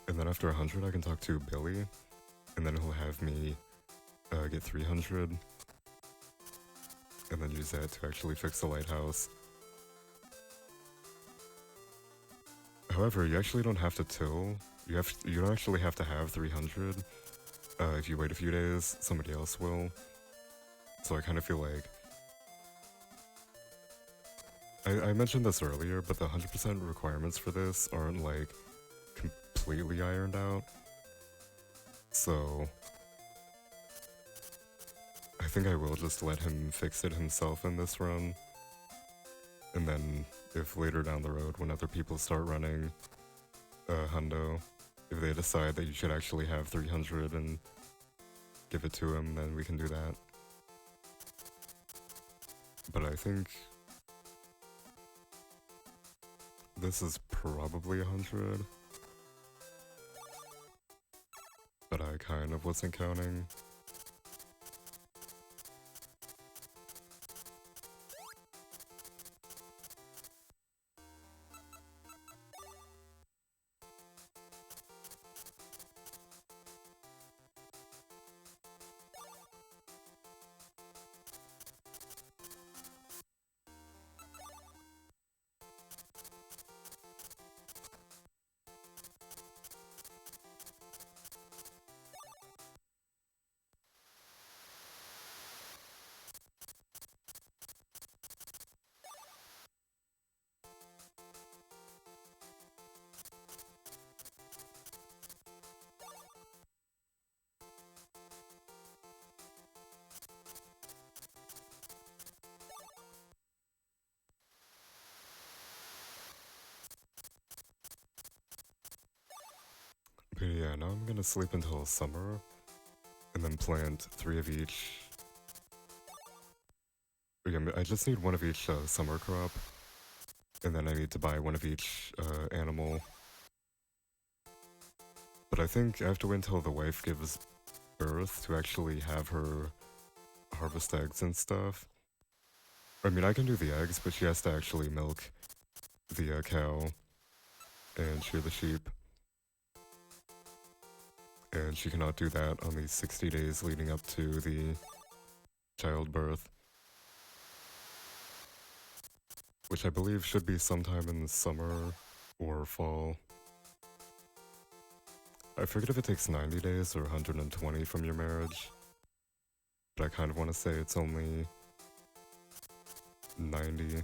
And then after 100 I can talk to Billy, and then he'll have me get 300. And then use that to actually fix the lighthouse. However, you actually don't have to till. You don't actually have to have 300. If you wait a few days, somebody else will. So I kind of feel like... I mentioned this earlier, but the 100% requirements for this aren't like completely ironed out. So I think I will just let him fix it himself in this run. And then if later down the road when other people start running Hundo, if they decide that you should actually have 300 and give it to him, then we can do that. But I think this is probably 100. But I kind of wasn't counting. But yeah, now I'm gonna sleep until summer, and then plant 3 of each. Yeah, I just need 1 of each summer crop, and then I need to buy 1 of each animal. But I think I have to wait until the wife gives birth to actually have her harvest eggs and stuff. I mean, I can do the eggs, but she has to actually milk the cow and shear the sheep. And she cannot do that on the 60 days leading up to the childbirth. Which I believe should be sometime in the summer or fall. I forget if it takes 90 days or 120 from your marriage. but I kind of want to say it's only 90.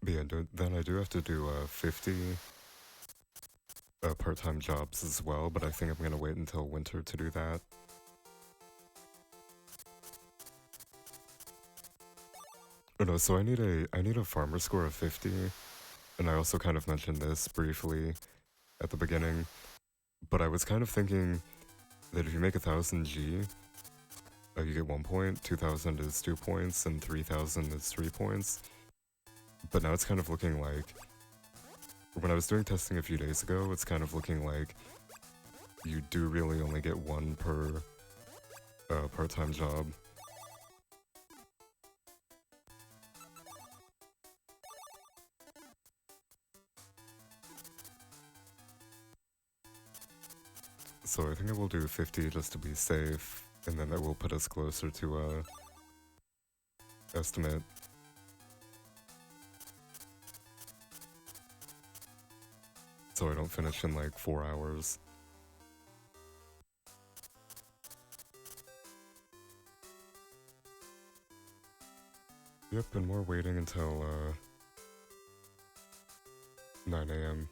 But yeah, then I do have to do 50 part-time jobs as well, but I think I'm gonna wait until winter to do that. Oh no, so I need a farmer score of 50, and I also kind of mentioned this briefly at the beginning, but I was kind of thinking that if you make 1000 G, you get 1 point, 2000 is 2 points, and 3000 is 3 points. But now it's kind of looking like, when I was doing testing a few days ago, it's kind of looking like you do really only get 1 per part-time job. So I think I will do 50 just to be safe, and then that will put us closer to estimate. So I don't finish in like 4 hours. Yep, and we're waiting until 9 AM.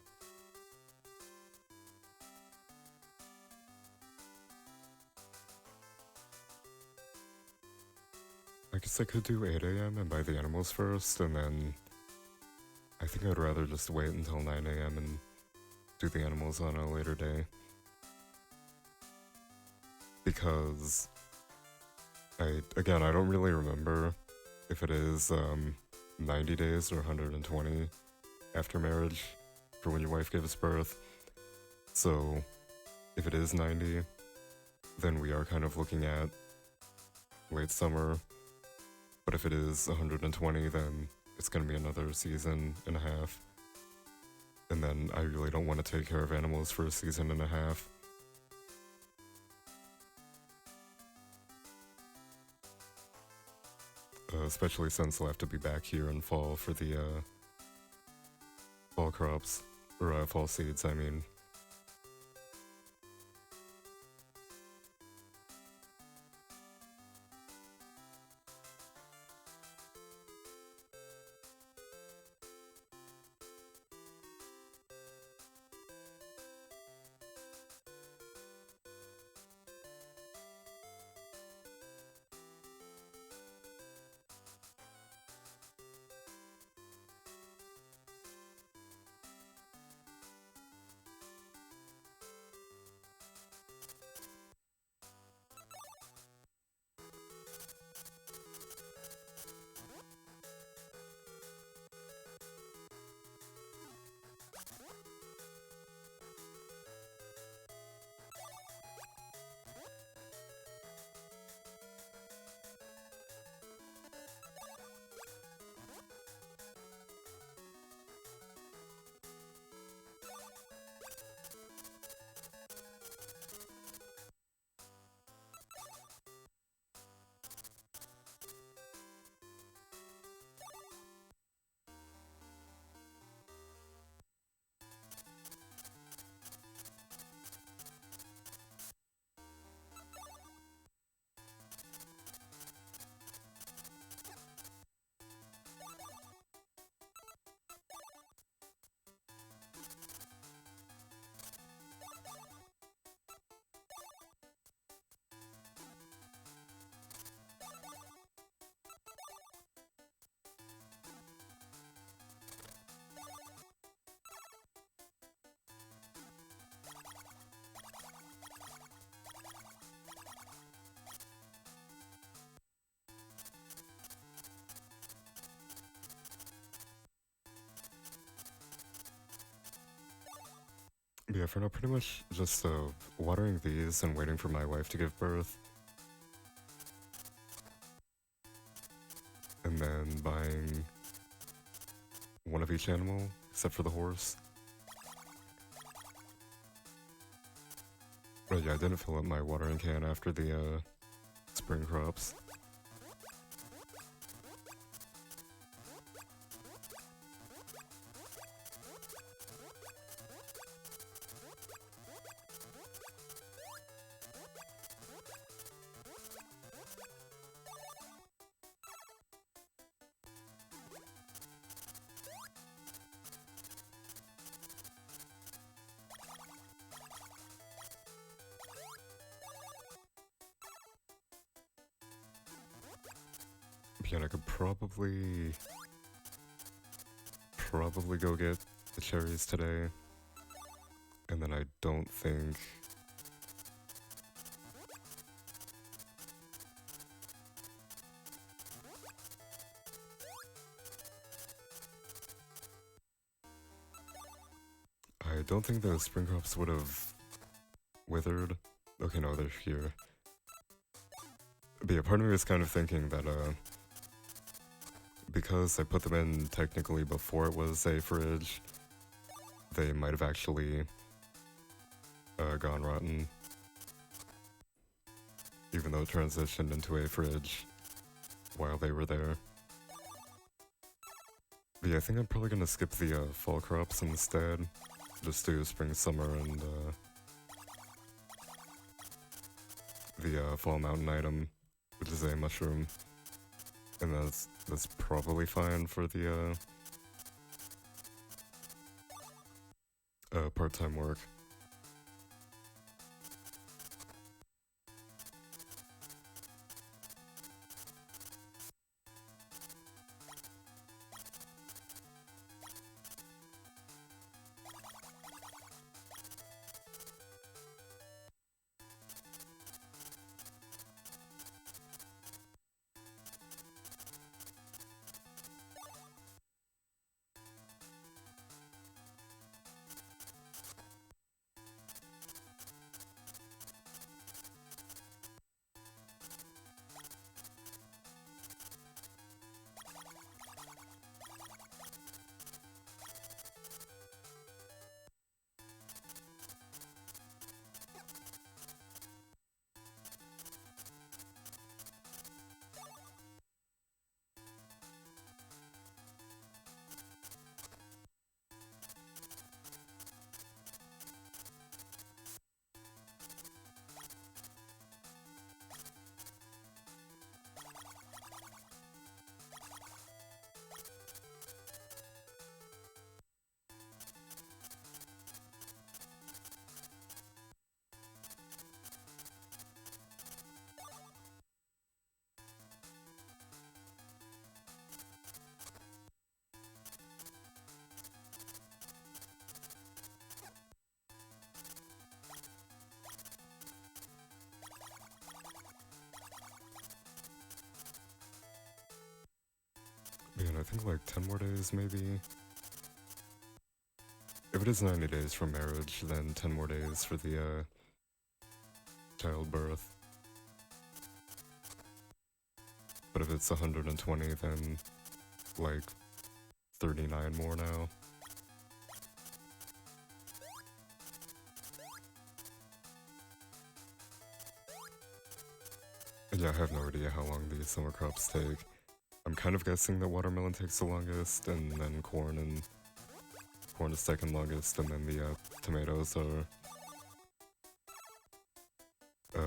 I guess I could do 8 AM and buy the animals first, and then I think I'd rather just wait until 9 AM and do the animals on a later day. Because I don't really remember if it is 90 days or 120 after marriage for when your wife gives birth. So if it is 90, then we are kind of looking at late summer. But if it is 120, then it's going to be another season and a half. And then I really don't want to take care of animals for a season and a half. Especially since I'll have to be back here in fall for the fall crops, or fall seeds, I mean. Yeah, for now, pretty much just watering these and waiting for my wife to give birth. of each animal, except for the horse. But yeah, I didn't fill up my watering can after the spring crops. And I could probably go get the cherries today, and then I don't think the spring crops would have withered. Okay, no, they're here. But yeah, part of me is kind of thinking that because I put them in technically before it was a fridge, they might have actually gone rotten, even though it transitioned into a fridge while they were there. But yeah, I think I'm probably gonna skip the fall crops instead. Just do spring, summer, and the fall mountain item, which is a mushroom. And that's probably fine for the part-time work. Man, I think like 10 more days maybe. If it is 90 days from marriage, then 10 more days for the childbirth. But if it's 120, then like 39 more now. And yeah, I have no idea how long these summer crops take. I'm kind of guessing that watermelon takes the longest, and then corn is second longest, and then the tomatoes are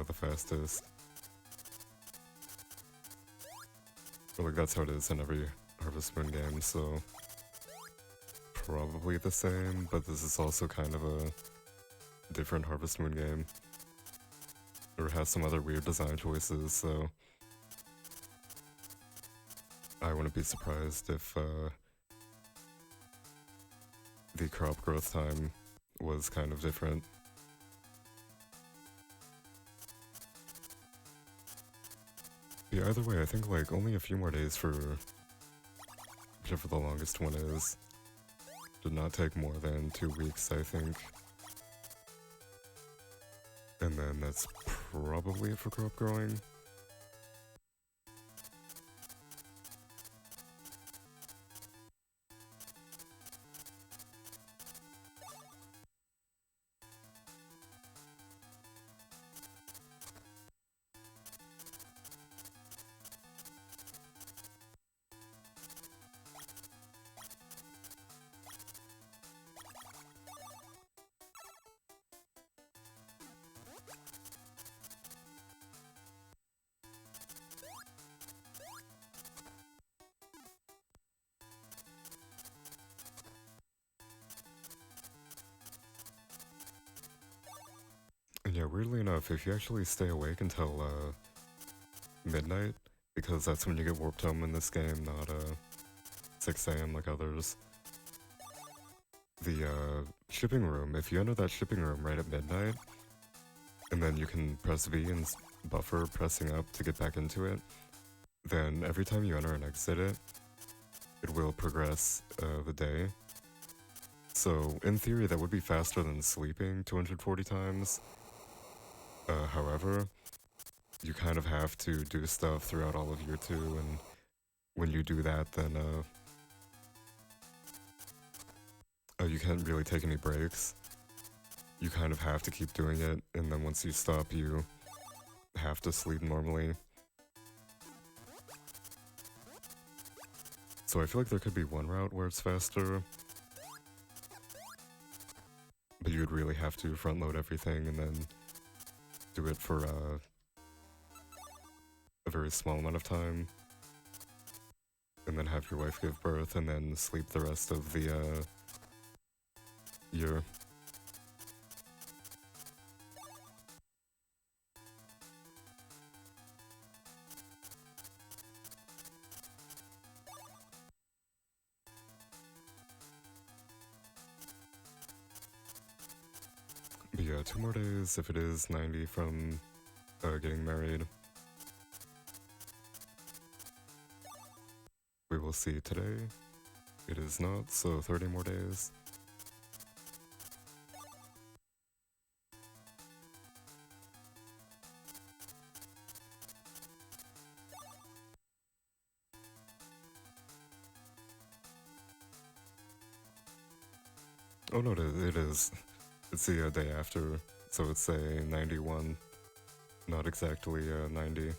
the fastest. Or like that's how it is in every Harvest Moon game, so probably the same, but this is also kind of a different Harvest Moon game. Or has some other weird design choices, so I wouldn't be surprised if the crop growth time was kind of different. Yeah, either way, I think like only a few more days for whichever the longest one is. Did not take more than 2 weeks, I think. And then that's probably it for crop growing. And yeah, weirdly enough, if you actually stay awake until midnight, because that's when you get warped home in this game, not 6 a.m. like others. The shipping room, if you enter that shipping room right at midnight, and then you can press V and buffer pressing up to get back into it, then every time you enter and exit it, it will progress the day. So in theory that would be faster than sleeping 240 times. However, you kind of have to do stuff throughout all of year 2, and when you do that, then you can't really take any breaks. You kind of have to keep doing it, and then once you stop, you have to sleep normally. So I feel like there could be one route where it's faster, but you'd really have to front load everything and then do it for a very small amount of time, and then have your wife give birth and then sleep the rest of the year. But yeah, 2 more days if it is 90 from getting married. We will see today. It is not, so 30 more days. Oh no, it is. It's the day after, so it's a 91, not exactly 90.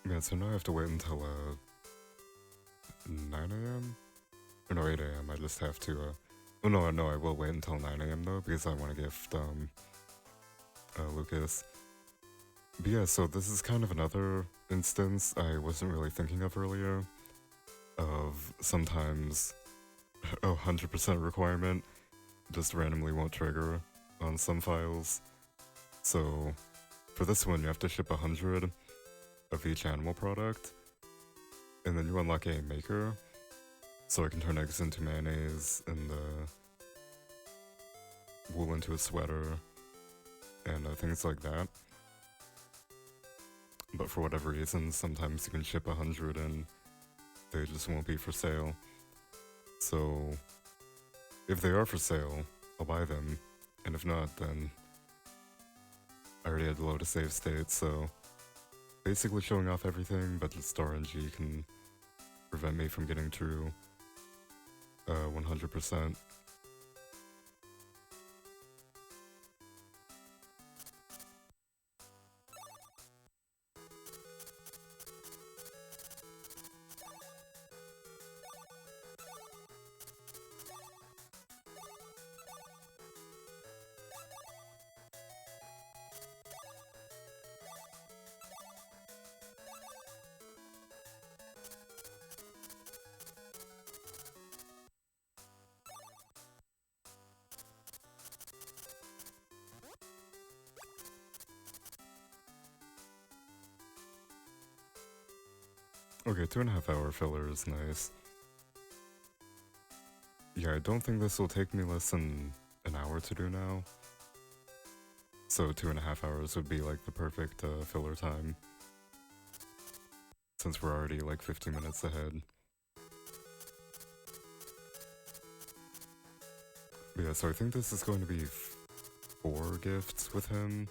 Yeah, so now I have to wait until 9 a.m? Or no, 8 a.m. I just have to oh no, I will wait until 9 a.m. though, because I want to gift Lucas. But yeah, so this is kind of another instance I wasn't really thinking of earlier, of sometimes a 100% requirement just randomly won't trigger on some files. So for this one, you have to ship 100 of each animal product, and then you unlock a maker, so I can turn eggs into mayonnaise and wool into a sweater, and things like that. But for whatever reason, sometimes you can ship 100 and they just won't be for sale. So if they are for sale, I'll buy them, and if not, then I already had to load a save state, so basically showing off everything, but just RNG can prevent me from getting true 100%. Okay, 2.5 hour filler is nice. yeah, I don't think this will take me less than an hour to do now. So 2.5 hours would be like the perfect filler time. Since we're already like 50 minutes ahead. But yeah, so I think this is going to be 4 gifts with him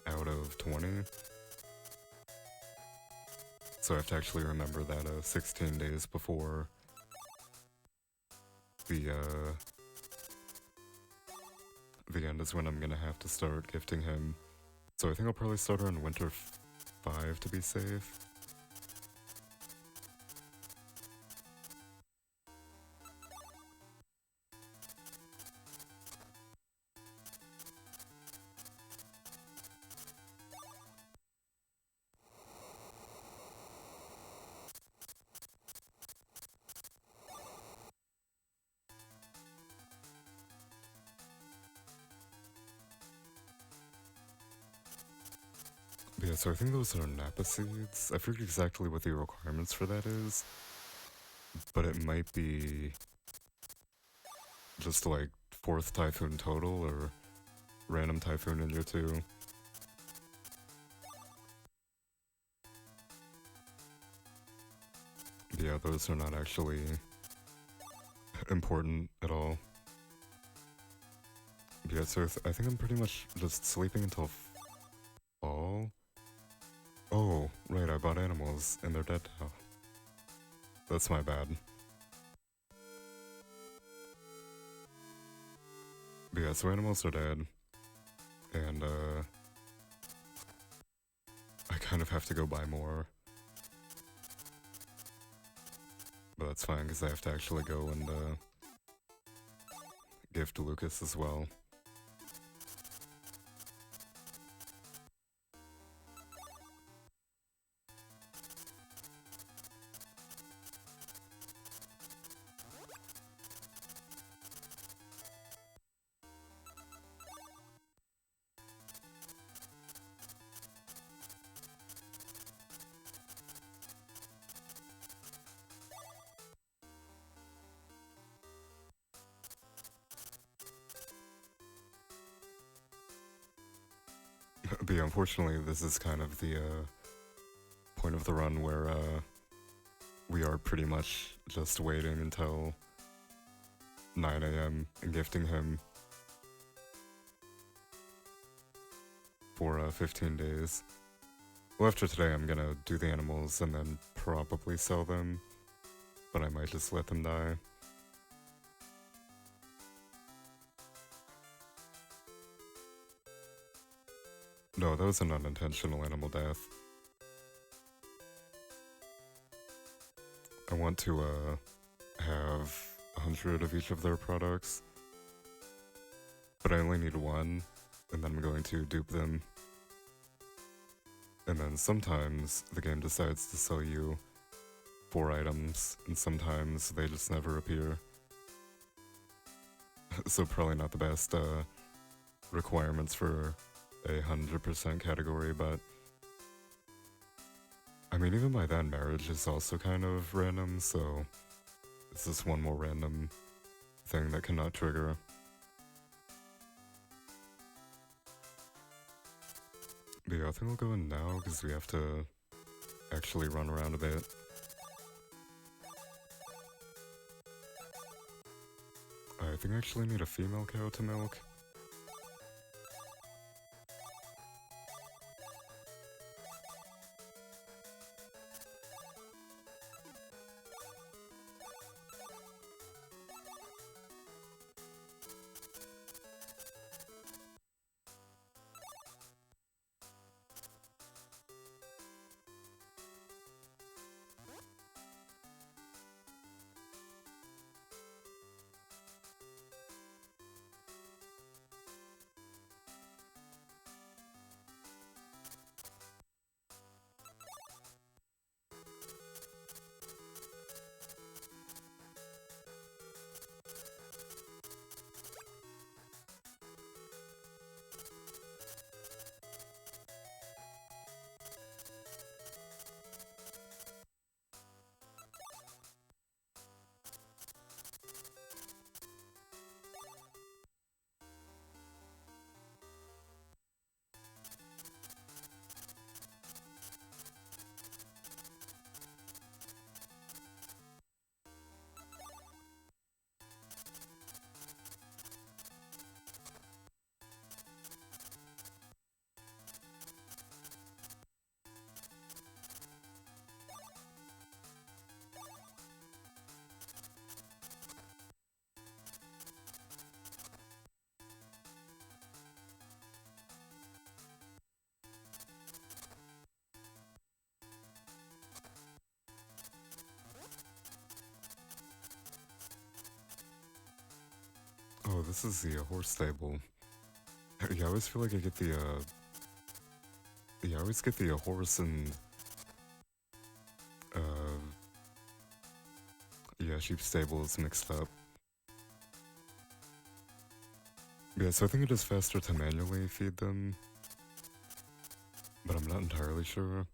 out of 20. So I have to actually remember that 16 days before the end is when I'm gonna have to start gifting him. So I think I'll probably start on Winter 5 to be safe. Yeah, so I think those are Napa seeds. I forget exactly what the requirements for that is, but it might be just like 4th Typhoon total or random Typhoon in year 2. Yeah, those are not actually important at all. Yeah, so I think I'm pretty much just sleeping until fall. Oh, right, I bought animals, and they're dead now. That's my bad. But yeah, so animals are dead. And, I kind of have to go buy more. But that's fine, because I have to actually go and, gift Lucas as well. But yeah, unfortunately, this is kind of the, point of the run where, we are pretty much just waiting until 9 AM and gifting him for 15 days. Well, after today, I'm gonna do the animals and then probably sell them, but I might just let them die. No, that was an unintentional animal death. I want to have 100 of each of their products, but I only need 1, and then I'm going to dupe them. And then sometimes the game decides to sell you 4 items, and sometimes they just never appear. So probably not the best requirements for a 100% category, but I mean, even by then, marriage is also kind of random, so it's just one more random thing that cannot trigger. But yeah, I think I'll go in now because we have to actually run around a bit. I think I actually need a female cow to milk. Oh, this is the horse stable. Yeah, I always feel like I get the, yeah, I always get the horse and, yeah, sheep stables mixed up. Yeah, so I think it is faster to manually feed them, but I'm not entirely sure.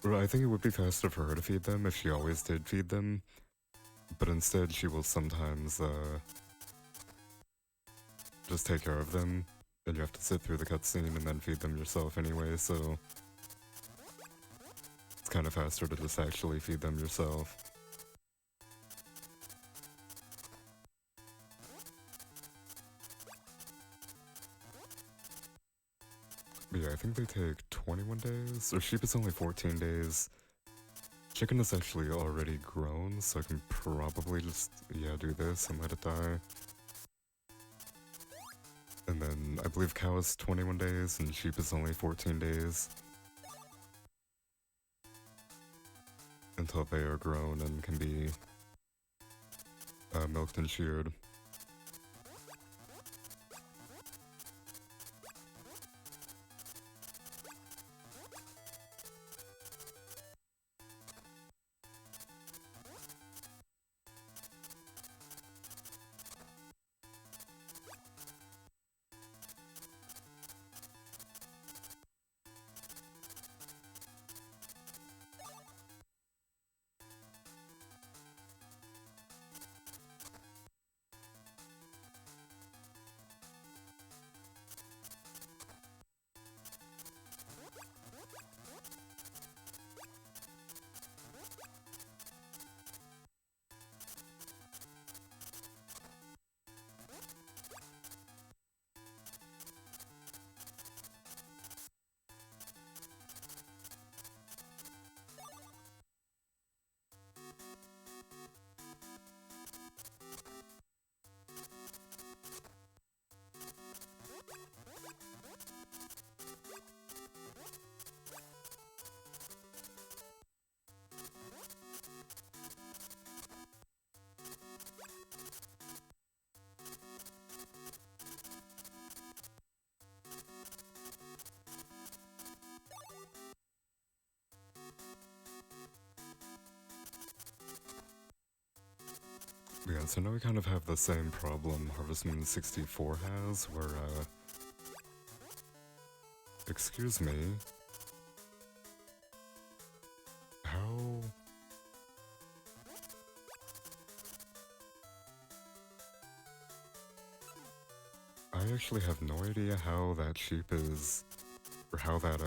Well, I think it would be faster for her to feed them if she always did feed them, but instead she will sometimes, just take care of them, and you have to sit through the cutscene and then feed them yourself anyway, so it's kind of faster to just actually feed them yourself. But yeah, I think they take 21 days, or sheep is only 14 days. Chicken is actually already grown, so I can probably just, yeah, do this and let it die. And then I believe cow is 21 days and sheep is only 14 days. Until they are grown and can be milked and sheared. Yeah, so now we kind of have the same problem Harvest Moon 64 has, where, excuse me. How... I actually have no idea how that sheep is, or how that,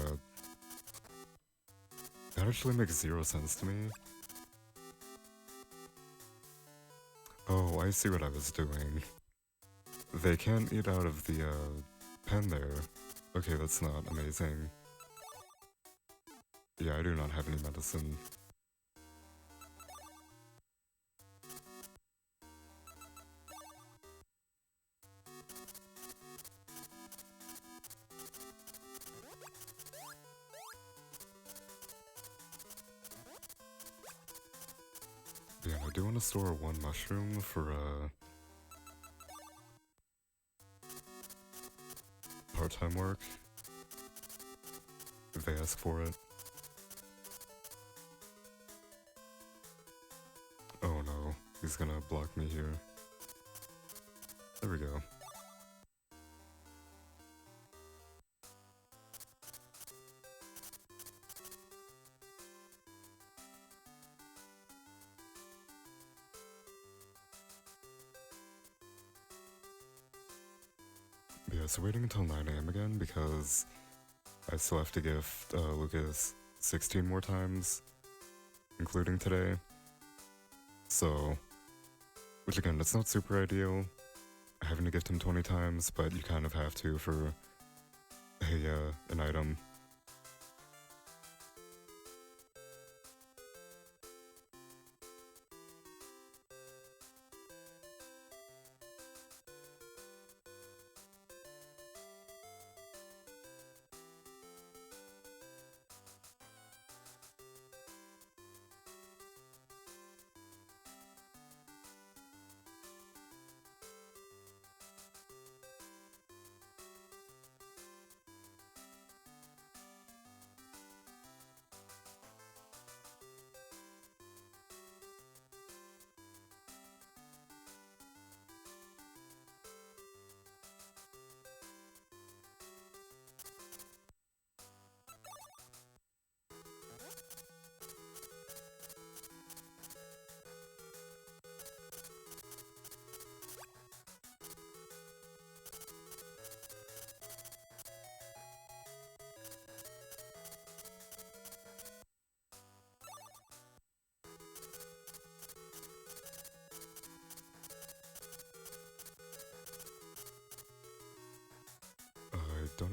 that actually makes zero sense to me. Oh, I see what I was doing. They can't eat out of the, pen there. Okay, that's not amazing. Yeah, I do not have any medicine. Yeah, I do want to store one mushroom for, part-time work. If they ask for it. Oh no, he's gonna block me here. There we go. Yeah, so waiting until 9 AM again because I still have to give Lucas 16 more times, including today. So, which again, that's not super ideal, having to gift him 20 times, but you kind of have to for an item.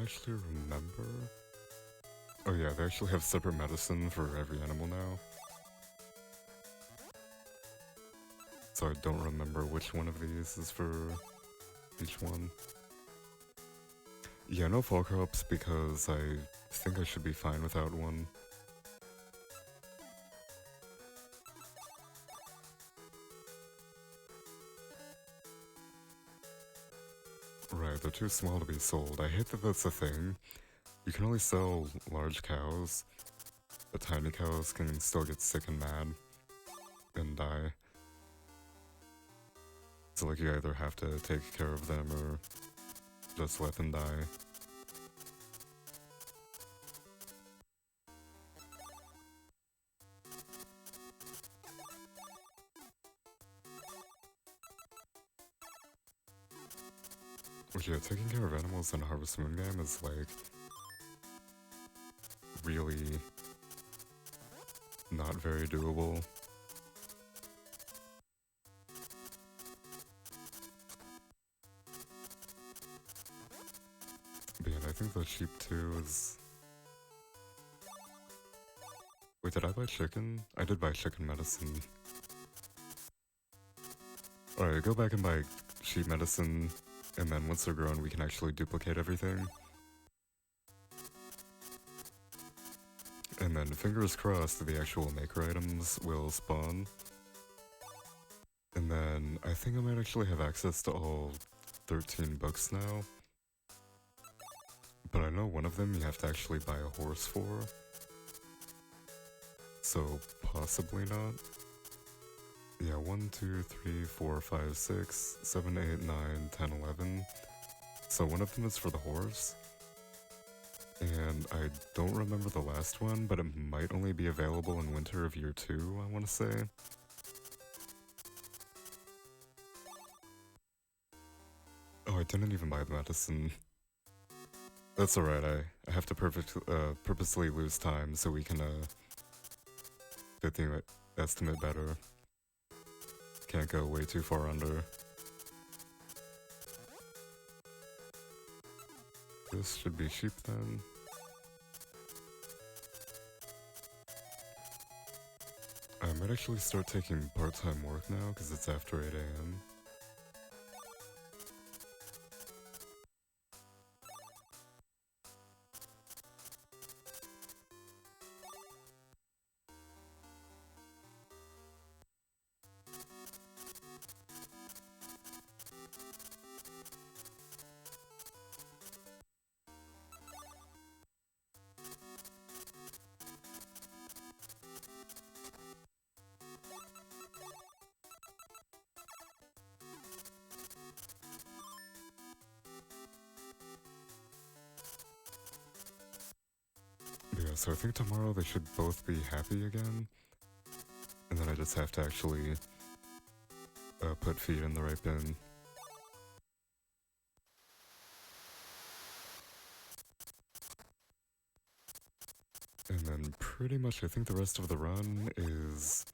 actually remember. Oh yeah, they actually have separate medicine for every animal now. So I don't remember which one of these is for each one. Yeah, no fall crops because I think I should be fine without one. Right, they're too small to be sold. I hate that that's a thing. You can only sell large cows, but tiny cows can still get sick and mad and die. So like you either have to take care of them or just let them die. Which yeah, taking care of animals in a Harvest Moon game is like really not very doable. But yeah, I think the sheep too is... Wait, did I buy chicken? I did buy chicken medicine. Alright, go back and buy sheep medicine, and then once they're grown we can actually duplicate everything. And then fingers crossed the actual maker items will spawn. And then I think I might actually have access to all 13 books now. But I know one of them you have to actually buy a horse for. So possibly not. Yeah, 1, 2, 3, 4, 5, 6, 7, 8, 9, 10, 11. So one of them is for the horse. And I don't remember the last one, but it might only be available in winter of year 2, I want to say. Oh, I didn't even buy the medicine. That's alright, I have to purposely lose time so we can fit the estimate better. Can't go way too far under. This should be sheep then. I might actually start taking part-time work now because it's after 8 AM. Yeah, so I think tomorrow they should both be happy again. And then I just have to actually put feed in the right bin. And then pretty much I think the rest of the run is...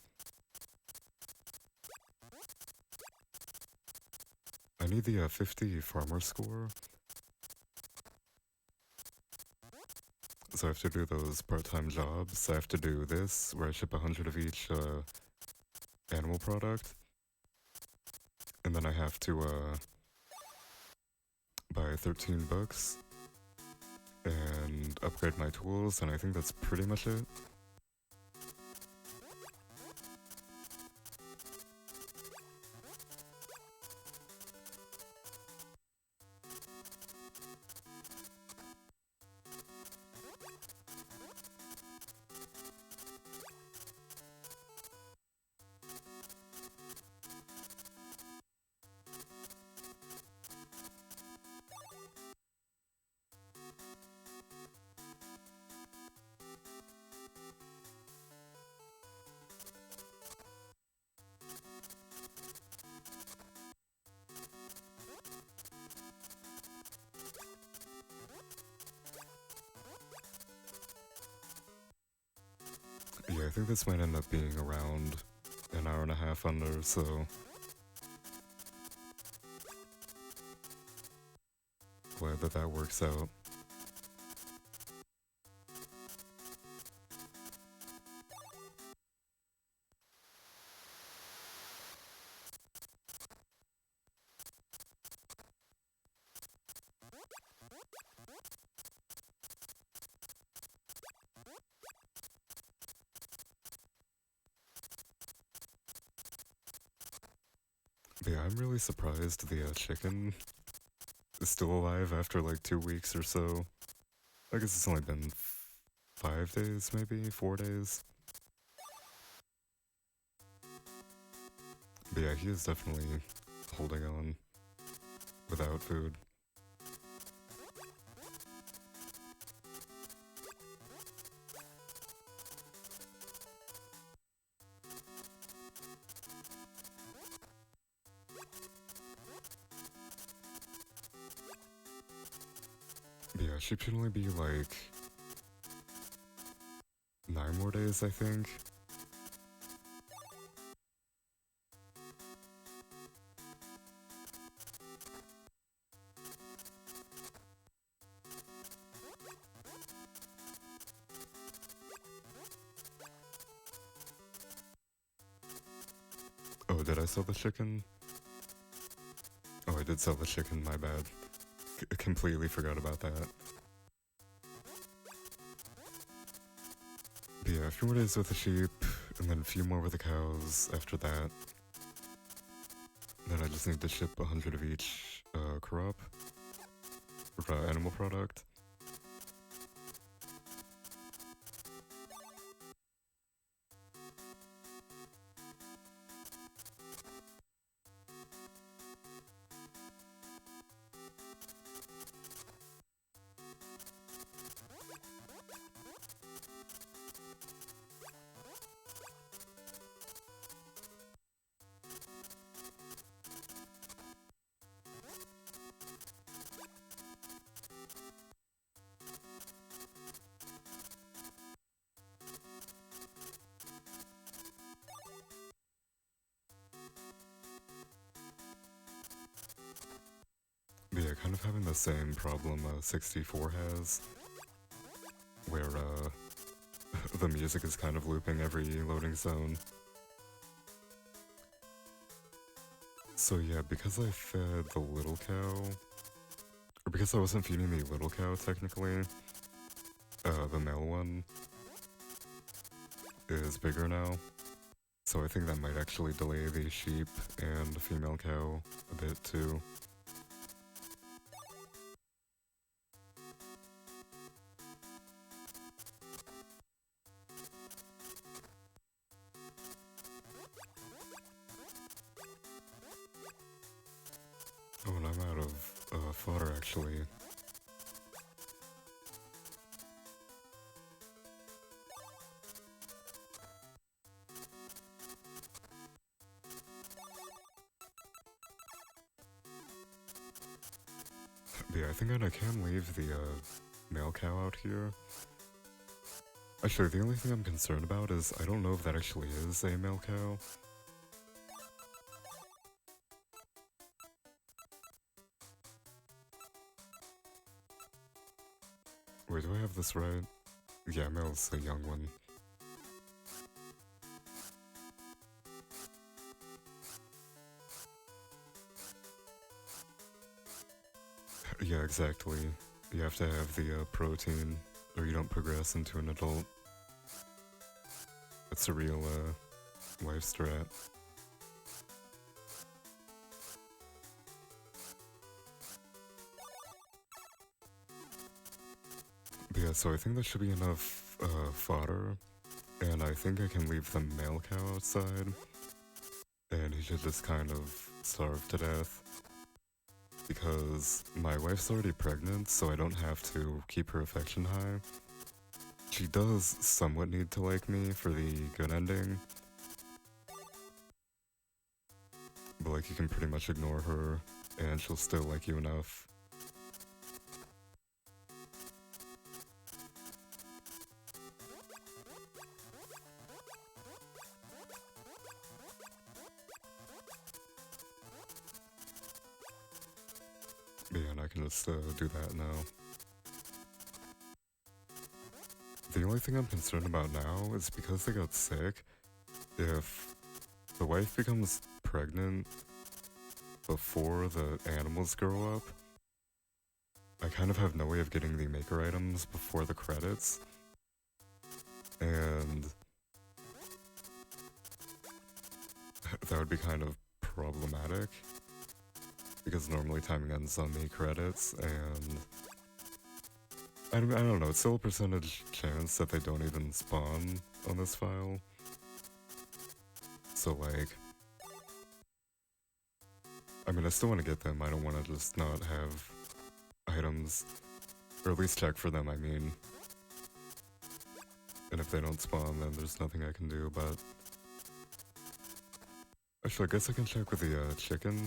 I need the 50 farmer score. So I have to do those part-time jobs. I have to do this, where I ship 100 of each animal product. And then I have to buy 13 books and upgrade my tools, and I think that's pretty much it. Yeah, I think this might end up being around an hour and a half under, so... Glad that that works out. But yeah, I'm really surprised the chicken is still alive after like 2 weeks or so. I guess it's only been 5 days, maybe 4 days. But yeah, he is definitely holding on without food. But yeah, she should only be like 9 more days, I think. Oh, did I sell the chicken? Oh, I did sell the chicken, my bad. Completely forgot about that. But yeah, a few more days with the sheep, and then a few more with the cows after that. Then I just need to ship 100 of each crop, or animal product. But yeah, kind of having the same problem 64 has, where the music is kind of looping every loading zone. So yeah, because I fed the little cow, or because I wasn't feeding the little cow technically, the male one is bigger now. So I think that might actually delay the sheep and the female cow a bit too. Oh, and I'm out of fodder actually. But yeah, I think I can leave the male cow out here. Actually, the only thing I'm concerned about is I don't know if that actually is a male cow. Wait, do I have this right? Yeah, male's a young one. Yeah, exactly. You have to have the protein, or you don't progress into an adult. That's a real life strat. But yeah, so I think there should be enough fodder, and I think I can leave the male cow outside, and he should just kind of starve to death. Because my wife's already pregnant, so I don't have to keep her affection high. She does somewhat need to like me for the good ending. But like, you can pretty much ignore her, and she'll still like you enough. Yeah, and I can just do that now. The only thing I'm concerned about now is because they got sick, if the wife becomes pregnant before the animals grow up, I kind of have no way of getting the maker items before the credits. And that would be kind of problematic because normally timing ends on the credits, and I don't know, it's still a percentage chance that they don't even spawn on this file. So like, I mean, I still want to get them. I don't want to just not have items, or at least check for them, I mean. And if they don't spawn, then there's nothing I can do, but... Actually, I guess I can check with the chicken.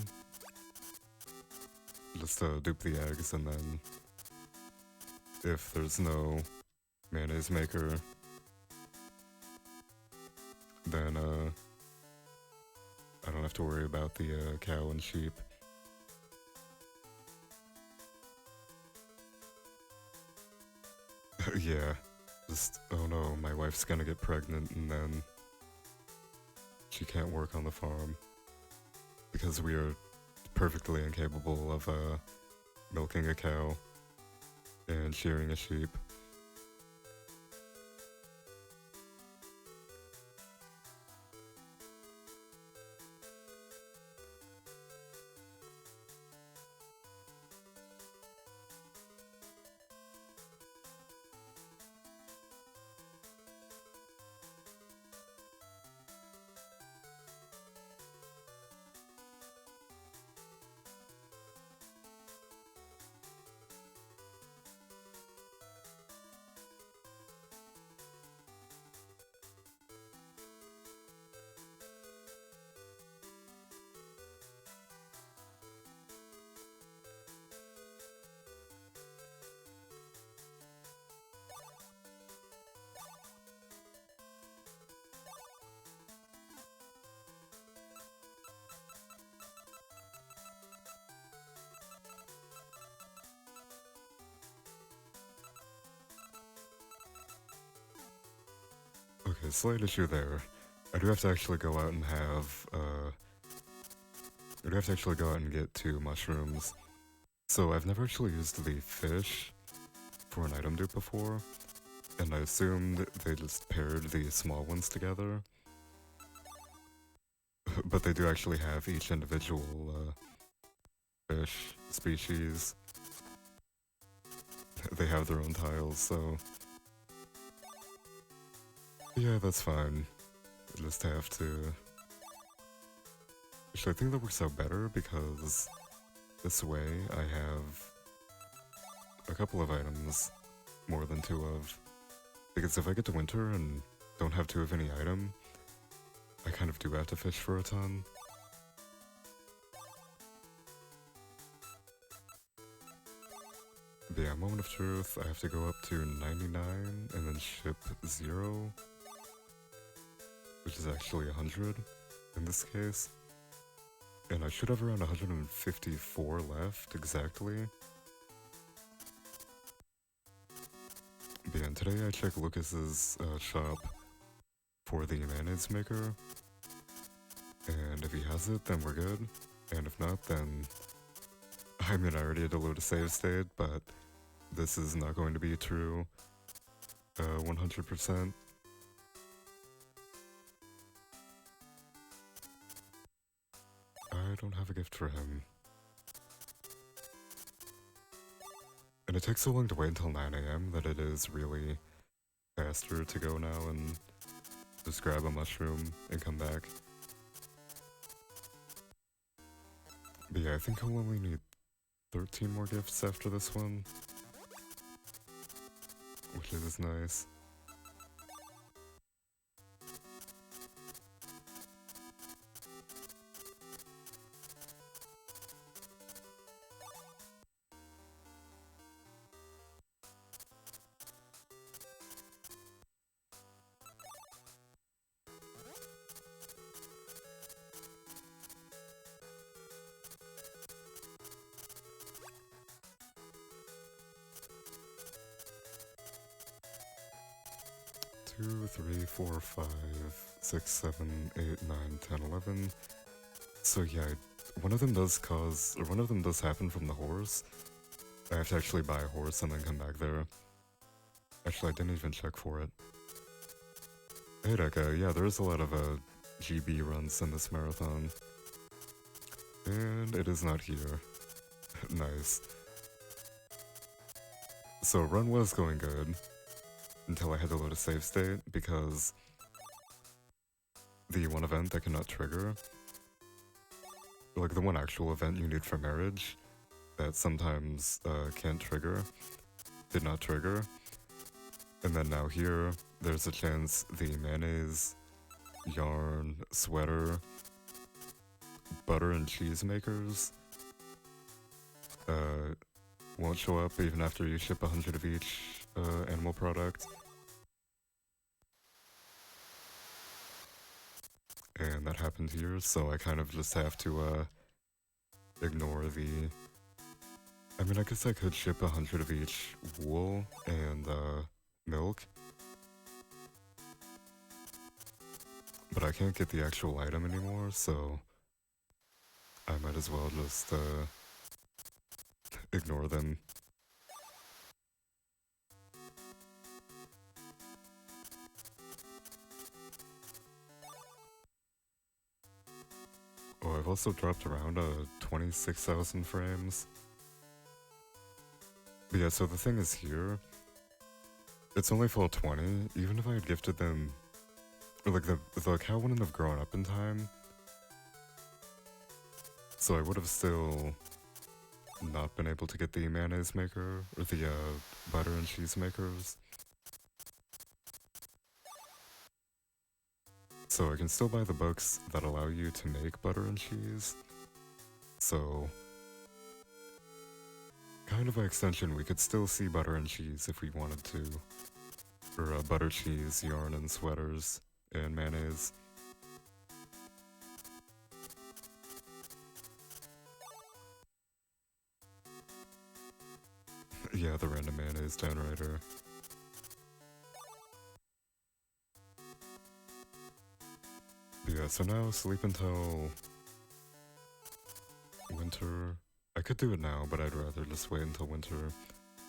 Just dupe the eggs, and then... if there's no mayonnaise maker, then I don't have to worry about the cow and sheep. Yeah, just, oh no, my wife's gonna get pregnant and then she can't work on the farm because we are perfectly incapable of milking a cow and shearing a sheep. Okay, slight issue there. I do have to actually go out and have, I do have to actually go out and get 2 mushrooms. So I've never actually used the fish for an item dupe before, and I assumed they just paired the small ones together. But they do actually have each individual, fish species. They have their own tiles, so... yeah, that's fine. I just have to... actually, I think that works out better because this way I have a couple of items more than 2 of. Because if I get to winter and don't have 2 of any item, I kind of do have to fish for a ton. But yeah, moment of truth, I have to go up to 99 and then ship 0. Which is actually 100 in this case. And I should have around 154 left, exactly. But yeah, and today I checked Lucas's shop for the mayonnaise maker. And if he has it, then we're good. And if not, then... I mean, I already had to load a save state, but this is not going to be true 100%. I don't have a gift for him. And it takes so long to wait until 9 AM that it is really faster to go now and just grab a mushroom and come back. But yeah, I think I'll only need 13 more gifts after this one, which is nice. 2, 3, 4, 5, 6, 7, 8, 9, 10, 11. So yeah, one of them does happen from the horse. I have to actually buy a horse and then come back there. Actually, I didn't even check for it. Hey Deka, yeah, there's a lot of GB runs in this marathon. And it is not here. Nice. So run was going good until I had to load a save state because the one event that cannot trigger, like the one actual event you need for marriage that sometimes can't trigger, did not trigger. And then now here, there's a chance the mayonnaise, yarn, sweater, butter and cheese makers won't show up even after you ship 100 of each animal product. And that happened here, so I kind of just have to ignore the... I mean, I guess I could ship 100 of each wool and milk, but I can't get the actual item anymore, so I might as well just ignore them. Oh, I've also dropped around 26,000 frames. But yeah, so the thing is here, it's only full 20. Even if I had gifted them, or like the cow wouldn't have grown up in time, so I would have still not been able to get the mayonnaise maker or the butter and cheese makers. So I can still buy the books that allow you to make butter and cheese. So kind of by extension, we could still see butter and cheese if we wanted to. Or butter, cheese, yarn, and sweaters, and mayonnaise. Yeah, the random mayonnaise generator. Yeah, so now sleep until winter. I could do it now, but I'd rather just wait until winter.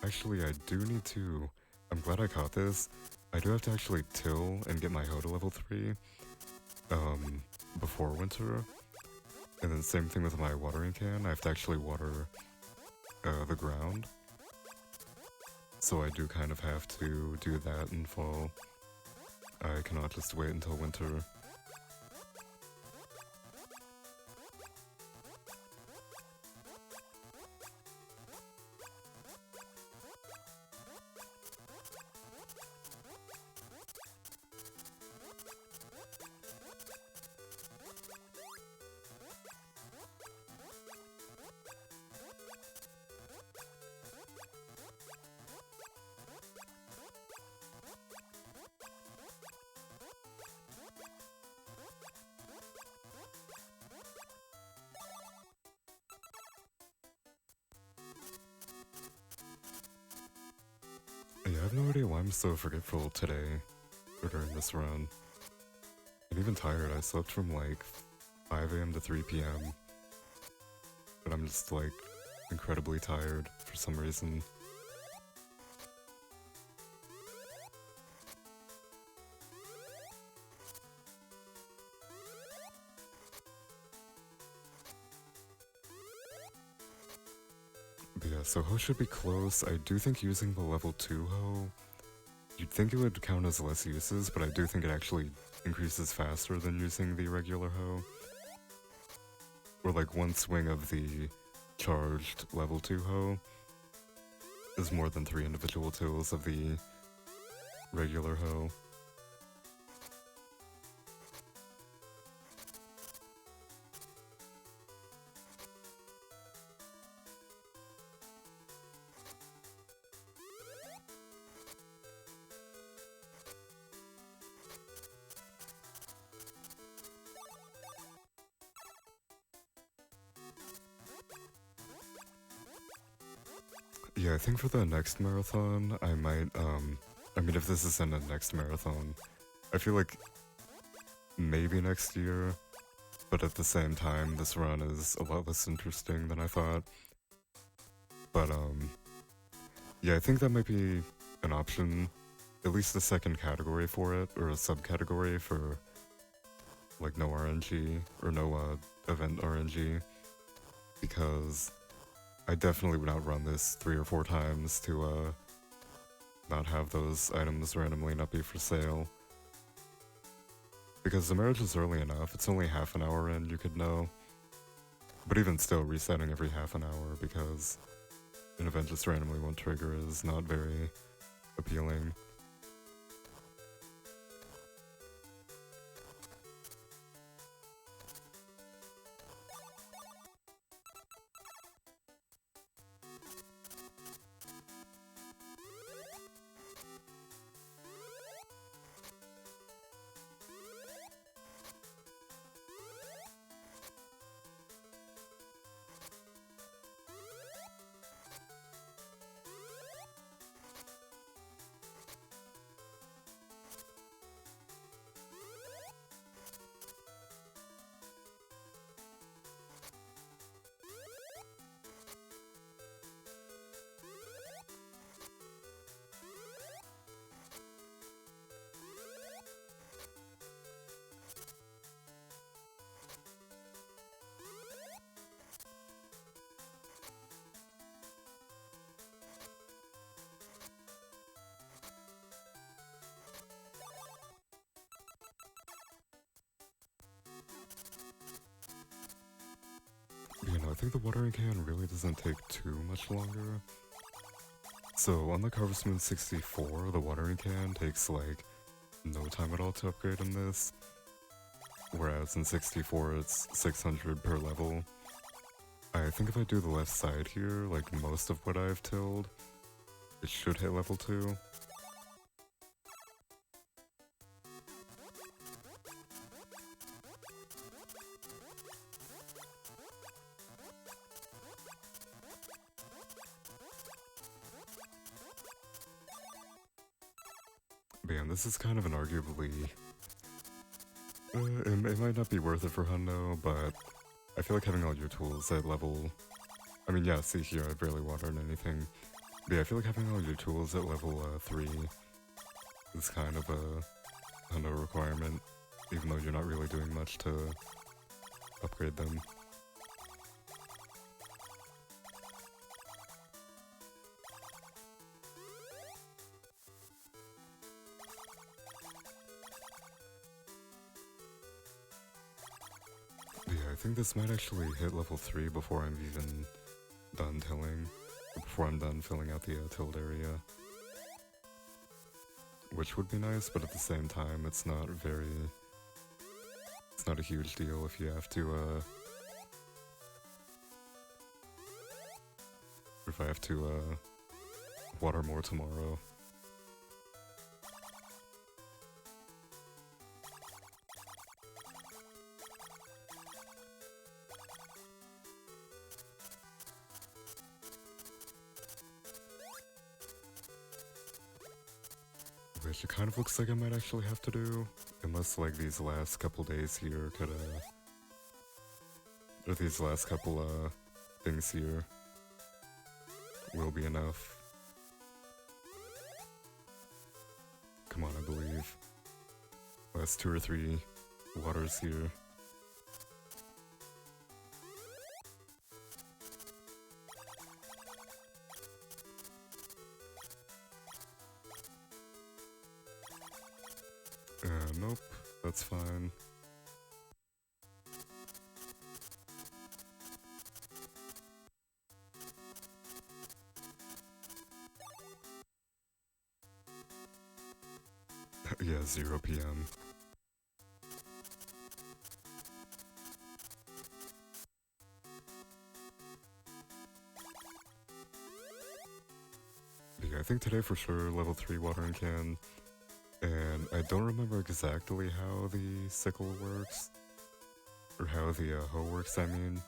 Actually, I do need to... I'm glad I caught this. I do have to actually till and get my hoe to level 3 before winter. And then same thing with my watering can. I have to actually water the ground. So I do kind of have to do that in fall. I cannot just wait until winter. Yeah, I have no idea why I'm so forgetful today, or during this run. I'm even tired. I slept from like 5 AM to 3 PM. But I'm just like incredibly tired for some reason. But yeah, so hoe should be close. I do think using the level 2 hoe, you'd think it would count as less uses, but I do think it actually increases faster than using the regular hoe. Or like one swing of the charged level 2 hoe is more than 3 individual tills of the regular hoe. Yeah, I think for the next marathon, I might, I mean, if this isn't a next marathon, I feel like maybe next year, but at the same time, this run is a lot less interesting than I thought. But, yeah, I think that might be an option, at least a second category for it, or a subcategory for, like, no RNG, or no, event RNG. because I definitely would not run this 3 or 4 times to not have those items randomly not be for sale. Because the marriage is early enough, it's only half an hour in, you could know. But even still, resetting every half an hour because an event just randomly won't trigger is not very appealing. You know, I think the watering can really doesn't take too much longer. So, unlike Harvest Moon 64, the watering can takes like no time at all to upgrade in this. Whereas in 64 it's 600 per level. I think if I do the left side here, like most of what I've tilled, it should hit level 2. Man, this is kind of an arguably... it might not be worth it for Hundo, but I feel like having all your tools at level... I mean, yeah, see here, I barely watered anything. But yeah, I feel like having all your tools at level 3 is kind of a Hundo requirement, even though you're not really doing much to upgrade them. Yeah, I think this might actually hit level 3 before I'm even done tilling, or before I'm done filling out the tilled area. Which would be nice, but at the same time, it's not a huge deal if you have to, if I have to, water more tomorrow. Which it kind of looks like I might actually have to do, unless like these last couple days here could, or these last couple, things here will be enough. Come on, I believe. Last 2 or 3 waters here. Nope, that's fine. Yeah, 0 PM. Yeah, I think today for sure, level 3 watering can. And I don't remember exactly how the sickle works, or how the hoe works, I mean.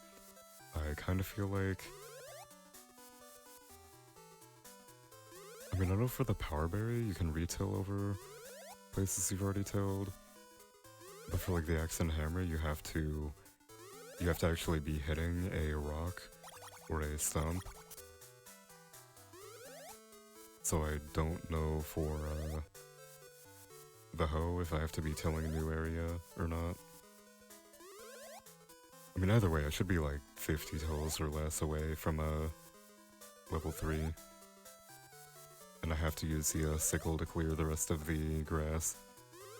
I kind of feel like... I mean, I know for the power berry, you can retill over places you've already tilled. But for like the axe and hammer, you have to actually be hitting a rock or a stump. So I don't know for, the hoe if I have to be tilling a new area or not. I mean, either way, I should be like 50 tolls or less away from level 3. And I have to use the sickle to clear the rest of the grass.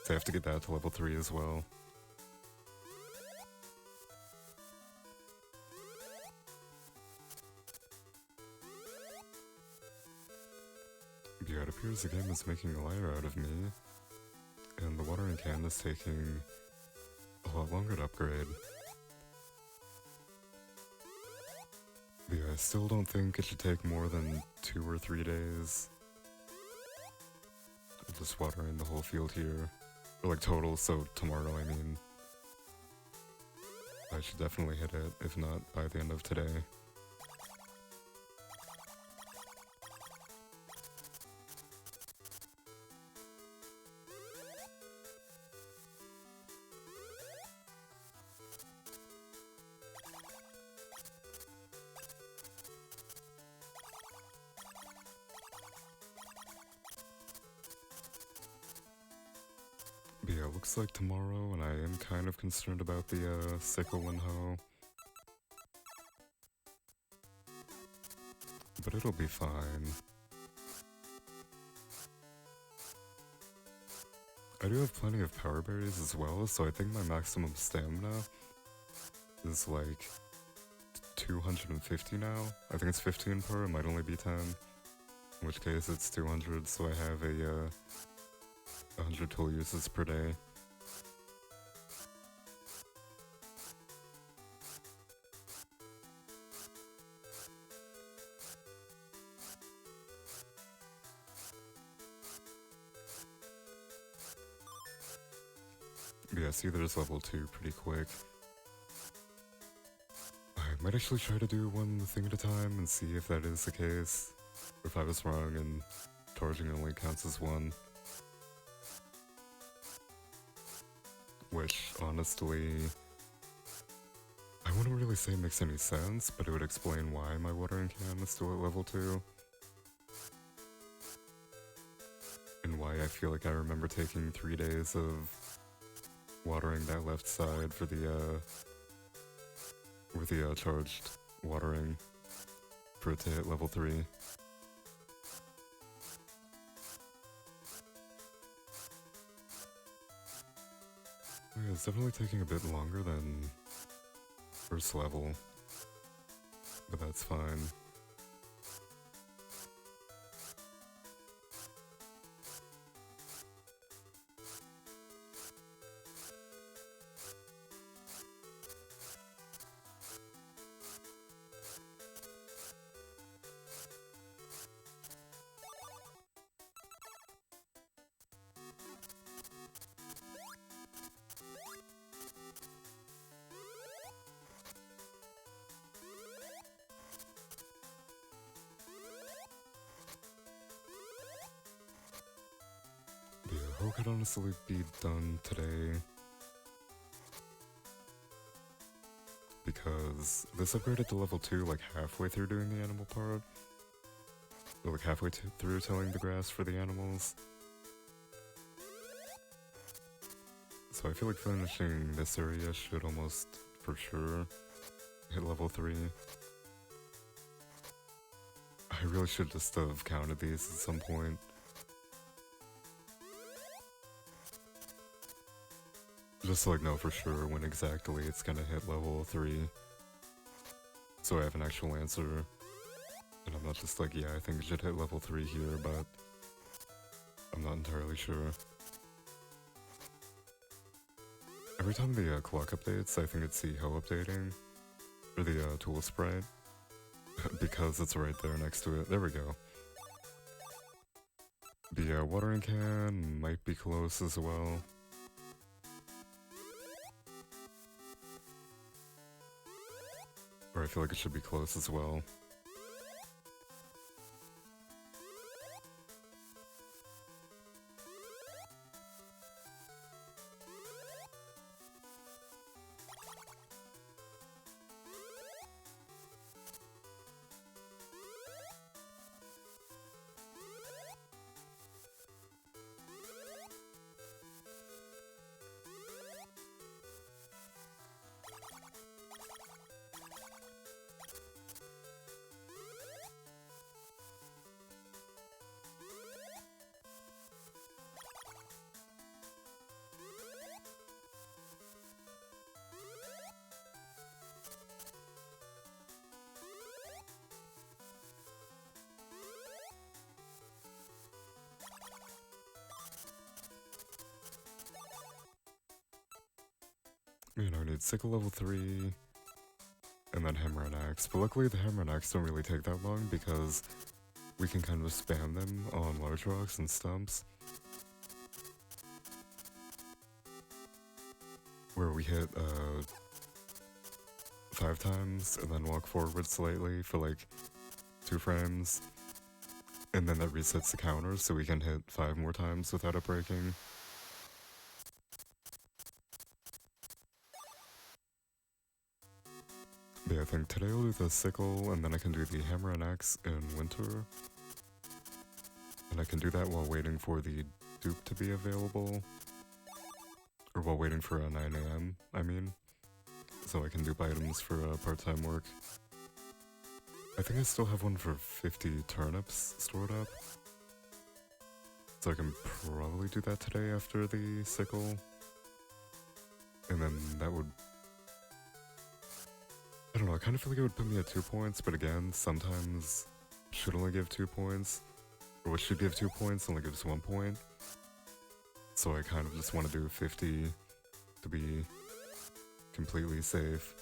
So I have to get that to level 3 as well. Yeah, it appears the game is making a liar out of me. And the watering can is taking a lot longer to upgrade. But yeah, I still don't think it should take more than 2 or 3 days. Just watering the whole field here. Or like total, so tomorrow I mean. I should definitely hit it, if not by the end of today. But yeah, looks like tomorrow, and I am kind of concerned about the sickle and hoe. But it'll be fine. I do have plenty of power berries as well, so I think my maximum stamina is like 250 now. I think it's 15 per, it might only be 10. In which case it's 200, so I have a 100 tool uses per day. Yeah, see there's level 2 pretty quick. I might actually try to do one thing at a time and see if that is the case. Or if I was wrong and charging only counts as one. Which, honestly, I wouldn't really say makes any sense, but it would explain why my watering can is still at level 2. And why I feel like I remember taking 3 days of watering that left side for the, with the charged watering for it to hit level 3. Yeah, it's definitely taking a bit longer than first level, but that's fine. Yeah, hoe could honestly be done today. Because this upgraded to level 2 like halfway through doing the animal part. Or like halfway through tilling the grass for the animals. So I feel like finishing this area should almost, for sure, hit level 3. I really should just have counted these at some point. Just to like know for sure when exactly it's gonna hit level 3. So I have an actual answer. And I'm not just like, yeah, I think it should hit level 3 here, but I'm not entirely sure. Every time the clock updates, I think it's the hoe updating. Or the tool sprite. Because it's right there next to it. There we go. The watering can might be close as well. Or I feel like it should be close as well. You know, I need sickle level 3, and then hammer and axe. But luckily the hammer and axe don't really take that long because we can kind of spam them on large rocks and stumps. Where we hit 5 times and then walk forward slightly for like 2 frames. And then that resets the counter so we can hit 5 more times without it breaking. But yeah, I think today I'll do the sickle and then I can do the hammer and axe in winter. And I can do that while waiting for the dupe to be available. Or while waiting for 9 AM, I mean. So I can dupe items for part-time work. I think I still have one for 50 turnips stored up. So I can probably do that today after the sickle. And then that would... I don't know, I kind of feel like it would put me at 2 points, but again, sometimes it should only give 2 points. Or what should give 2 points only gives 1 point. So I kind of just want to do 50 to be completely safe.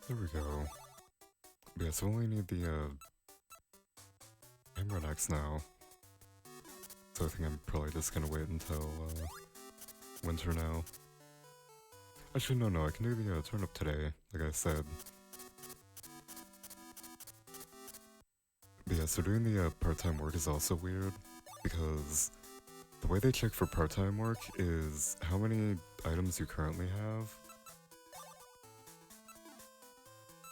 There we go. Yeah, so we only need the hammer and axe now. So I think I'm probably just gonna wait until winter now. Actually, no, I can do the turnip today, like I said. But yeah, so doing the part-time work is also weird, because the way they check for part-time work is how many items you currently have,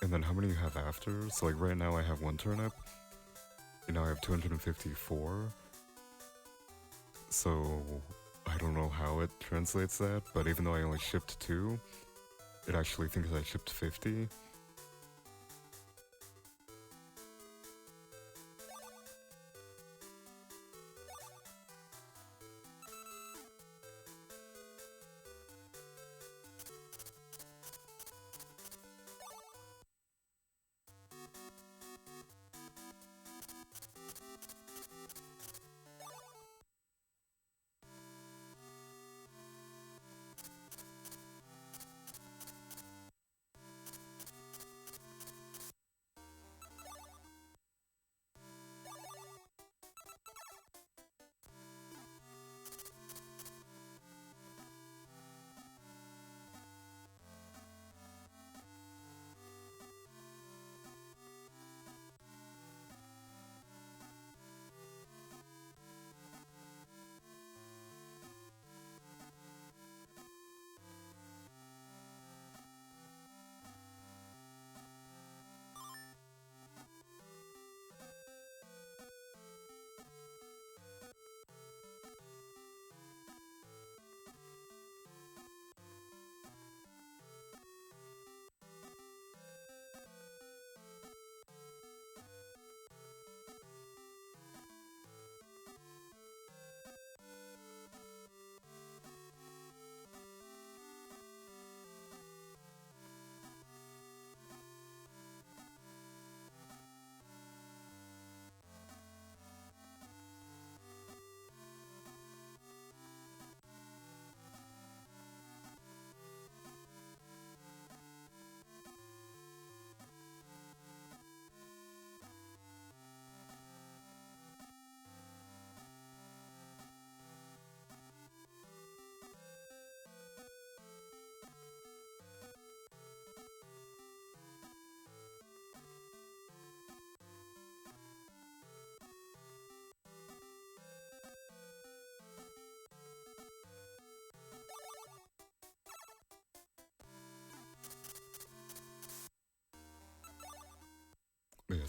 and then how many you have after. So like right now I have 1 turnip, and now I have 254. So I don't know how it translates that, but even though I only shipped 2, it actually thinks I shipped 50.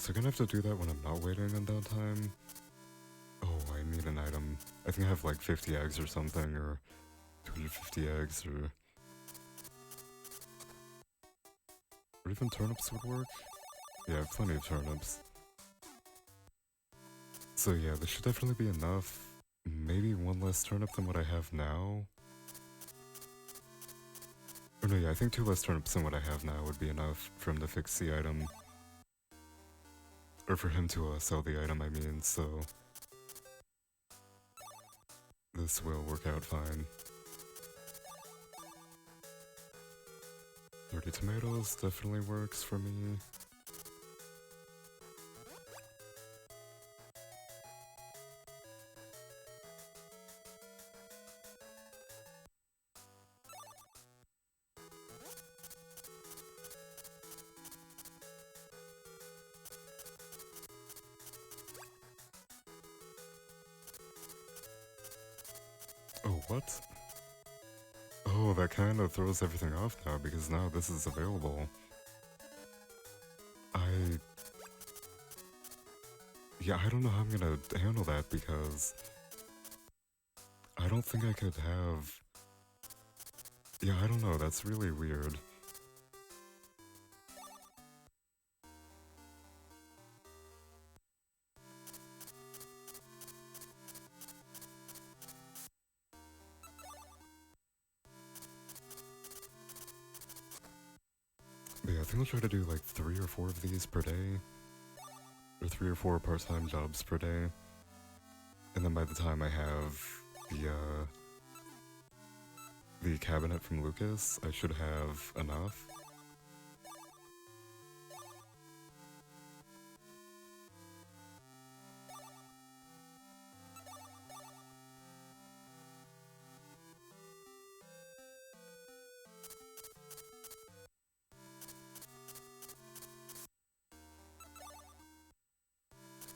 so I'm gonna have to do that when I'm not waiting on downtime. Oh, I need an item. I think I have like 50 eggs or something, or 250 eggs, or even turnips would work. Yeah, I have plenty of turnips. So yeah, this should definitely be enough. Maybe one less turnip than what I have now. Or no, yeah, I think 2 less turnips than what I have now would be enough for him to fix the item. Or for him to sell the item, I mean, so... this will work out fine. 30 tomatoes definitely works for me. Oh, what? Oh, that kind of throws everything off now, because now this is available. Yeah, I don't know how I'm gonna handle that, because... I don't think I could have... Yeah, I don't know, that's really weird. But yeah, I think I'll try to do like 3 or 4 of these per day. Or 3 or 4 part-time jobs per day. And then by the time I have the cabinet from Lucas, I should have enough.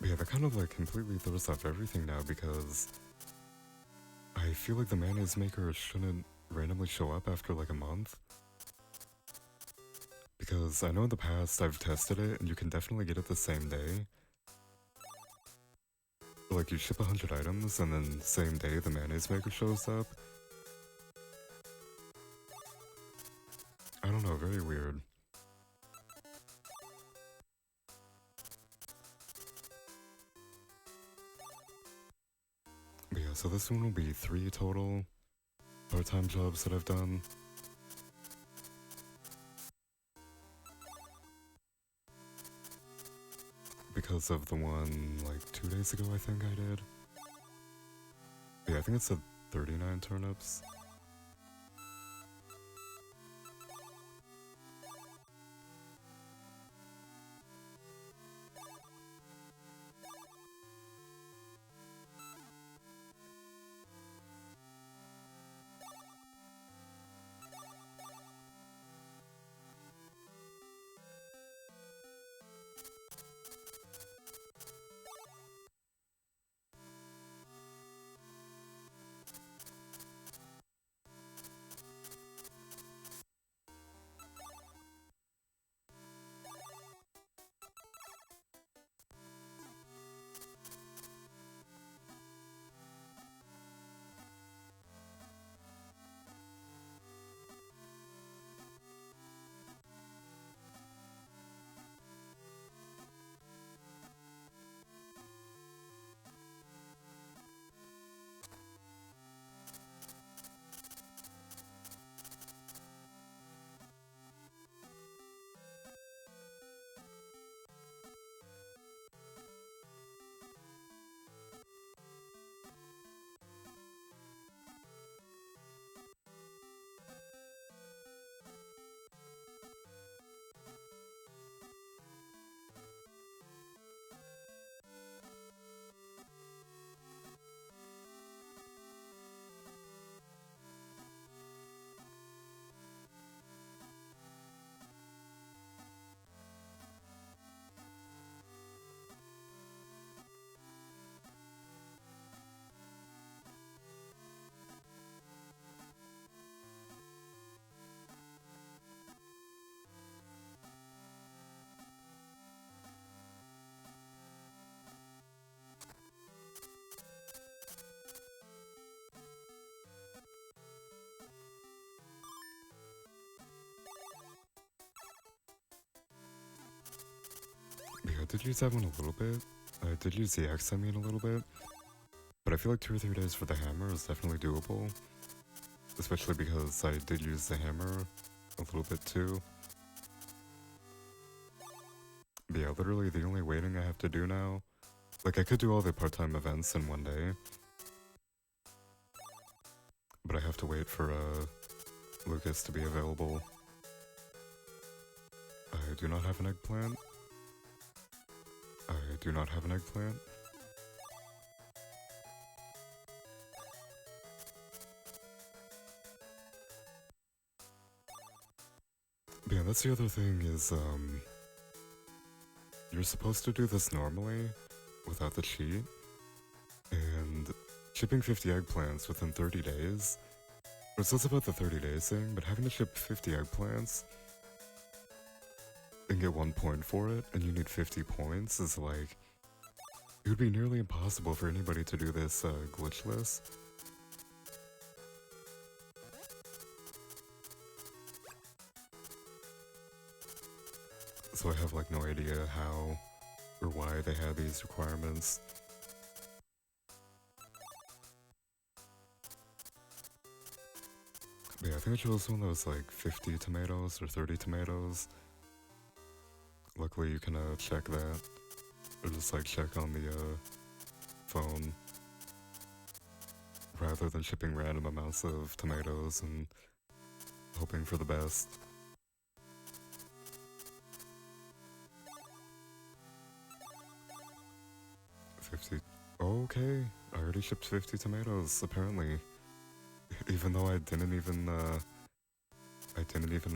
But yeah, that kind of like completely throws off everything now, because I feel like the mayonnaise maker shouldn't randomly show up after like a month. Because I know in the past I've tested it and you can definitely get it the same day. Like you ship 100 items and then same day the mayonnaise maker shows up. I don't know, very weird. But yeah, so this one will be 3 total part-time jobs that I've done. Because of the one like 2 days ago I think I did. But yeah, I think it said 39 turnips. did use that one a little bit. I did use the axe, I mean, a little bit. But I feel like 2 or 3 days for the hammer is definitely doable. Especially because I did use the hammer a little bit too. But yeah, literally the only waiting I have to do now, like I could do all the part-time events in one day, but I have to wait for Lucas to be available. I do not have an eggplant. I do not have an eggplant. But yeah, that's the other thing is, you're supposed to do this normally, without the cheat, and shipping 50 eggplants within 30 days, it says about the 30 days thing, but having to ship 50 eggplants and get 1 point for it, and you need 50 points, is like, it would be nearly impossible for anybody to do this glitchless. So I have like no idea how or why they had these requirements. But yeah, I think I chose one that was like 50 tomatoes or 30 tomatoes. Luckily you can check that, or just like check on the phone, rather than shipping random amounts of tomatoes and hoping for the best. 50. Okay, I already shipped 50 tomatoes, apparently. Even though I didn't even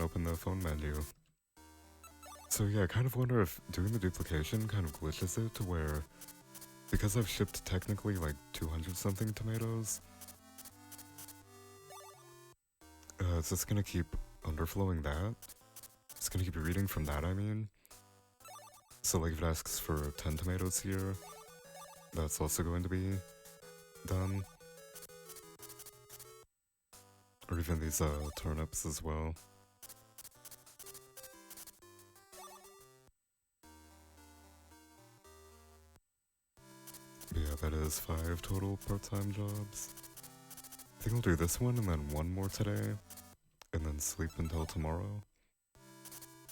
open the phone menu. So yeah, I kind of wonder if doing the duplication kind of glitches it to where, because I've shipped technically like 200 something tomatoes, it's just gonna keep underflowing that. It's gonna keep reading from that, I mean. So like if it asks for 10 tomatoes here, that's also going to be done. Or even these turnips as well. But yeah, that is 5 total part-time jobs. I think I'll do this one and then one more today, and then sleep until tomorrow.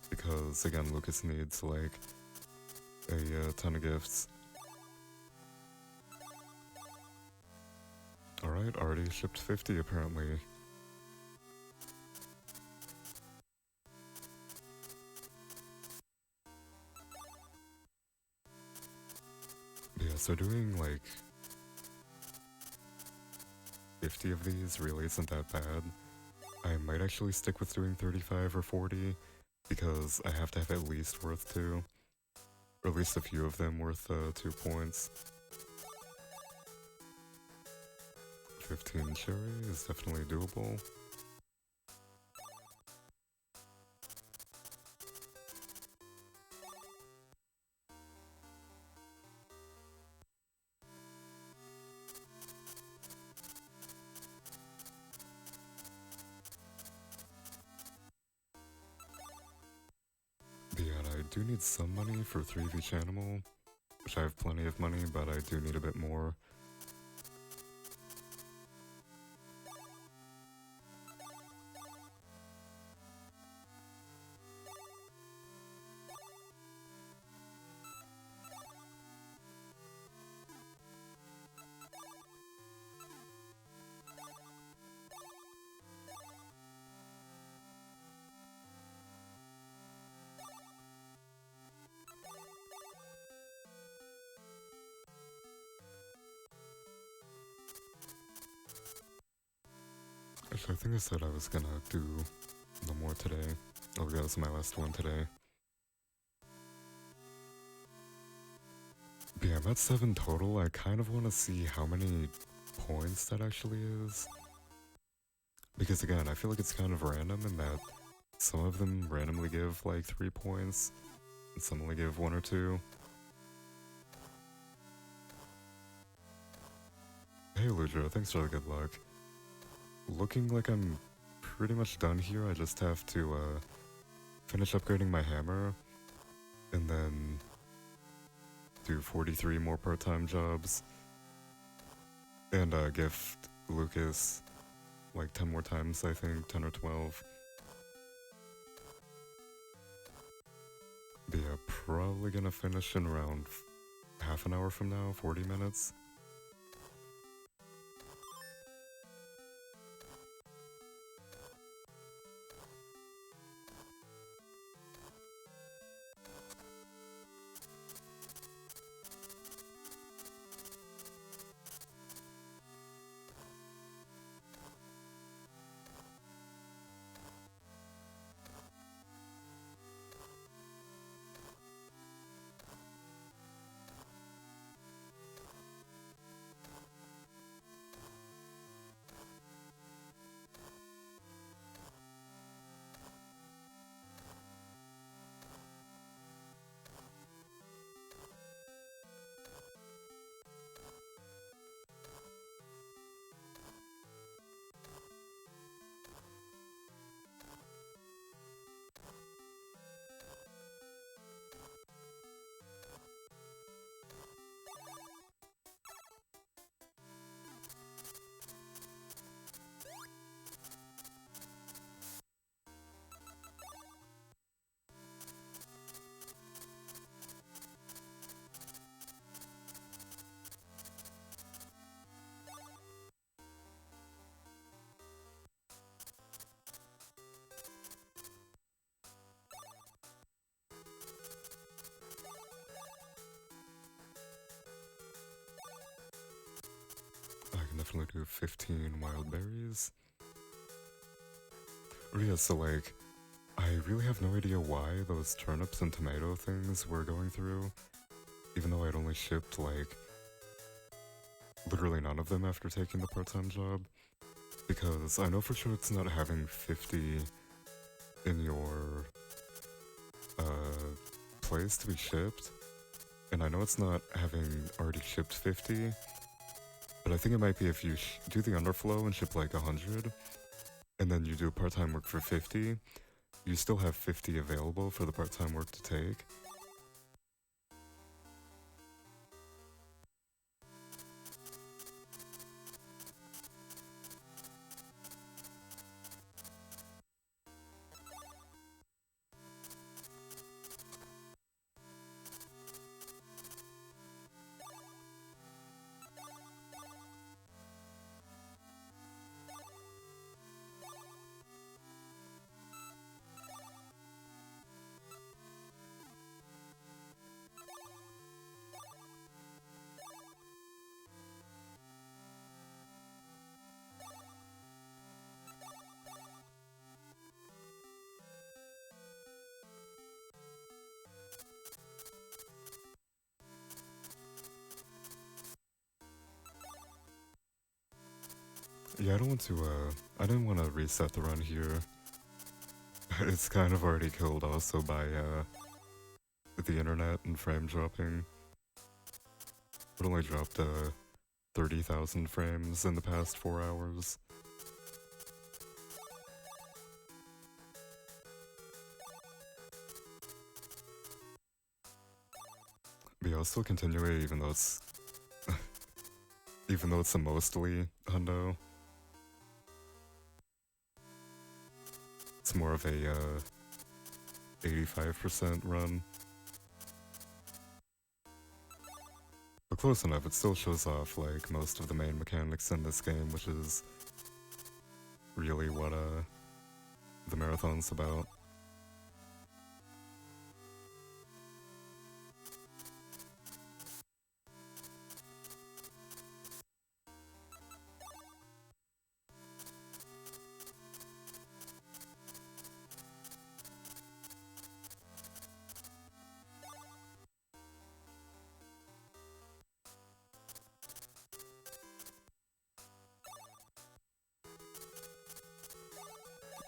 Because again, Lucas needs like a ton of gifts. Alright, already shipped 50 apparently. Yeah, so doing like 50 of these really isn't that bad. I might actually stick with doing 35 or 40, because I have to have at least worth 2. Or at least a few of them worth 2 points. 15 cherry is definitely doable. But yeah, I do need some money for 3 of each animal, which I have plenty of money, but I do need a bit more. Actually, I think I said I was gonna do no more today. Oh, that was my last one today. But yeah, I'm at 7 total. I kind of want to see how many points that actually is. Because again, I feel like it's kind of random in that some of them randomly give like 3 points, and some only give 1 or 2. Hey Ludro, thanks for the good luck. Looking like I'm pretty much done here. I just have to finish upgrading my hammer, and then do 43 more part-time jobs, and gift Lucas like 10 more times, I think, 10 or 12. But yeah, probably gonna finish in around half an hour from now, 40 minutes. I can definitely do 15 wild berries. Or yeah, so like, I really have no idea why those turnips and tomato things were going through, even though I'd only shipped like literally none of them after taking the part-time job, because I know for sure it's not having 50 in your place to be shipped, and I know it's not having already shipped 50, but I think it might be if you do the underflow and ship like 100, and then you do part-time work for 50, you still have 50 available for the part-time work to take. Yeah, I didn't want to reset the run here. It's kind of already killed also by, the internet and frame dropping. It only dropped, 30,000 frames in the past 4 hours. But yeah, I'll still continue it even though it's... even though it's a mostly hundo. It's more of a, 85% run. But close enough, it still shows off, like, most of the main mechanics in this game, which is really what, the marathon's about.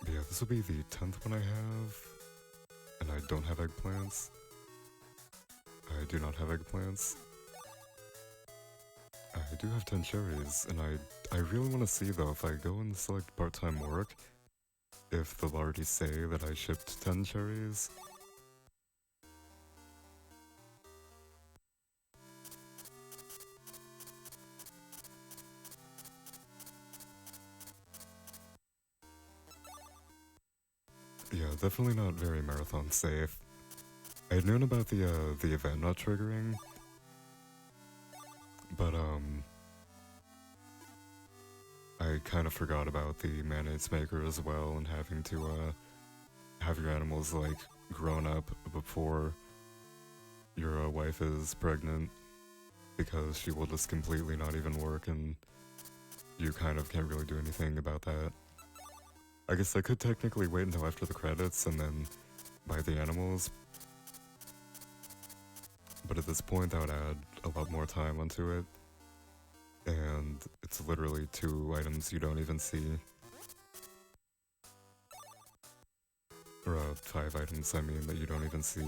But yeah, this will be the 10th one I have, and I don't have eggplants. I do not have eggplants. I do have 10 cherries, and I really want to see though if I go and select part-time work, if they'll already say that I shipped 10 cherries. definitely not very marathon safe. I had known about the event not triggering, but I kind of forgot about the mayonnaise maker as well, and having to have your animals like grown up before your wife is pregnant, because she will just completely not even work, and you kind of can't really do anything about that. I guess I could technically wait until after the credits and then buy the animals, but at this point that would add a lot more time onto it, and it's literally 2 items you don't even see. Or 5 items, I mean, that you don't even see.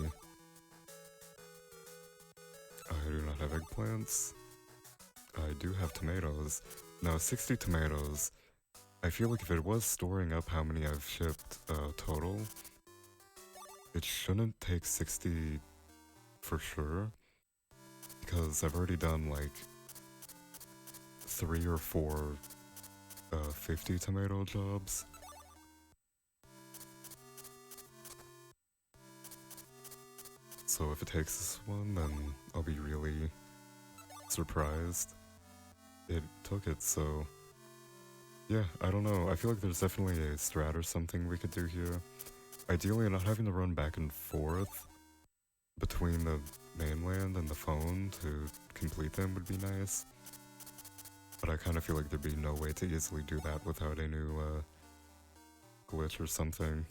I do not have eggplants. I do have tomatoes. Now, 60 tomatoes. I feel like if it was storing up how many I've shipped total, it shouldn't take 60 for sure, because I've already done like 3 or 4 50 tomato jobs. So if it takes this one, then I'll be really surprised it took it. So yeah, I don't know. I feel like there's definitely a strat or something we could do here. Ideally, not having to run back and forth between the mainland and the phone to complete them would be nice. But I kind of feel like there'd be no way to easily do that without a new glitch or something.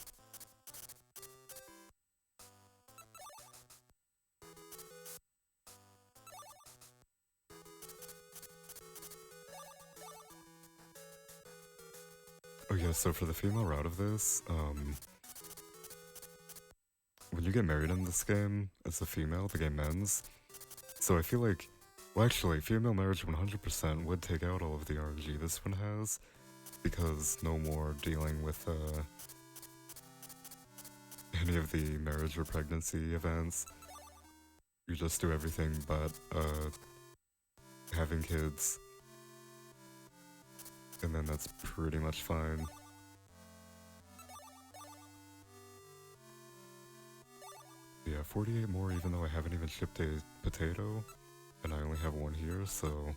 Oh yeah, so for the female route of this, when you get married in this game as a female, the game ends. So I feel like, well actually, female marriage 100% would take out all of the RNG this one has, because no more dealing with any of the marriage or pregnancy events. You just do everything but having kids, and then that's pretty much fine. Yeah, 48 more even though I haven't even shipped a potato, and I only have 1 here, so...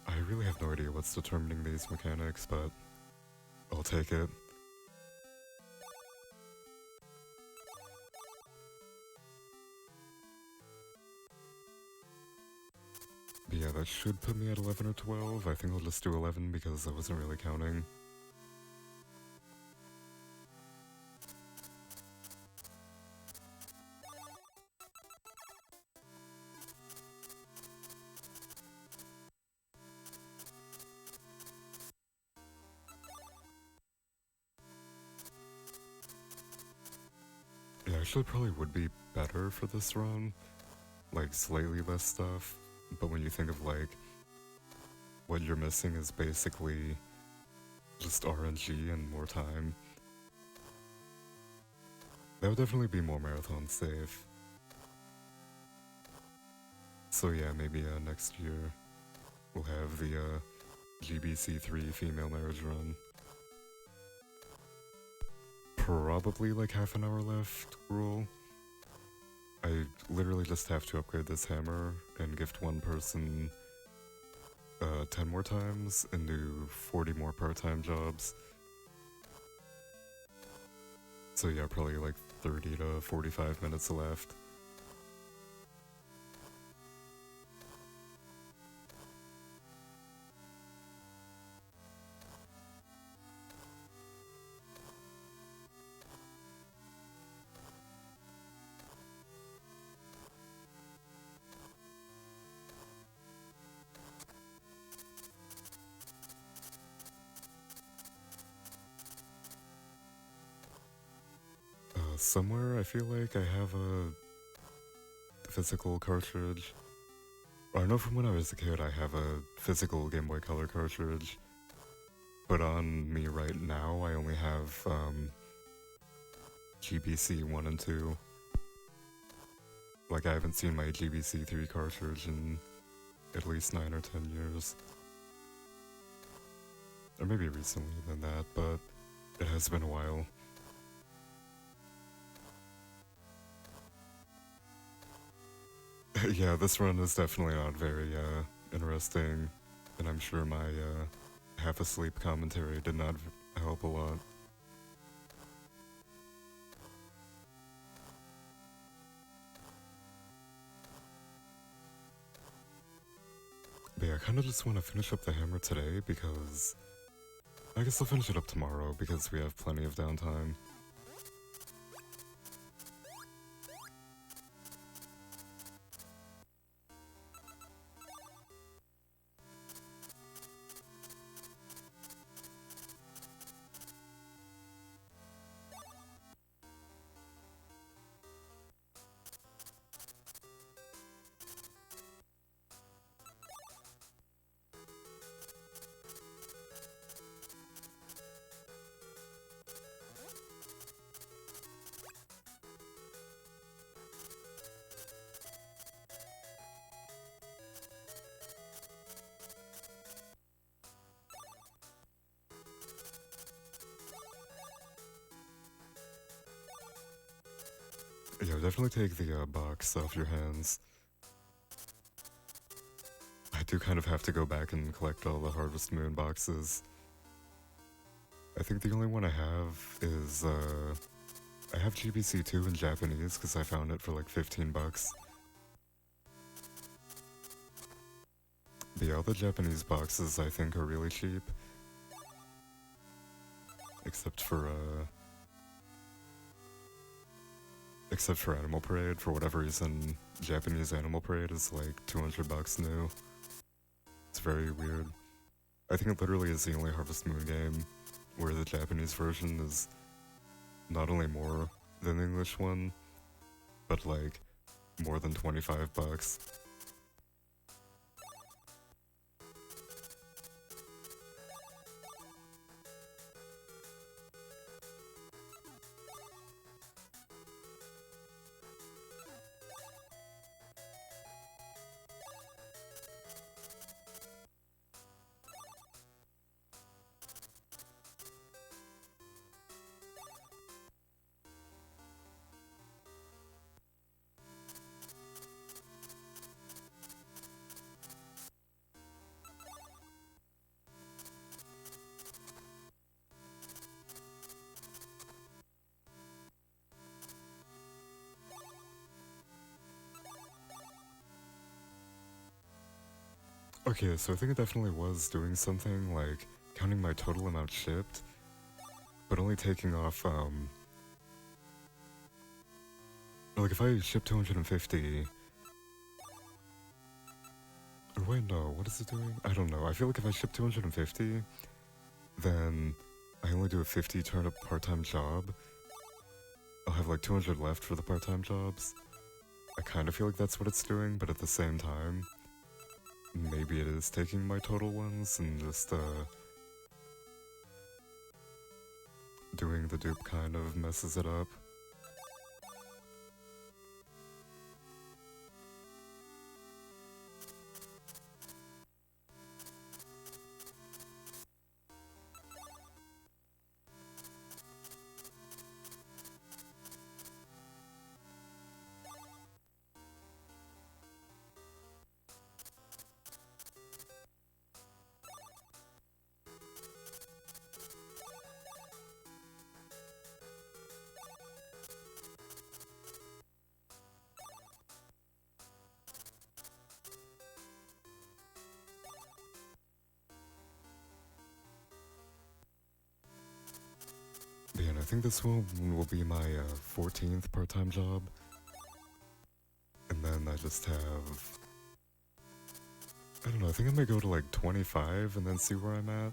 I really have no idea what's determining these mechanics, but I'll take it. But yeah, that should put me at 11 or 12. I think I'll just do 11 because I wasn't really counting. Yeah, actually probably would be better for this run. Like, slightly less stuff. But when you think of, like, what you're missing is basically just RNG and more time, that would definitely be more marathon safe. So yeah, maybe next year we'll have the GBC3 female marriage run. Probably like half an hour left rule. I literally just have to upgrade this hammer and gift 1 person 10 more times and do 40 more part-time jobs. So yeah, probably like 30 to 45 minutes left. Somewhere I feel like I have a physical cartridge. I know from when I was a kid I have a physical Game Boy Color cartridge, but on me right now I only have GBC 1 and 2. Like, I haven't seen my GBC 3 cartridge in at least 9 or 10 years. Or maybe recently than that, but it has been a while. Yeah, this run is definitely not very interesting, and I'm sure my half-asleep commentary did not help a lot. But yeah, I kind of just want to finish up the hammer today because I guess I'll finish it up tomorrow because we have plenty of downtime. Yeah, definitely take the box off your hands. I do kind of have to go back and collect all the Harvest Moon boxes. I think the only one I have is, I have GBC2 in Japanese because I found it for like 15 bucks. But yeah, all the Japanese boxes I think are really cheap. Except for Animal Parade. For whatever reason, Japanese Animal Parade is like 200 bucks new. It's very weird. I think it literally is the only Harvest Moon game where the Japanese version is not only more than the English one, but like more than 25 bucks. Okay, so I think it definitely was doing something like counting my total amount shipped, but only taking off, like if I ship 250, or wait, no, what is it doing? I don't know. I feel like if I ship 250, then I only do a 50 turnip part-time job. I'll have like 200 left for the part-time jobs. I kind of feel like that's what it's doing, but at the same time, maybe it is taking my total ones and just, doing the dupe kind of messes it up. But yeah, and I think this will be my 14th part-time job. And then I just have, I don't know, I think I might go to like 25 and then see where I'm at.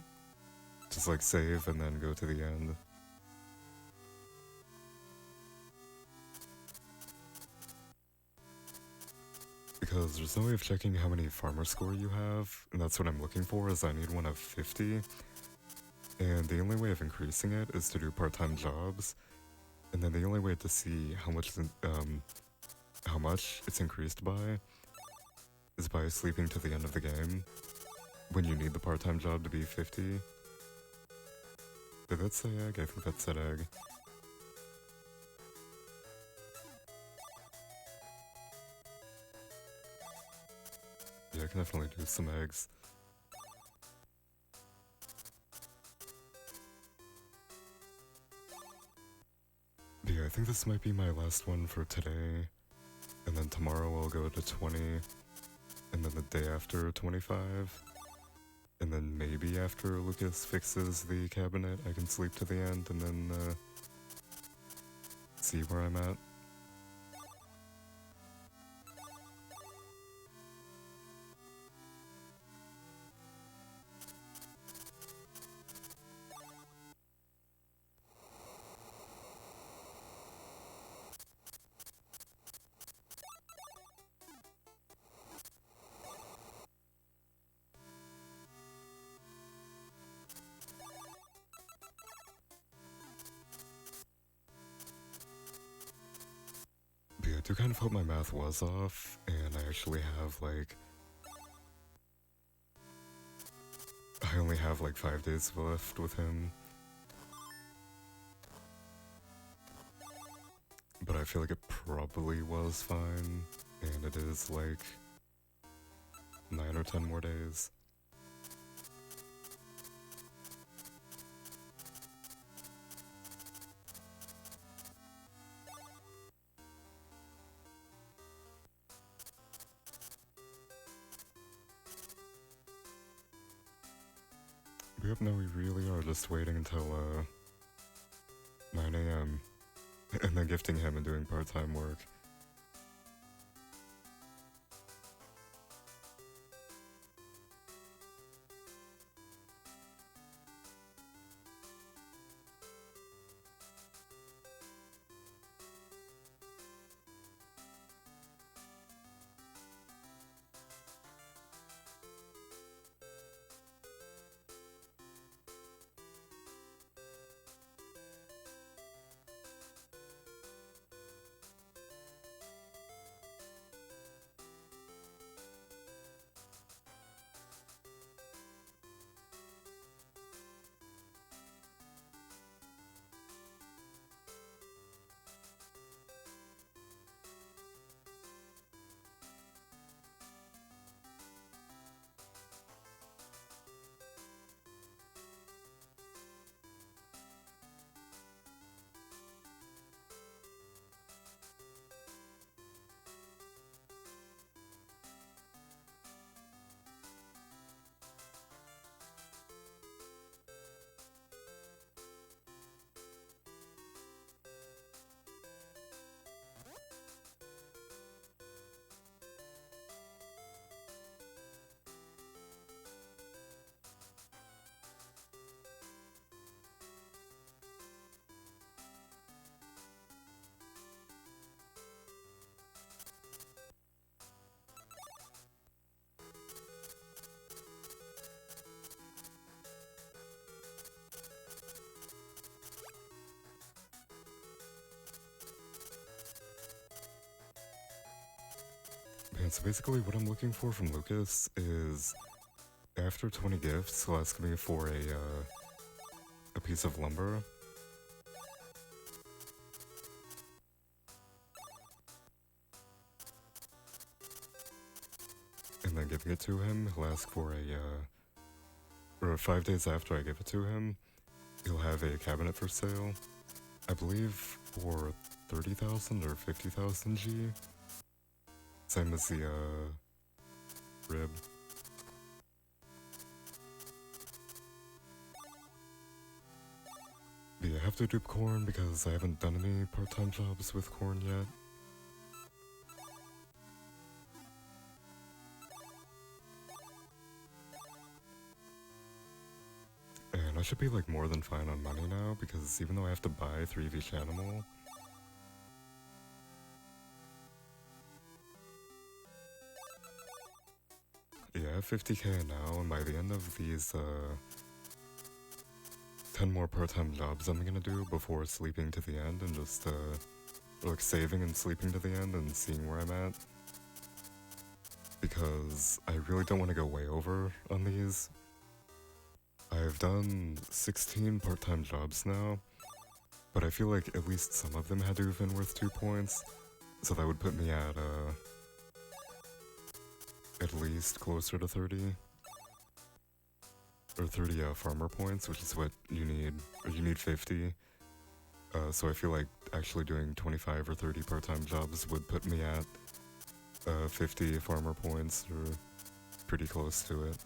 Just like save and then go to the end. Because there's no way of checking how many farmer score you have, and that's what I'm looking for, is I need one of 50. And the only way of increasing it is to do part-time jobs, and then the only way to see how much it's increased by is by sleeping to the end of the game, when you need the part-time job to be 50. Did that say egg? I think that said egg. Yeah, I can definitely do some eggs. But yeah, I think this might be my last one for today. And then tomorrow I'll go to 20. And then the day after 25. And then maybe after Lucas fixes the cabinet, I can sleep to the end and then see where I'm at. But yeah, I do kind of hope my math was off, and I actually have like... I only have like 5 days left with him. But I feel like it probably was fine, and it is like 9 or 10 more days. Yep, no, we really are just waiting until 9 AM and then gifting him and doing part-time work. And so basically what I'm looking for from Lucas is after 20 gifts, he'll ask me for a piece of lumber. And then giving it to him, he'll ask for or 5 days after I give it to him, he'll have a cabinet for sale. I believe for 30,000 or 50,000 G. Same as the, rib. But yeah, I have to dupe corn because I haven't done any part-time jobs with corn yet. And I should be like more than fine on money now because even though I have to buy 3 of each animal, yeah, I have 50k now, and by the end of these, 10 more part-time jobs I'm gonna do before sleeping to the end and just, like saving and sleeping to the end and seeing where I'm at. Because I really don't want to go way over on these. I've done 16 part-time jobs now, but I feel like at least some of them had to have been worth 2 points, so that would put me at least closer to 30. Or 30 farmer points, which is what you need, or you need 50. So I feel like actually doing 25 or 30 part-time jobs would put me at 50 farmer points, or pretty close to it.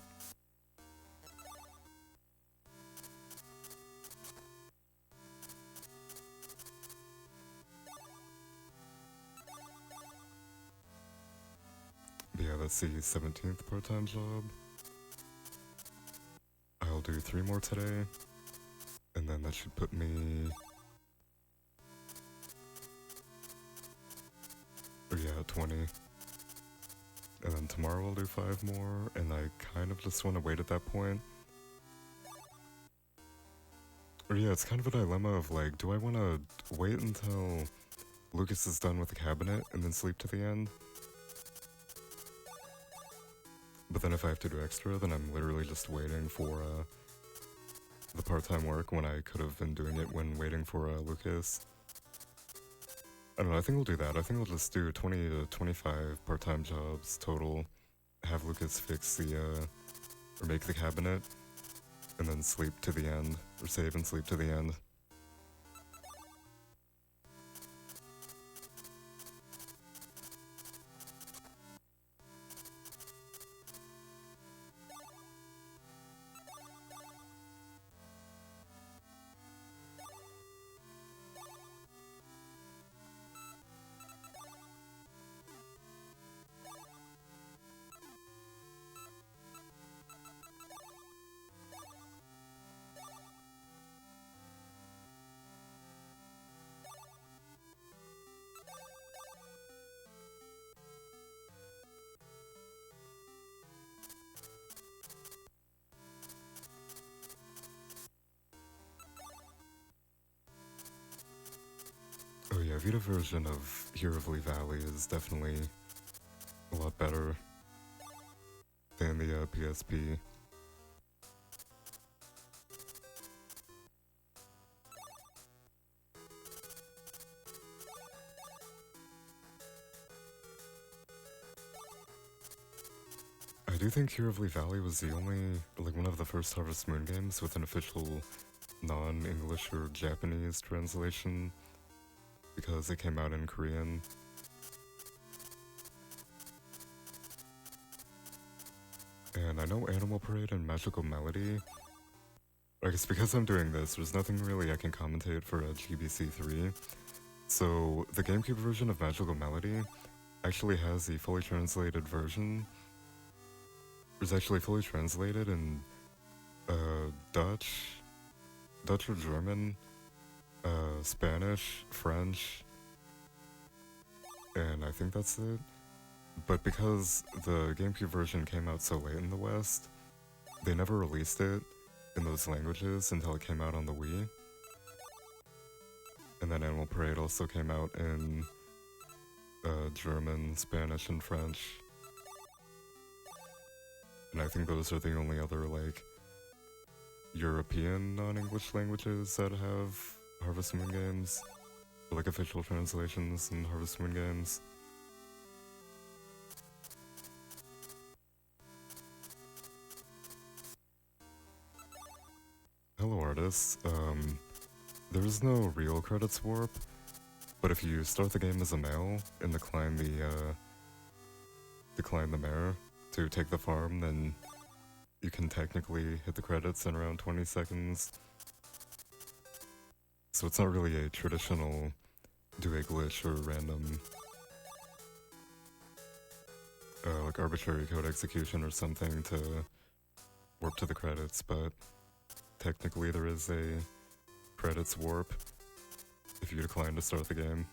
But yeah, let's see, 17th part-time job. I'll do 3 more today, and then that should put me... Or yeah, 20. And then tomorrow I'll do 5 more, and I kind of just want to wait at that point. Or yeah, it's kind of a dilemma of like, do I want to wait until Lucas is done with the cabinet and then sleep to the end? But then if I have to do extra, then I'm literally just waiting for the part-time work when I could have been doing it when waiting for Lucas. I don't know, I think we'll do that. I think we'll just do 20 to 25 part-time jobs total, have Lucas fix the, or make the cabinet, and then sleep to the end, or save and sleep to the end. Oh yeah, Vita version of Hero of Lee Valley is definitely a lot better than the PSP. I do think Hero of Lee Valley was the only, like one of the first Harvest Moon games with an official non-English or Japanese translation, because it came out in Korean. And I know Animal Parade and Magical Melody. I guess because I'm doing this, there's nothing really I can commentate for GBC3. So the GameCube version of Magical Melody actually has the fully translated version. It's actually fully translated in Dutch or German, Spanish, French, and I think that's it. But because the GameCube version came out so late in the West, they never released it in those languages until it came out on the Wii. And then Animal Parade also came out in German, Spanish, and French. And I think those are the only other, like, European non-English languages that have Harvest Moon games, or, like, official translations in Harvest Moon games. Hello, artists. There is no real credits warp, but if you start the game as a male and decline the mare to take the farm, then you can technically hit the credits in around 20 seconds. So it's not really a traditional do a glitch or random like arbitrary code execution or something to warp to the credits, but technically there is a credits warp if you decline to start the game.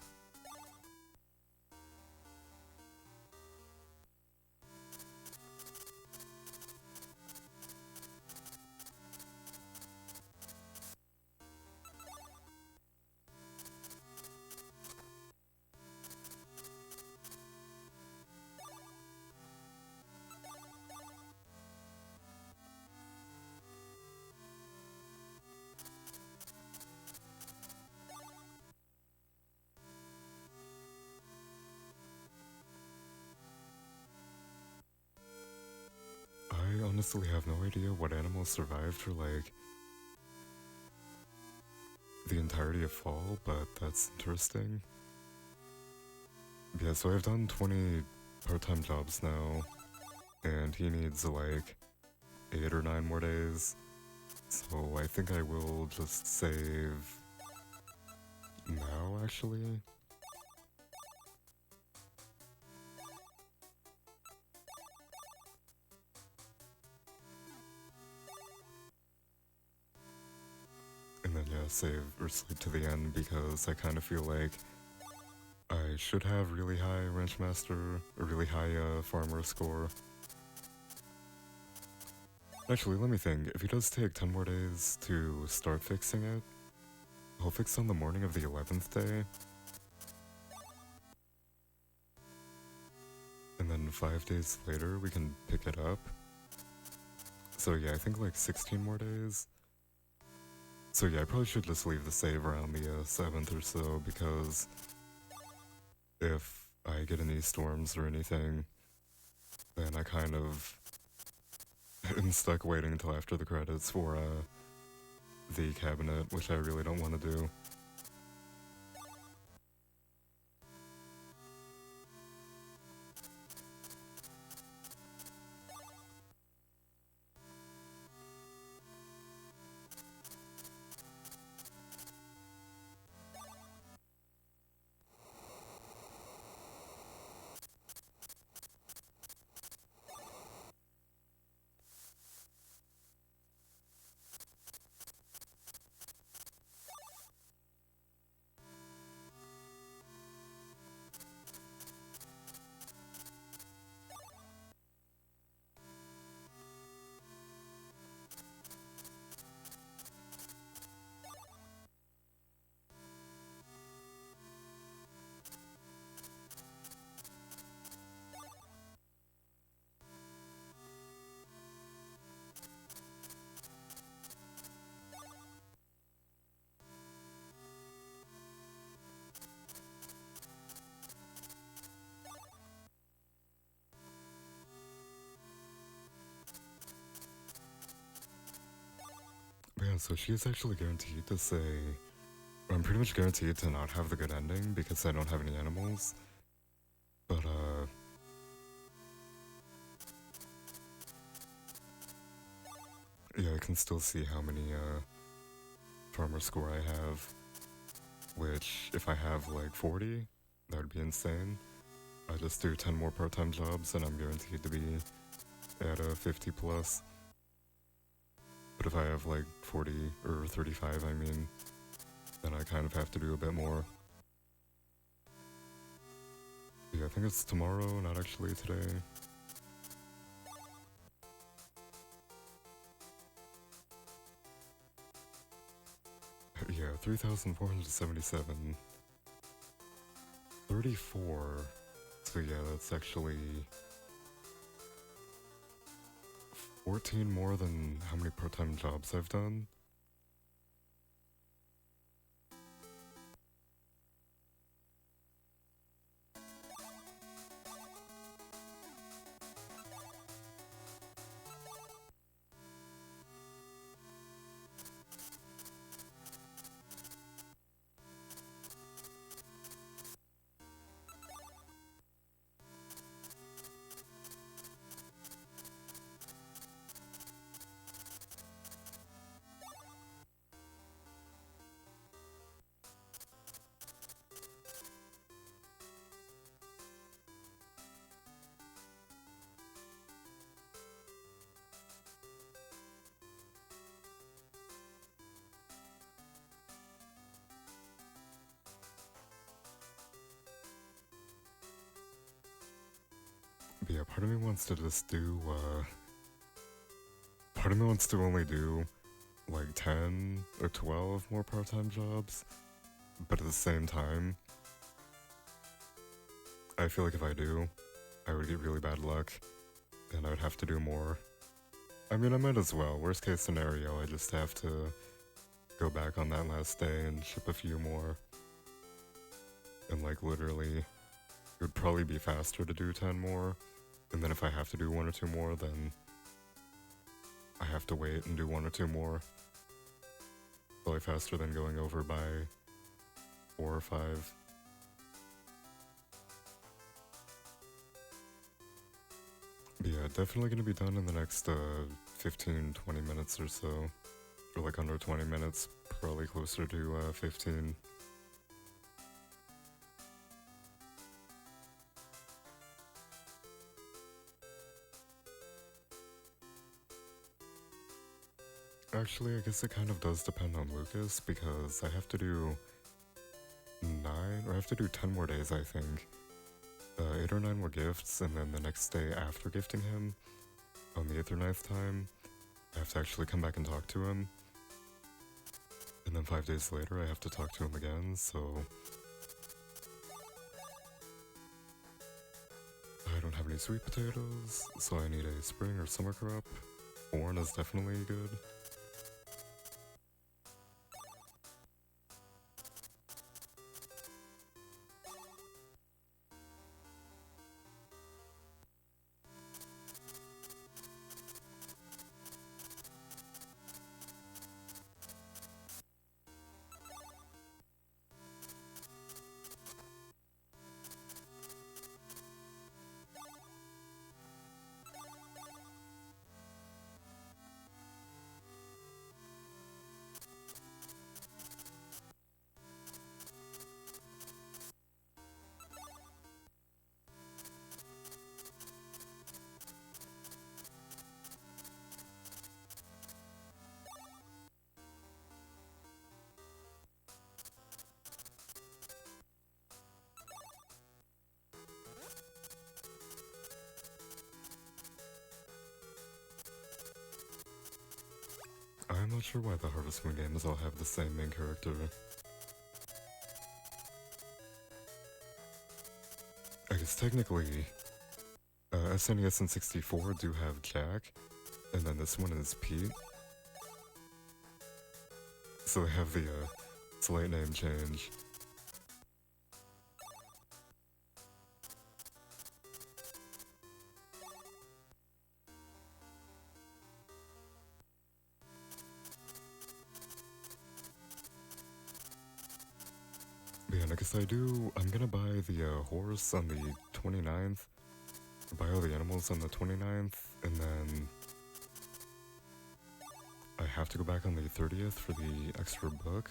honestly have no idea what animals survived for, like, the entirety of fall, but that's interesting. Yeah, so I've done 20 part-time jobs now, and he needs, like, 8 or 9 more days. So I think I will just save now, actually. And then, yeah, save or sleep to the end, because I kind of feel like I should have really high Ranch Master, a really high Farmer score. Actually, let me think. If he does take 10 more days to start fixing it, I'll fix on the morning of the 11th day. And then 5 days later, we can pick it up. So yeah, I think like 16 more days. So yeah, I probably should just leave the save around the 7th or so, because if I get any storms or anything, then I kind of am stuck waiting until after the credits for the cabinet, which I really don't want to do. Yeah, so she is actually guaranteed to say, I'm pretty much guaranteed to not have the good ending because I don't have any animals. But, yeah, I can still see how many, farmer score I have. Which, if I have, like, 40, that would be insane. I just do 10 more part-time jobs and I'm guaranteed to be at a 50 plus. But if I have, like, 40 or 35, I mean, then I kind of have to do a bit more. Yeah, I think it's tomorrow, not actually today. Yeah, 3,477. 34. So yeah, that's actually 14 more than how many part-time jobs I've done. But yeah, part of me wants to just do, part of me wants to only do, like, 10 or 12 more part-time jobs. But at the same time, I feel like if I do, I would get really bad luck, and I would have to do more. I mean, I might as well. Worst case scenario, I just have to go back on that last day and ship a few more. And, like, literally, it would probably be faster to do 10 more. And then if I have to do 1 or 2 more, then I have to wait and do 1 or 2 more. Probably faster than going over by 4 or 5. But yeah, definitely gonna be done in the next 15-20 minutes or so. Or like under 20 minutes, probably closer to 15. Actually, I guess it kind of does depend on Lucas, because I have to do 9, or I have to do 10 more days, I think. 8 or 9 more gifts, and then the next day after gifting him, on the 8th or 9th time, I have to actually come back and talk to him. And then 5 days later, I have to talk to him again, so... I don't have any sweet potatoes, so I need a spring or summer crop. Corn is definitely good. I'm not sure why the Harvest Moon games all have the same main character. I guess technically, SNES and 64 do have Jack, and then this one is Pete. So they have the slight name change. Yeah, and I guess I'm gonna buy the horse on the 29th, buy all the animals on the 29th, and then I have to go back on the 30th for the extra book.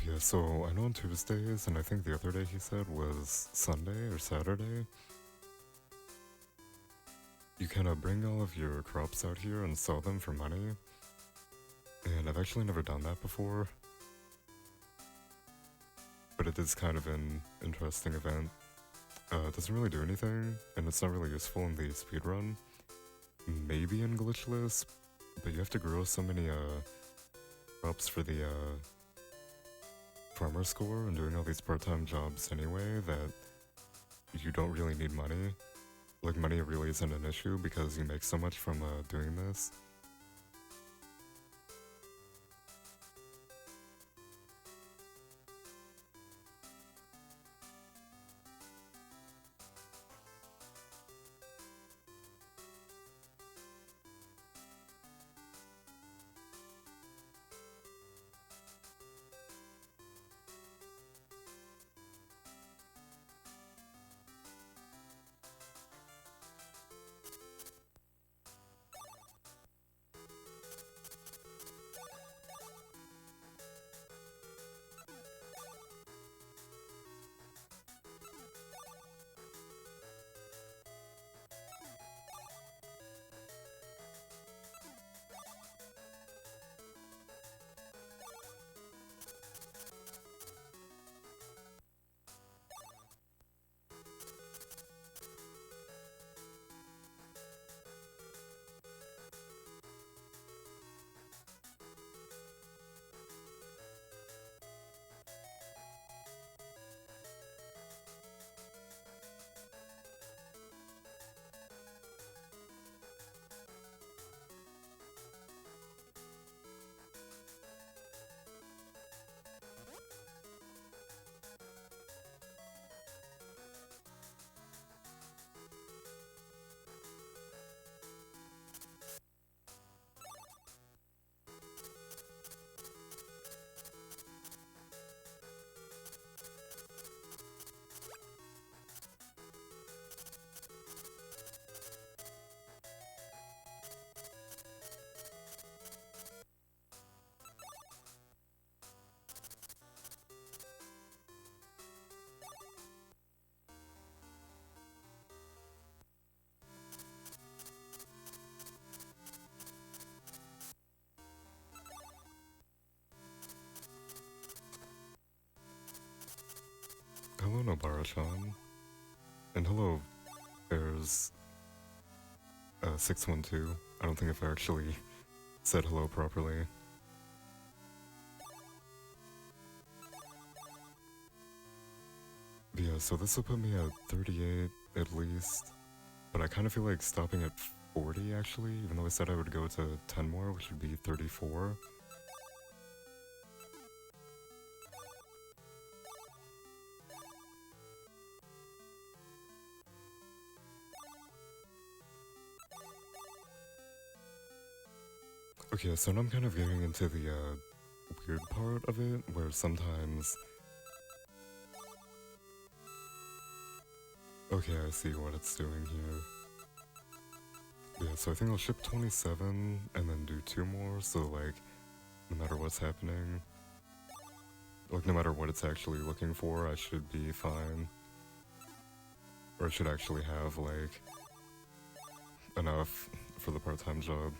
Yeah, so I know on Tuesdays, and I think the other day he said was Sunday or Saturday, you kind of bring all of your crops out here and sell them for money. And I've actually never done that before. But it is kind of an interesting event. It doesn't really do anything, and it's not really useful in the speedrun. Maybe in glitchless, But you have to grow so many crops for the farmer score and doing all these part-time jobs anyway that you don't really need money. Like, money really isn't an issue because you make so much from doing this. Hello, Nobara-chan. And hello, there's 612. I don't think if I actually said hello properly. But yeah, so this will put me at 38 at least. But I kind of feel like stopping at 40 actually, even though I said I would go to 10 more, which would be 34. Okay, so now I'm kind of getting into the weird part of it, where sometimes... Okay, I see what it's doing here. Yeah, so I think I'll ship 27 and then do 2 more, so like, no matter what's happening, like no matter what it's actually looking for, I should be fine. Or I should actually have like, enough for the part-time job.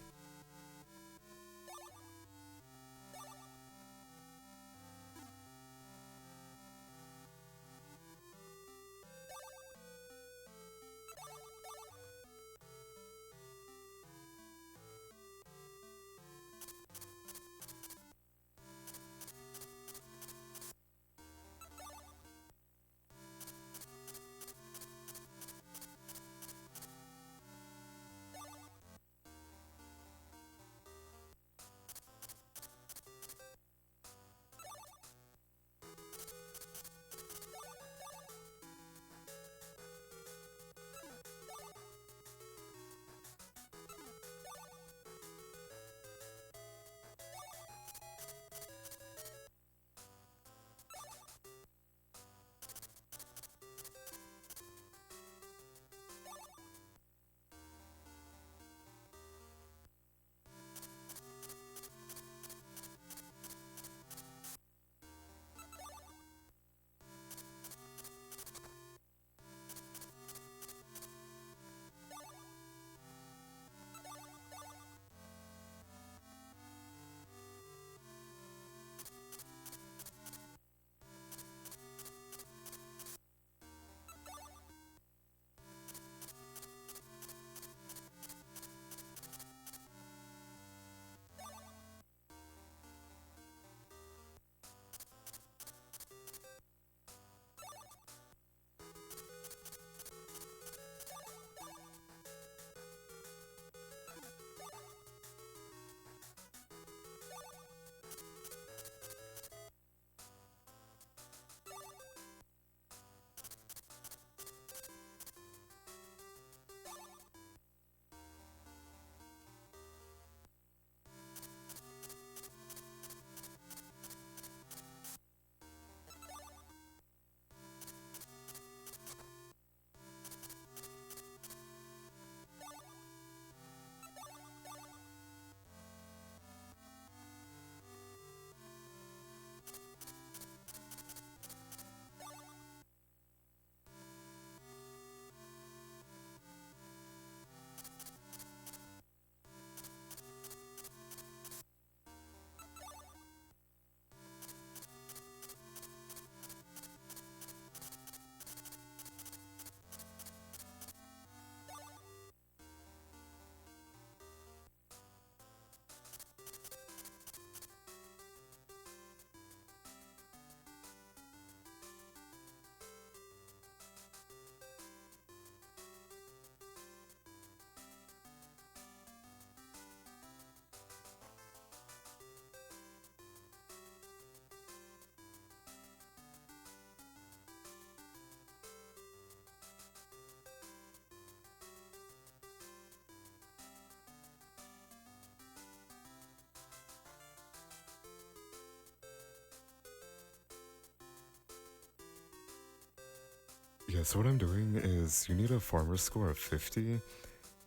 Yeah, so what I'm doing is you need a farmer score of 50,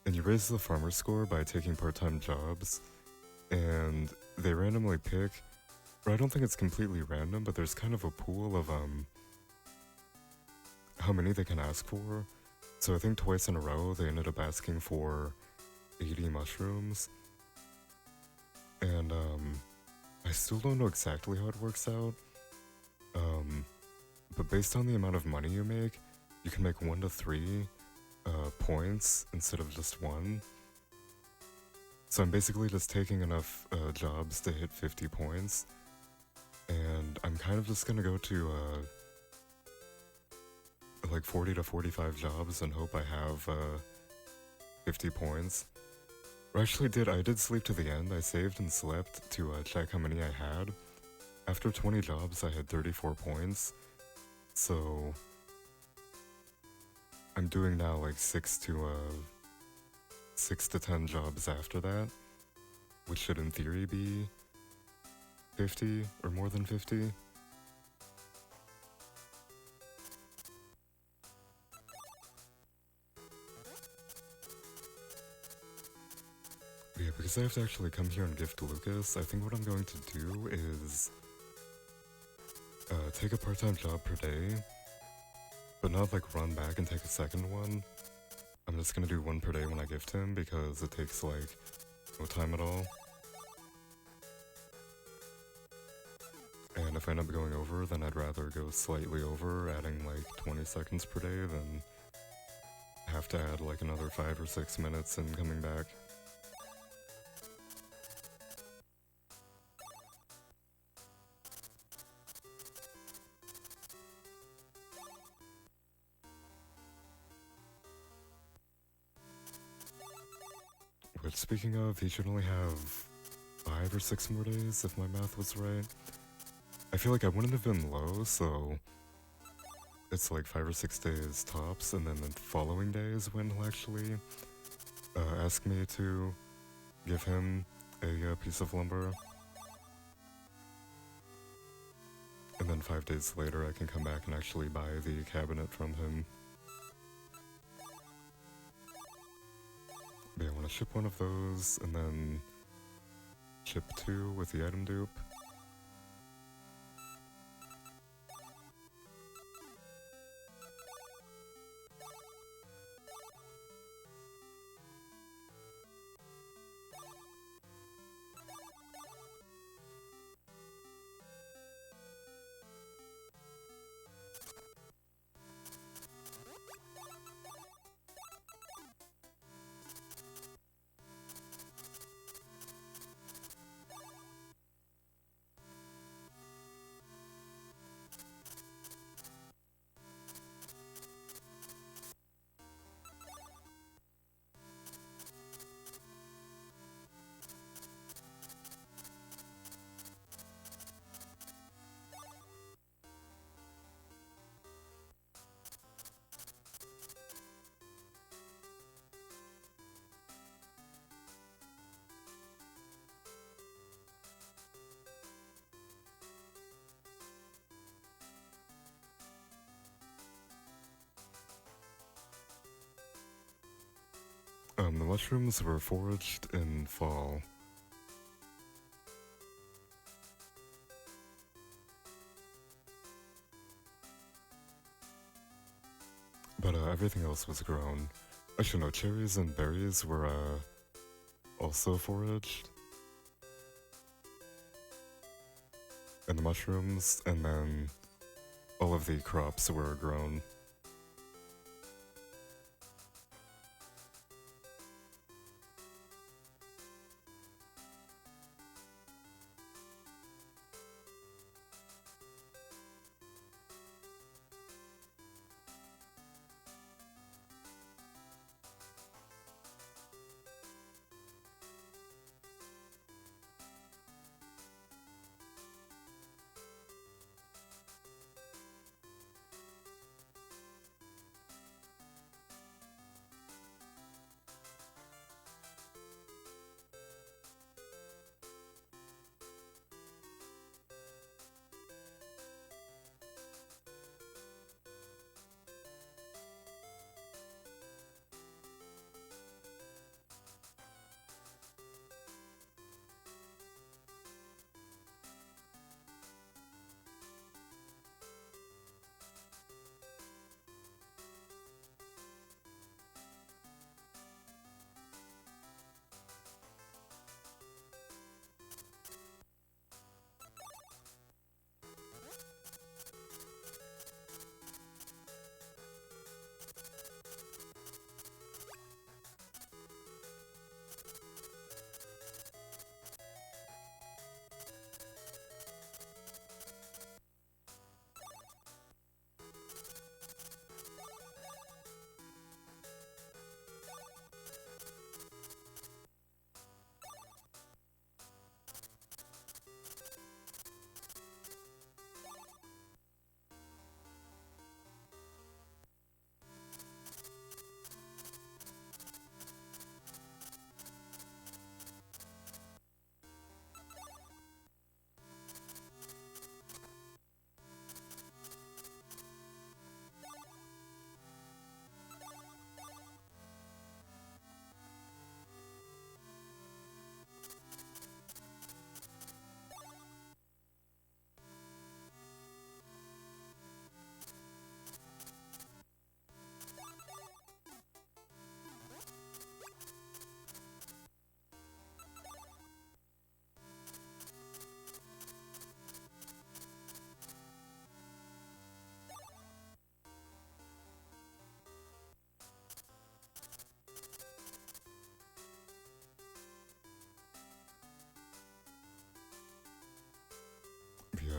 and you raise the farmer score by taking part-time jobs, and they randomly pick, or I don't think it's completely random, but there's kind of a pool of how many they can ask for. So I think twice in a row they ended up asking for 80 mushrooms, and I still don't know exactly how it works out, but based on the amount of money you make, you can make 1 to 3 points instead of just 1. So I'm basically just taking enough jobs to hit 50 points, and I'm kind of just gonna go to like 40 to 45 jobs and hope I have 50 points. Or actually I did sleep to the end. I saved and slept to check how many I had. After 20 jobs I had 34 points, so I'm doing now like 6 to 10 jobs after that, which should in theory be 50 or more than 50. But yeah, because I have to actually come here and gift Lucas, I think what I'm going to do is take a part-time job per day, but not like run back and take a second one. I'm just gonna do 1 per day when I gift him because it takes like no time at all. And if I end up going over, then I'd rather go slightly over, adding like 20 seconds per day, than have to add like another 5 or 6 minutes and coming back. Which, speaking of, he should only have 5 or 6 more days if my math was right. I feel like I wouldn't have been low, so it's like 5 or 6 days tops, and then the following day is when he'll actually ask me to give him a piece of lumber. And then 5 days later I can come back and actually buy the cabinet from him. But yeah, I want to ship 1 of those, and then ship 2 with the item dupe. The mushrooms were foraged in fall. But everything else was grown. Actually, no, cherries and berries were also foraged. And the mushrooms, and then all of the crops were grown.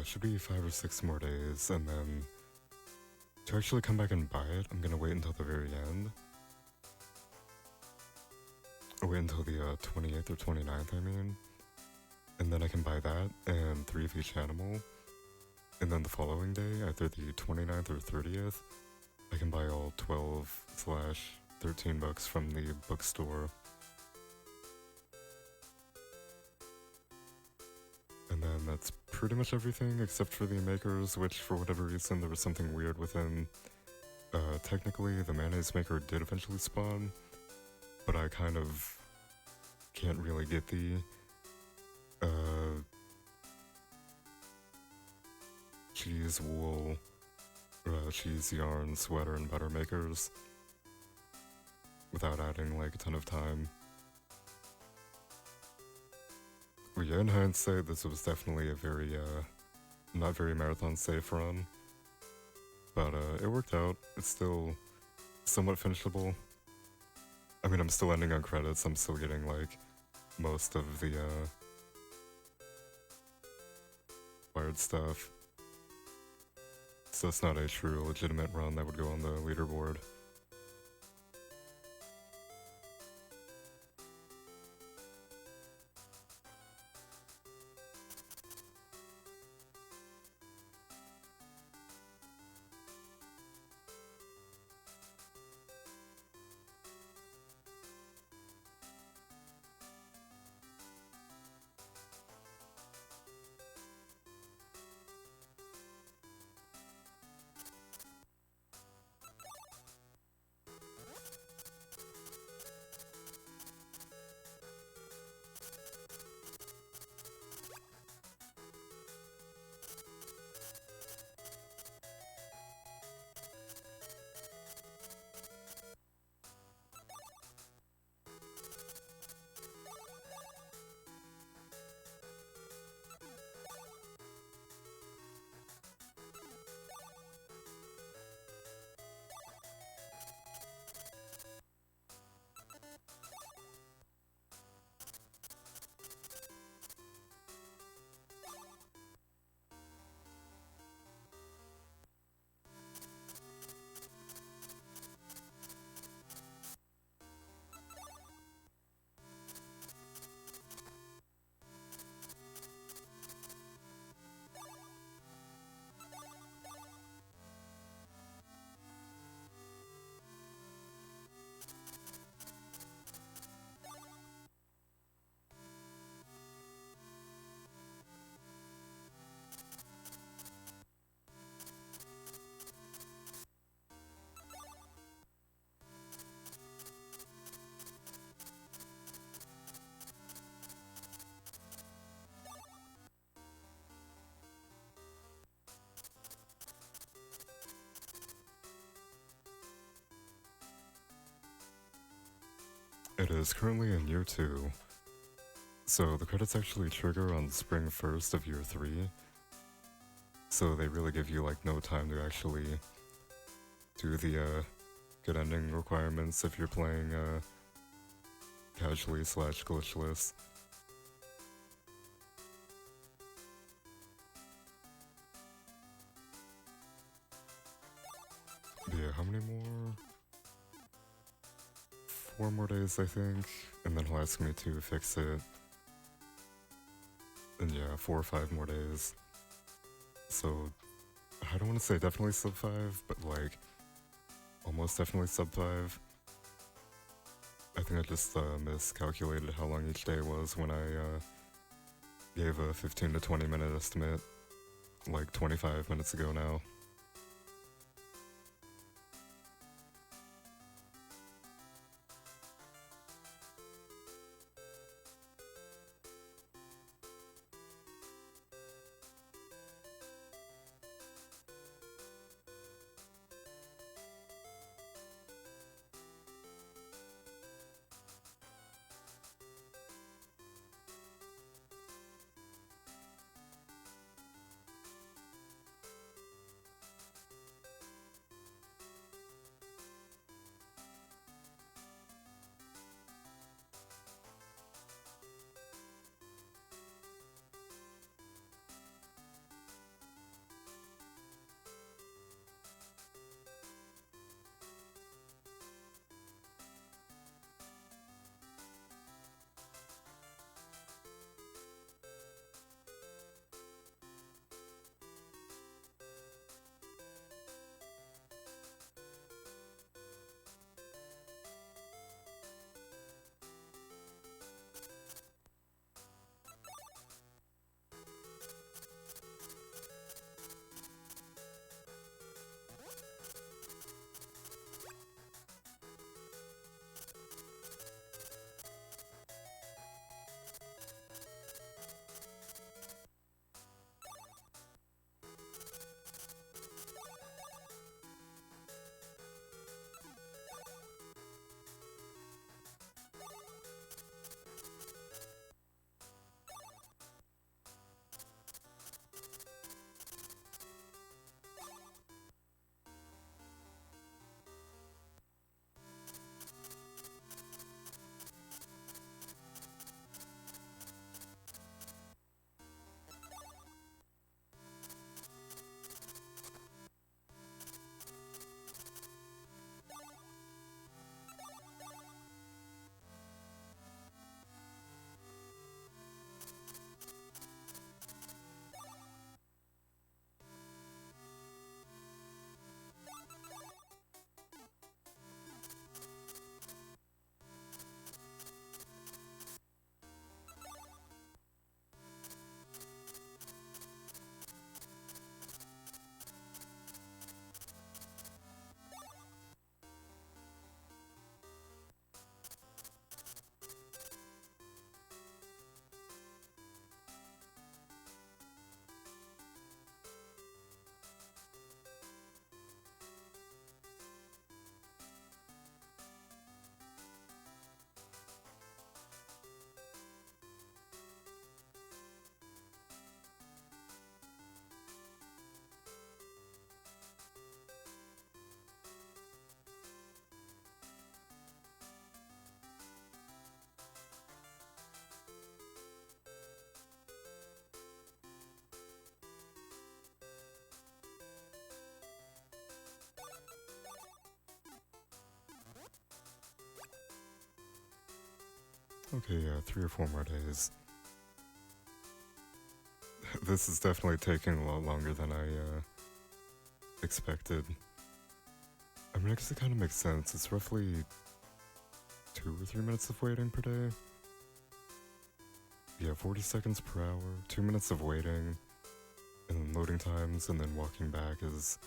it should be 5 or 6 more days, and then to actually come back and buy it, I'm gonna wait until the very end. Or wait until the 28th or 29th, I mean. And then I can buy that and 3 of each animal. And then the following day, either the 29th or 30th, I can buy all 12/13 books from the bookstore. And then that's pretty much everything except for the makers, which for whatever reason there was something weird within. Technically, the mayonnaise maker did eventually spawn, but I kind of can't really get the cheese, wool, cheese, yarn, sweater, and butter makers without adding like a ton of time. But yeah, in hindsight, this was definitely a very, not very marathon safe run. But it worked out. It's still somewhat finishable. I mean, I'm still ending on credits. I'm still getting like most of the wired stuff. So it's not a true legitimate run that would go on the leaderboard. It is currently in year 2, so the credits actually trigger on spring 1st of year 3, so they really give you like no time to actually do the good ending requirements if you're playing casually / glitchless. But yeah, how many more? 4 more days, I think, and then he'll ask me to fix it. And yeah, 4 or 5 more days. So, I don't want to say definitely sub 5, but like, almost definitely sub 5. I think I just miscalculated how long each day was when I gave a 15 to 20 minute estimate, like 25 minutes ago now. Okay, yeah, 3 or 4 more days. This is definitely taking a lot longer than I expected. I mean, I guess it kind of makes sense. It's roughly 2 or 3 minutes of waiting per day. Yeah, 40 seconds per hour, 2 minutes of waiting, and then loading times, and then walking back is,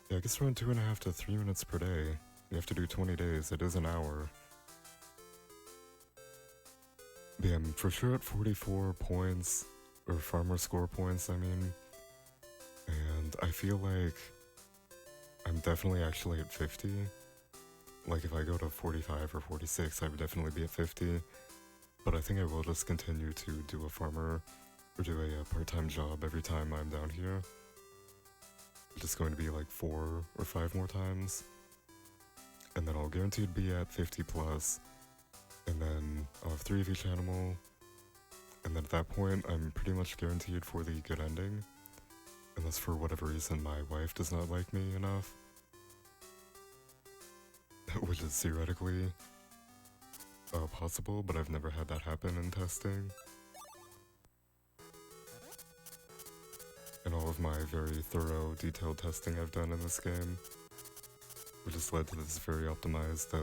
yeah, I guess around 2.5 to 3 minutes per day. You have to do 20 days, it is an hour. But yeah, I'm for sure at 44 points, or farmer score points, I mean, and I feel like I'm definitely actually at 50. Like if I go to 45 or 46, I would definitely be at 50. But I think I will just continue to do a farmer or do a part-time job every time I'm down here. It's just going to be like 4 or 5 more times. And then I'll guaranteed be at 50 plus. And then I'll have 3 of each animal. And then at that point, I'm pretty much guaranteed for the good ending. Unless for whatever reason my wife does not like me enough. Which is theoretically possible, but I've never had that happen in testing. And all of my very thorough, detailed testing I've done in this game, which has led to this very optimized,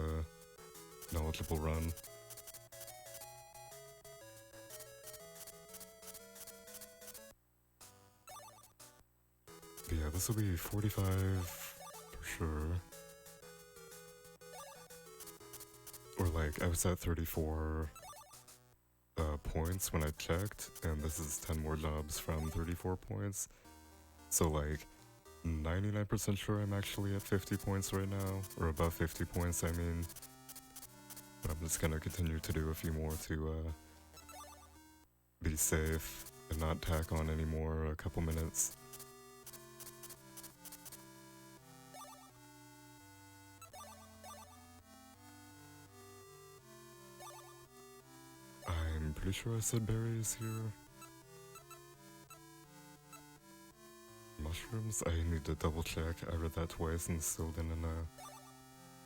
knowledgeable run. But yeah, this will be 45 for sure. Or like, I was at 34 points when I checked, and this is 10 more jobs from 34 points. So like, 99% sure I'm actually at 50 points right now, or above 50 points, I mean. But I'm just gonna continue to do a few more to be safe and not tack on any more a couple minutes. I'm pretty sure I said berries here. Mushrooms? I need to double check. I read that twice and still didn't,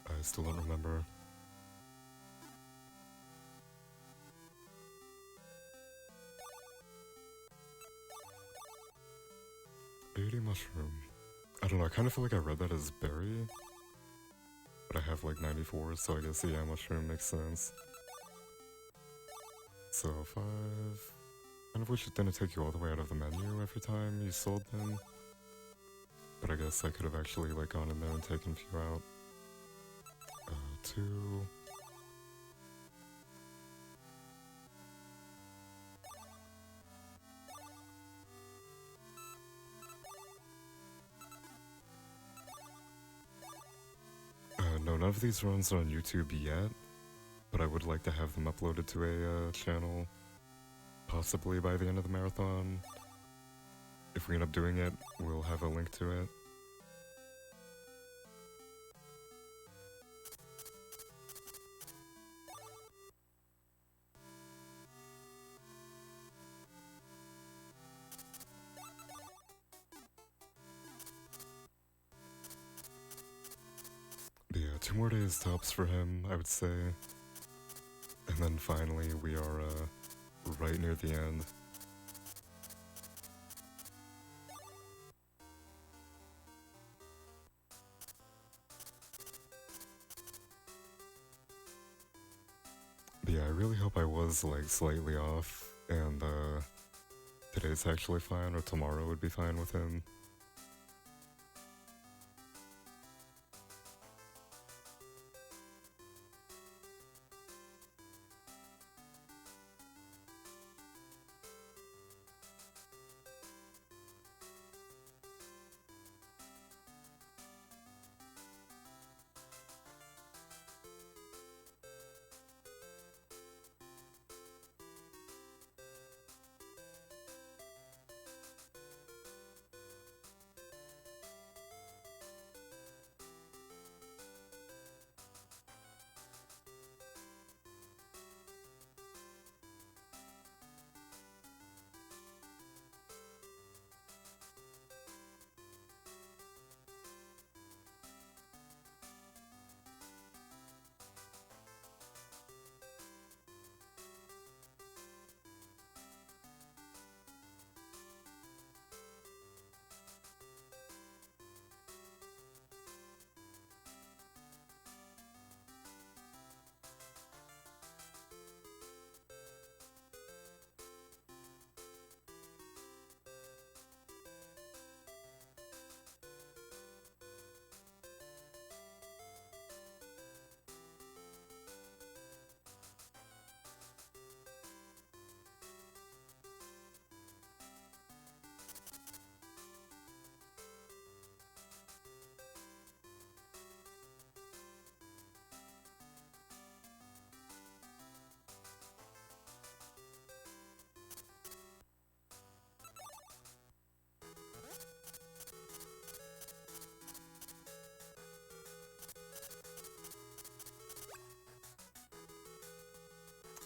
I still don't remember. Beauty mushroom. I don't know, I kind of feel like I read that as berry. But I have like 94, so I guess yeah, mushroom makes sense. So 5... kind of wish it didn't take you all the way out of the menu every time you sold them. But I guess I could have actually like gone in there and taken a few out. 2... no, none of these runs are on YouTube yet, but I would like to have them uploaded to a channel, possibly by the end of the marathon. If we end up doing it, we'll have a link to it. But yeah, 2 more days tops for him, I would say. And then finally, we are right near the end. But yeah, I really hope I was like slightly off, and today's actually fine, or tomorrow would be fine with him.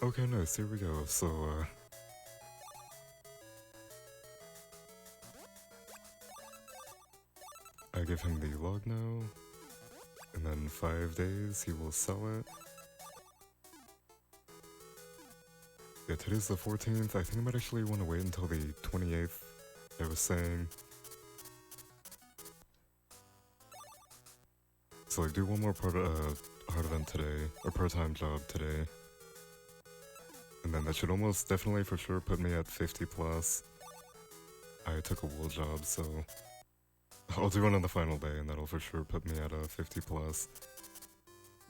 Okay, nice, here we go. So, I give him the log now, and then 5 days he will sell it. Yeah, today's the 14th. I think I might actually want to wait until the 28th, I was saying. So like do one more hard event today, or part-time job today. And then that should almost definitely for sure put me at 50 plus. I took a wool job, so I'll do one on the final day, and that'll for sure put me at a 50 plus.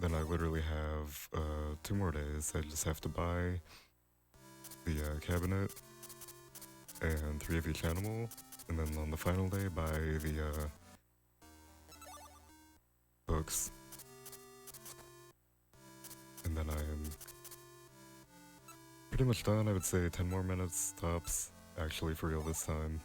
Then I literally have 2 more days. I just have to buy the cabinet and 3 of each animal, and then on the final day buy the books. And then I am pretty much done. I would say 10 more minutes tops, actually for real this time.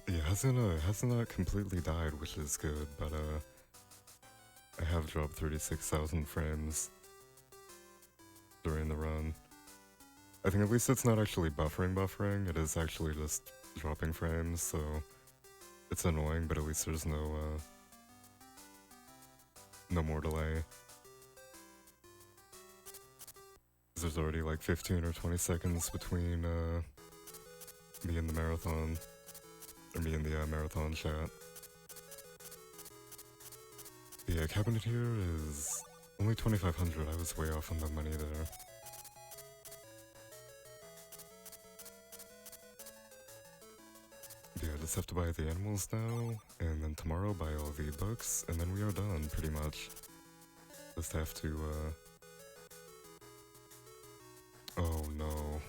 Yeah, hasn't completely died, which is good, but I have dropped 36,000 frames during the run. I think at least it's not actually buffering, it is actually just dropping frames, so it's annoying, but at least there's no more delay. There's already like 15 or 20 seconds between me in the marathon, or me in the marathon chat. The cabinet here is only 2,500. I was way off on the money there. Yeah, I just have to buy the animals now, and then tomorrow buy all the books, and then we are done, pretty much. Just have to, oh no.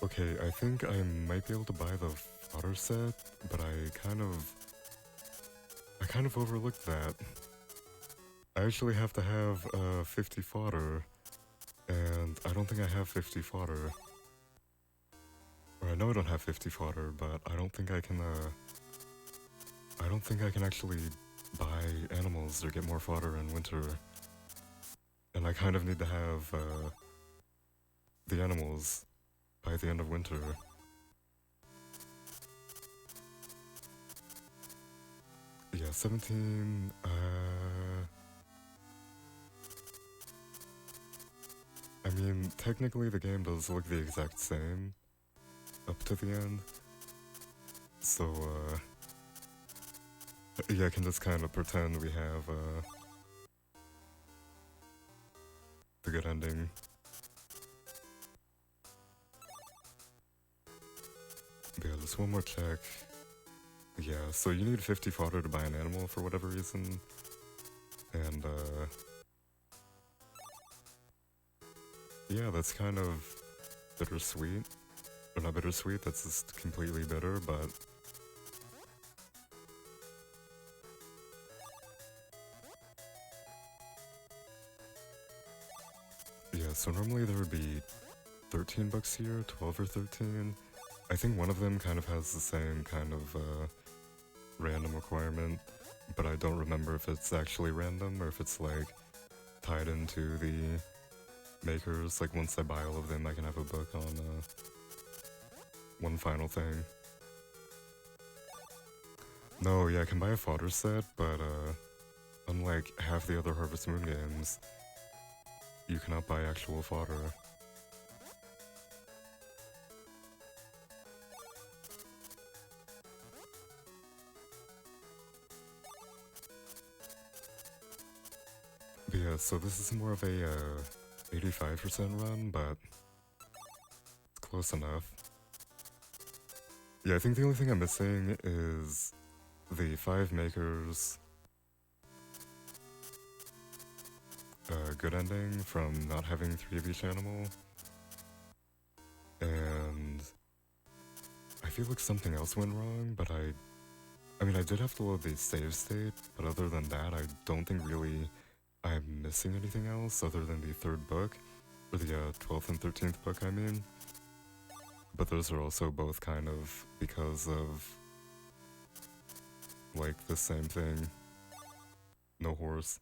Okay, I think I might be able to buy the fodder set, but I kind of overlooked that. I actually have to have 50 fodder, and I don't think I have 50 fodder. Or I know I don't have 50 fodder, but I don't think I can actually buy animals or get more fodder in winter. And I kind of need to have the animals by the end of winter. Yeah, 17, I mean, technically the game does look the exact same up to the end. So, yeah, I can just kind of pretend we have, the good ending. But yeah, just one more check. Yeah, so you need 50 fodder to buy an animal for whatever reason. And, yeah, that's kind of bittersweet. Or not bittersweet, that's just completely bitter, but... Yeah, so normally there would be 13 bucks here, 12 or 13. I think one of them kind of has the same kind of, random requirement, but I don't remember if it's actually random or if it's, like, tied into the makers. Like, once I buy all of them, I can have a book on, one final thing. No, yeah, I can buy a fodder set, but, unlike half the other Harvest Moon games, you cannot buy actual fodder. But yeah, so this is more of a 85% run, but it's close enough. Yeah, I think the only thing I'm missing is the 5 makers good ending from not having 3 of each animal. And I feel like something else went wrong, but I mean, I did have to load the save state, but other than that, I don't think really I'm missing anything else other than the 3rd book, or the 12th and 13th book, I mean. But those are also both kind of because of, like, the same thing. No horse.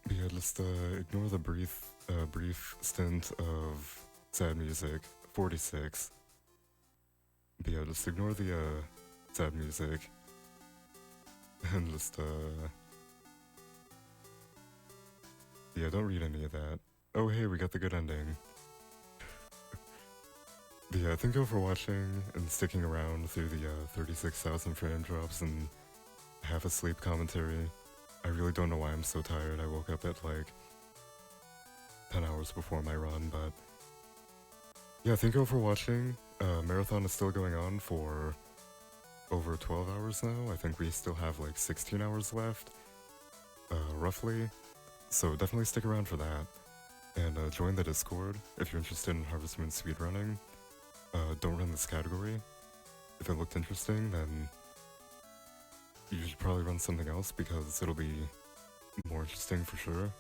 But yeah, just ignore the brief stint of sad music. 46. But yeah, just ignore the sad music. And just yeah, don't read any of that. Oh hey, we got the good ending. But yeah, thank you for watching and sticking around through the 36,000 frame drops and half asleep commentary. I really don't know why I'm so tired. I woke up at like 10 hours before my run, but yeah, thank you for watching. Marathon is still going on for over 12 hours now. I think we still have like 16 hours left, roughly. So definitely stick around for that. And join the Discord if you're interested in Harvest Moon speedrunning. Don't run this category. If it looked interesting, then you should probably run something else because it'll be more interesting for sure.